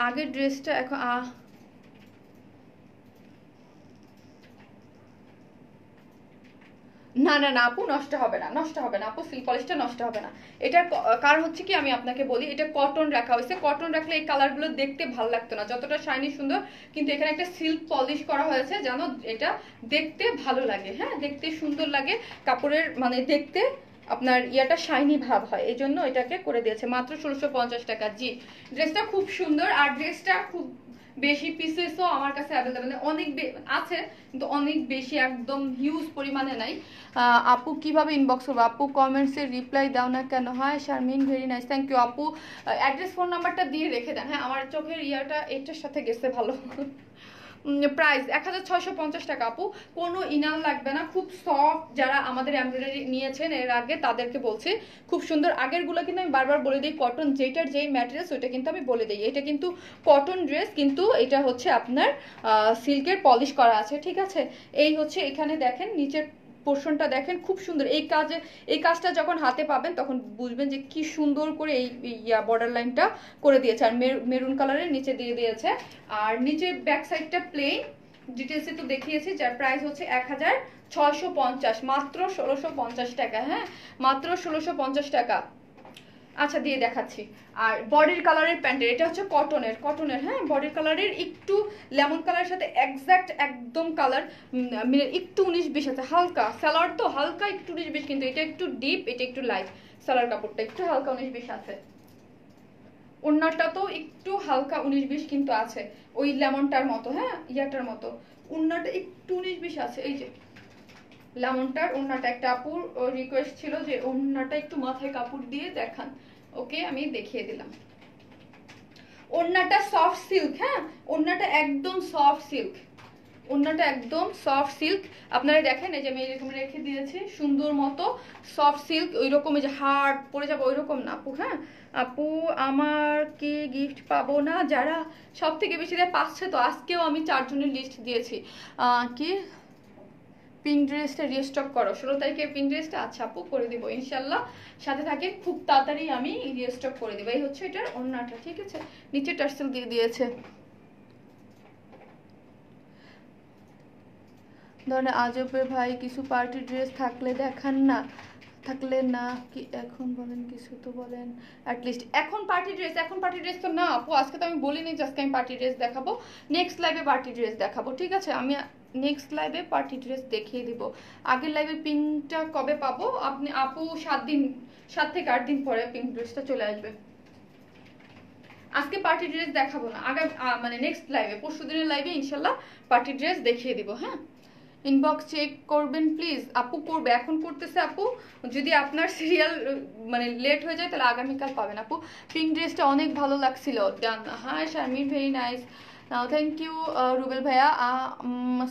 আগের ড্রেসটা এখন না না না আপু, নষ্ট হবে না, নষ্ট হবে না আপু, সিল্ক পলিশটা নষ্ট হবে না। এটার কারণ হচ্ছে কি, আমি আপনাকে বলি, এটা কটন রাখা হয়েছে, কটন রাখলে এই কালারগুলো দেখতে ভালো লাগতো না, যতটা শাইনি সুন্দর, কিন্তু এখানে একটা সিল্ক পলিশ করা হয়েছে, জানো এটা দেখতে ভালো লাগে, হ্যাঁ দেখতে সুন্দর লাগে, কাপড়ের মানে দেখতে আপনার ইয়াটা শাইনি ভাব হয়, এই জন্য এটাকে করে দিয়েছে মাত্র 1650 টাকা। জি, ড্রেসটা খুব সুন্দর, আর ড্রেসটা খুব বেশি পিসেসও আমার কাছে অ্যাভেলেবেল অনেক আছে, কিন্তু অনেক বেশি একদম হিউজ পরিমাণে নাই। আপু কিভাবে ইনবক্স করবো আপু? কমেন্টসে রিপ্লাই দাও না কেন? Hi Sharmin, very nice, thank you আপু। অ্যাড্রেস ফোন নাম্বারটা দিয়ে রেখে দেন, হ্যাঁ আমার চোখের ইয়াটা এটার সাথে গেছে ভালো। প্রাইস 1650 টাকা আপু, কোনো ইনার লাগবে না, খুব সফট, যারা আমাদের এমব্রয়ডারি নিয়েছেন এর আগে তাদেরকে বলছি খুব সুন্দর। আগেরগুলো কিন্তু আমি বারবার বলে দিই, কটন যেটার যেই ম্যাটেরিয়ালস ওইটা কিন্তু আমি বলে দিই, এটা কিন্তু কটন ড্রেস, কিন্তু এটা হচ্ছে আপনার সিল্কের পলিশ করা আছে, ঠিক আছে। এই হচ্ছে এখানে দেখেন নিচের পোর্শনটা দেখেন খুব সুন্দর, এই কাজটা যখন হাতে পাবেন তখন বুঝবেন যে কি সুন্দর করে এই বর্ডার লাইনটা করে দিয়েছে, আর মেরুন কালারের নিচে দিয়ে দিয়েছে, আর নিচের ব্যাক সাইডটা প্লেন, ডিটেলসে তো দেখিয়েছি, যার প্রাইস হচ্ছে 1650, মাত্র 1650 টাকা, হ্যাঁ মাত্র 1650 টাকা। আচ্ছা দিয়ে দেখাচ্ছি। আর বডির কালারের প্যান্টের, এটা হচ্ছে কটনের, হ্যাঁ বডির কালারের একটু লেমন কালারের সাথে এক্সাক্ট একদম কালার একটু 19-20 আছে, হালকা সালোয়ার তো হালকা একটু 19-20, কিন্তু এটা একটু ডিপ, এটা একটু লাইট, সালোয়ার কাপড়টা একটু হালকা 19-20 আছে, ওড়নাটা তো একটু হালকা 19-20 কিন্তু আছে, ওই লেমনটার মতো, হ্যাঁ ইয়াটার মতো, ওড়নাটা একটু 19-20 আছে। এই যে লেমনটার ওড়নাটা, একটা আপুর রিকোয়েস্ট ছিল যে ওড়নাটা একটু মাথায় কাপড় দিয়ে দেখান, ওকে আমি দেখিয়ে দিলাম। ওড়নাটা সফট সিল্ক, হ্যাঁ ওড়নাটা একদম সফট সিল্ক, ওড়নাটা একদম সফট সিল্ক, আপনারা দেখেন এই যে আমি এরকম রেখে দিয়েছি সুন্দর মতো সফট সিল্ক, ওই রকম যে হার্ড পরে যাবে ওই রকম না আপু, হ্যাঁ আপু আমার কি গিফট পাবো না? যারা সব থেকে বেশি দেয় পাচ্ছে, তো আজকেও আমি 4 জনের লিস্ট দিয়েছি। কি পিঙ্ক ড্রেসটা রিস্টক করো, 16 তারিখের পিঙ্ক ড্রেসটা, আচ্ছা আপু করে দিব ইনশাল্লাহ, সাথে থাকে খুব তাড়াতাড়ি আমি রিস্টক করে দেবো। এই হচ্ছে এটার ওড়নাটা, ঠিক আছে, নিচে টার্সেল দিয়ে দিয়েছে। ধরেন আজবের ভাই কিছু পার্টি ড্রেস থাকলে দেখান না, থাকলে না কি এখন বলেন, কিছু তো বলেন অ্যাটলিস্ট। এখন পার্টি ড্রেস তো না আপু, আজকে তো আমি বলিনি যে আজকে আমি পার্টি ড্রেস দেখাবো, নেক্সট লাইভে পার্টি ড্রেস দেখাবো, ঠিক আছে, আমি নেক্সট লাইভে পার্টি ড্রেস দেখিয়ে দিব। আগের লাইভে পিঙ্কটা কবে পাবো আপনি আপু? 7 থেকে 8 দিন পরে পিঙ্ক ড্রেসটা চলে আসবে। আজকে পার্টি ড্রেস দেখাবো না, আগামী মানে নেক্সট লাইভে, পরশুদিনের লাইভে ইনশাল্লাহ পার্টি ড্রেস দেখিয়ে দিব। হ্যাঁ ইনবক্স চেক করবেন প্লিজ আপু, করবে এখন করতেছে আপু, যদি আপনার সিরিয়াল মানে লেট হয়ে যায় তাহলে আগামীকাল পাবেন আপু। পিঙ্ক ড্রেসটা অনেক ভালো লাগছিল, ডান, হ্যাঁ Sharmin very nice, thank you Rubel ভাইয়া,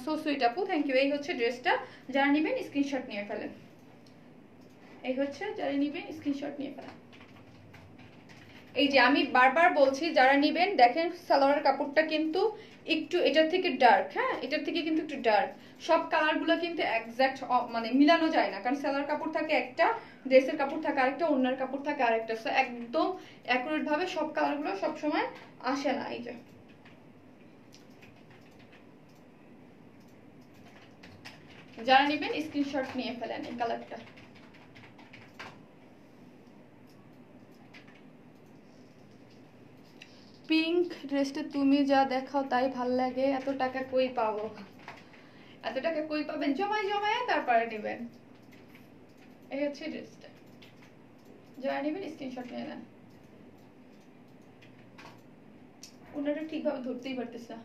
সো সুইট আপু, থ্যাংক ইউ। এই হচ্ছে ড্রেসটা, যারা নেবেন স্ক্রিনশট নিয়ে ফেলেন, এই হচ্ছে যারা নেবেন স্ক্রিনশট নিয়ে ফেলেন। এই যে আমি বারবার বলছি যারা নেবেন, দেখেন সালোয়ারের কাপড়টা কিন্তু একটু এটার থেকে ডার্ক, হ্যাঁ এটার থেকে কিন্তু একটু ডার্ক, সব কালারগুলো কিন্তু এক্সাক্ট মানে মিলানো যায় না, কারণ সালোয়ার কাপড় থাকে একটা, ড্রেসের কাপড় থাকে আরেকটা, ওড়নার কাপড় থাকে আরেকটা, সো একদম অ্যাকুরেট ভাবে সব কালারগুলো সব সময় আসে না। এই যে যারা নেবেন স্ক্রিনশট নিয়ে ফেলেন এই কালারটা। পিঙ্ক ড্রেসটা তুমি যা দেখাও তাই ভাল লাগে, এত টাকা কই পাবো? এত টাকা কই পাবেন? জমায় তারপরে নেবেন। এই হচ্ছে ড্রেসটা, যারা নেবেন স্ক্রিনশট নিয়ে নেন। ওনারা ঠিকভাবে ধরতেই পারতেছে না,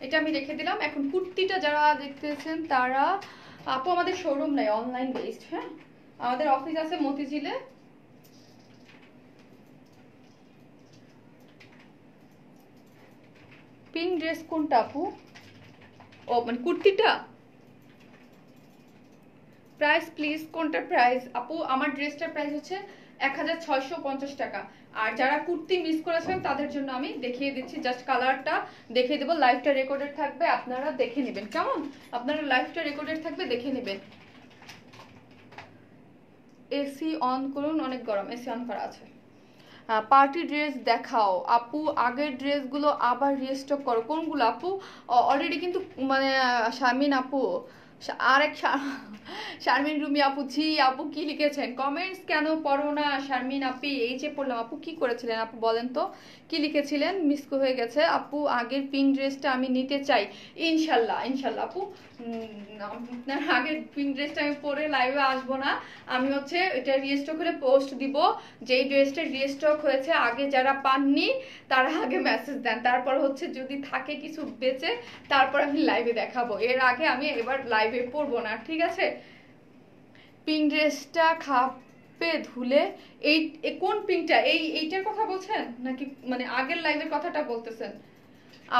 এটা আমি রেখে দিলাম। এখন কুর্তিটা যারা দেখতেছেন তারা, আপু আমাদের শোরুম নাই, অনলাইন বেসড, হ্যাঁ আমাদের অফিস আছে মতিঝিলে। পিঙ্ক ড্রেস কোনটা আপু? ও মানে কুর্তিটা, প্রাইস প্লিজ কোনটার প্রাইস আপু? আমার ড্রেসটার প্রাইস হচ্ছে 1650 টাকা, আর যারা কুর্তি মিস করেছেন তাদের জন্য আমি দেখিয়ে দিচ্ছি, জাস্ট কালারটা দেখিয়ে দেবো, লাইভটা রেকর্ডেড থাকবে, আপনারা দেখে নেবেন, কেমন? আপনারা লাইভটা রেকর্ডেড থাকবে, দেখে নেবেন। এসি অন করুন, অনেক গরম, এসি অন করা আছে। পার্টি ড্রেস দেখাও আপু, আগের ড্রেসগুলো আবার রিস্টক করো। কোনগুলো আপু? অলরেডি কিন্তু মানে শারমিন আপু, আরেক শারমিন রুমি আপু, জি আপু কি লিখেছেন? কমেন্টস কেন পড়ো না শারমিন আপি? এই যে পড়লাম। আপু কি করেছিলেন আপু বলেন তো, কি লিখেছিলেন? মিস হয়ে গেছে আপু। আগের পিঙ্ক ড্রেসটা আমি নিতে চাই। ইনশাল্লাহ ইনশাল্লাহ আপু, আপনার আগের পিঙ্ক ড্রেসটা আমি পরে লাইভে আসবো না, আমি হচ্ছে এটা রিস্টক করে পোস্ট দিব। যেই ড্রেসটা রিস্টক হয়েছে আগে যারা পাননি তারা আগে মেসেজ দেন, তারপর হচ্ছে যদি থাকে কিছু বেঁচে তারপর আমি লাইভে দেখাবো। এর আগে আমি এবার লাইভে পরবো না, ঠিক আছে? পিঙ্ক ড্রেসটা খাপে ধুলে, এই কোন পিঙ্কটা? এইটার কথা বলছেন নাকি মানে আগের লাইভের কথাটা বলতেছেন?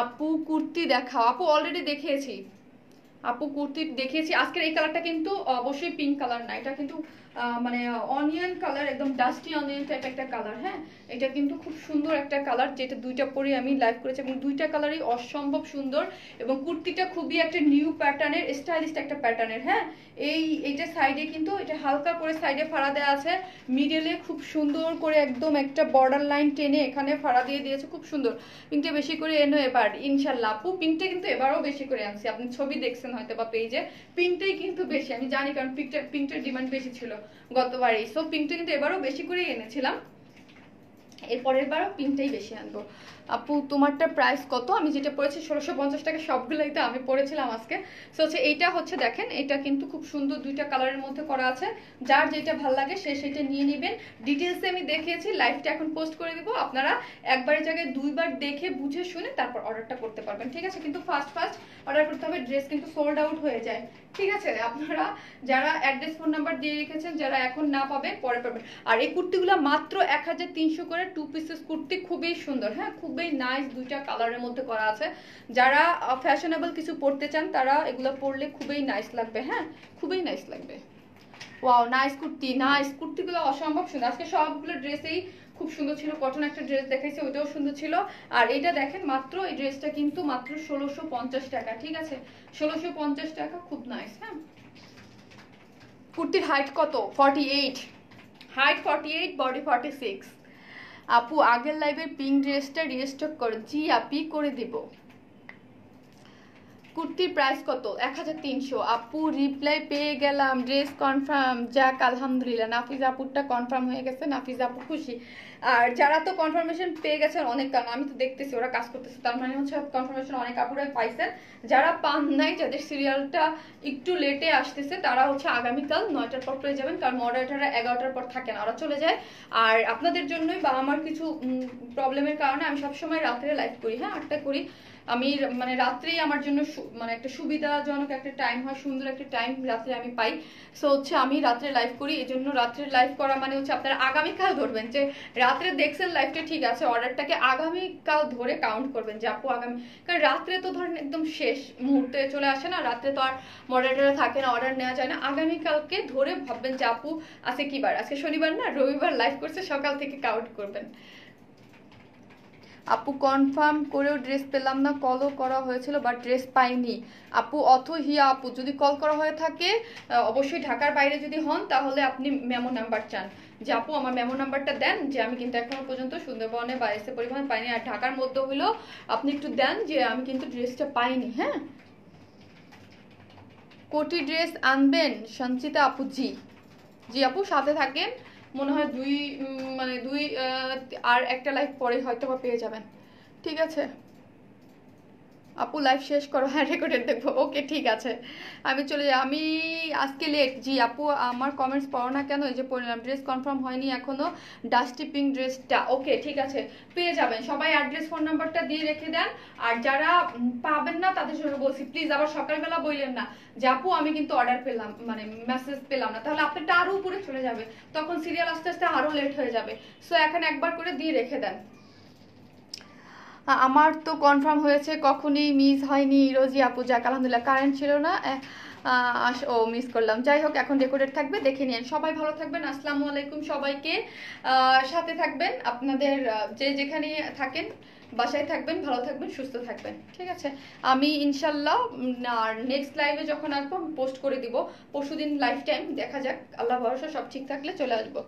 আপু কুর্তি দেখাও। আপু অলরেডি দেখিয়েছি আপু, কুর্তি দেখিয়েছি। আজকের এই কালারটা কিন্তু অবশ্যই পিঙ্ক কালার না, এটা কিন্তু মানে অনিয়ন কালার, একদম ডাস্টি অনিয়ন টাইপ একটা কালার। হ্যাঁ, এটা কিন্তু খুব সুন্দর একটা কালার, যেটা দুইটা পরে আমি লাইভ করেছি এবং দুইটা কালারই অসম্ভব সুন্দর। এবং কুর্তিটা খুবই একটা নিউ প্যাটার্নের, স্টাইলিশ একটা প্যাটার্নের। হ্যাঁ, এইটা সাইডে কিন্তু এটা হালকা করে সাইডে ফাড়া দেওয়া আছে, মিডলে খুব সুন্দর করে একদম একটা বর্ডার লাইন টেনে এখানে ফাড়া দিয়ে দিয়েছে, খুব সুন্দর। পিঙ্কটা বেশি করে এনো এবার ইনশাল্লাহ আপু। পিঙ্কটা কিন্তু এবারও বেশি করে আনছি, আপনি ছবি দেখছেন হয়তো বা পেজে, পিঙ্কটাই কিন্তু বেশি, আমি জানি, কারণ পিঙ্কটার ডিমান্ড বেশি ছিল গতবারই। সো পিঙ্কটা কিন্তু এবারও বেশি করে এনেছিলাম, এরপরের বারও পিঙ্কটাই বেশি আনবো। আপু তোমারটা প্রাইস কত? আমি যেটা পড়েছি 1650 টাকা, সবগুলোই তো আমি পড়েছিলাম আজকে। সো হচ্ছে এইটা হচ্ছে দেখেন, এটা কিন্তু খুব সুন্দর দুইটা কালারের মধ্যে করা আছে, যার যেটা ভালো লাগে সে সেটা নিয়ে নেবেন। ডিটেলসে আমি দেখিয়েছি, লাইভটা এখন পোস্ট করে দিব, আপনারা একবারের জায়গায় দুইবার দেখে বুঝে শুনে তারপর অর্ডারটা করতে পারবেন, ঠিক আছে? কিন্তু ফার্স্ট অর্ডার করতে হবে, ড্রেস কিন্তু সোল্ড আউট হয়ে যায়, ঠিক আছে? আপনারা যারা অ্যাড্রেস ফোন নাম্বার দিয়ে রেখেছেন, যারা এখন না পাবেন পরে পাবেন। আর এই কুর্তিগুলো মাত্র 1300 করে, 2 পিসেস কুর্তি, খুবই সুন্দর। হ্যাঁ, খুবই নাইস, দুইটা কালারের মধ্যে করা আছে। যারা ফ্যাশনেবল কিছু পরতে চান তারা এগুলো পরলে খুবই নাইস লাগবে। হ্যাঁ, খুবই নাইস লাগবে। ওয়াও, নাইস কুর্তি, নাইস কুর্তিগুলো অসম্ভব সুন্দর। আজকে সবগুলো ড্রেসেই খুব সুন্দর ছিল। কটন একটা ড্রেস দেখাইছে, ওইটাও সুন্দর ছিল। আর এটা দেখেন, মাত্র এই ড্রেসটা কিন্তু মাত্র 1650 টাকা, ঠিক আছে? 1650 টাকা, খুব নাইস। হ্যাঁ, কুর্তির হাইট কত? 48, হাইট 48, বডি 46। আপু আগের লাইভের পিঙ্ক ড্রেসটা রিস্টক করো। জি আপি, করে দিব। কুর্তির প্রাইস কত? 1300। আপু রিপ্লাই পেয়ে গেলাম, ড্রেস কনফার্ম। যাক আলহামদুলিল্লাহ, নাফিজা আপুরটা কনফার্ম হয়ে গেছে, নাফিজা আপু খুশি। আর যারা তো কনফার্মেশন পেয়ে গেছেন অনেক, কারণ আমি তো দেখতেছি ওরা কাজ করতেছে, তার মানে হচ্ছে কনফার্মেশন অনেক আপুরাই পাইছেন। যারা পান নাই, যাদের সিরিয়ালটা একটু লেটে আসতেছে, তারা হচ্ছে আগামীকাল 9টার পর পেয়ে যাবেন, কারণ মডারেটাররা 11টার পর থাকে না, ওরা চলে যায়। আর আপনাদের জন্যই বা আমার কিছু প্রবলেমের কারণে আমি সবসময় রাত্রে লাইভ করি। হ্যাঁ, 8টায় করি আমি, মানে রাত্রেই আমার জন্য মানে একটা সুবিধাজনক একটা টাইম হয়, সুন্দর একটা টাইম রাত্রে আমি পাই। সো হচ্ছে আমি রাত্রে লাইভ করি, এই জন্য রাত্রে লাইভ করা মানে হচ্ছে আপনারা আগামীকাল ধরবেন যে রাত্রে দেখছেন লাইভটা, ঠিক আছে, অর্ডারটাকে আগামীকাল ধরে কাউন্ট করবেন যে আপু আগামী, কারণ রাত্রে তো ধরেন একদম শেষ মুহূর্তে চলে আসে না, রাত্রে তো আর মডারেটার থাকে না, অর্ডার নেওয়া যায় না। আগামীকালকে ধরে ভাববেন যে আপু আজকে কি বার, আজকে শনিবার না, রবিবার লাইভ করছে, সকাল থেকে কাউন্ট করবেন। আপু কনফার্ম করেও ড্রেস পেলাম না, কলও করা হয়েছিল বাট ড্রেস পাইনি। আপু হিয়া আপু, যদি কল করা হয়ে থাকে অবশ্যই ঢাকার বাইরে যদি হন তাহলে আপনি মেমো নাম্বার চান, যে আপু আমার মেমো নাম্বারটা দেন, যে আমি কিন্তু এখনো পর্যন্ত সুন্দরবনে বা এসে পরিবহন পাইনি। আর ঢাকার মধ্যে হইলেও আপনি একটু দেন যে আমি কিন্তু ড্রেসটা পাইনি। হ্যাঁ, কোটি ড্রেস আনবেন সঞ্চিতা আপু। জি জি আপু, সাথে থাকেন। মনে হয় দুই আর একটা লাইভ পরে হয়তো বা পেয়ে যাবেন, ঠিক আছে? আপু লাইভ শেষ করো, হ্যাঁ রেকর্ডেড দেখবো। ওকে ঠিক আছে, আমি চলে যাই, আমি আজকে লেট। জি আপু আমার কমেন্টস পড়ো না কেন? এই যে পড়লাম, ড্রেস কনফার্ম হয়নি এখনো, ডাস্টি পিঙ্ক ড্রেসটা। ওকে ঠিক আছে, পেয়ে যাবেন। সবাই অ্যাড্রেস ফোন নাম্বারটা দিয়ে রেখে দেন। আর যারা পাবেন না তাদের জন্য বলছি, প্লিজ আবার সকালবেলা বললেন না যে আপু আমি কিন্তু অর্ডার পেলাম, মানে মেসেজ পেলাম না, তাহলে আপনারটা আরো উপরে চলে যাবে, তখন সিরিয়াল আস্তে আস্তে আরো লেট হয়ে যাবে। সো এখন একবার করে দিয়ে রেখে দেন। আমার তো কনফার্ম হয়েছে, কখনই মিস হয়নি। রোজি আপু, যাক আলহামদুলিল্লাহ, কারেন্ট ছিল না, ও মিস করলাম। যাই হোক, এখন রেকর্ডেড থাকবে, দেখে নিন। সবাই ভালো থাকবেন, আসসালামু আলাইকুম সবাইকে। সাথে থাকবেন, আপনাদের যে যেখানে থাকেন বাসায় থাকবেন, ভালো থাকবেন, সুস্থ থাকবেন, ঠিক আছে? আমি ইনশাল্লাহ আর নেক্সট লাইভে যখন আসবো পোস্ট করে দিব, পরশুদিন লাইফ টাইম, দেখা যাক, আল্লাহ ভরসা সব ঠিক থাকলে চলে আসবো।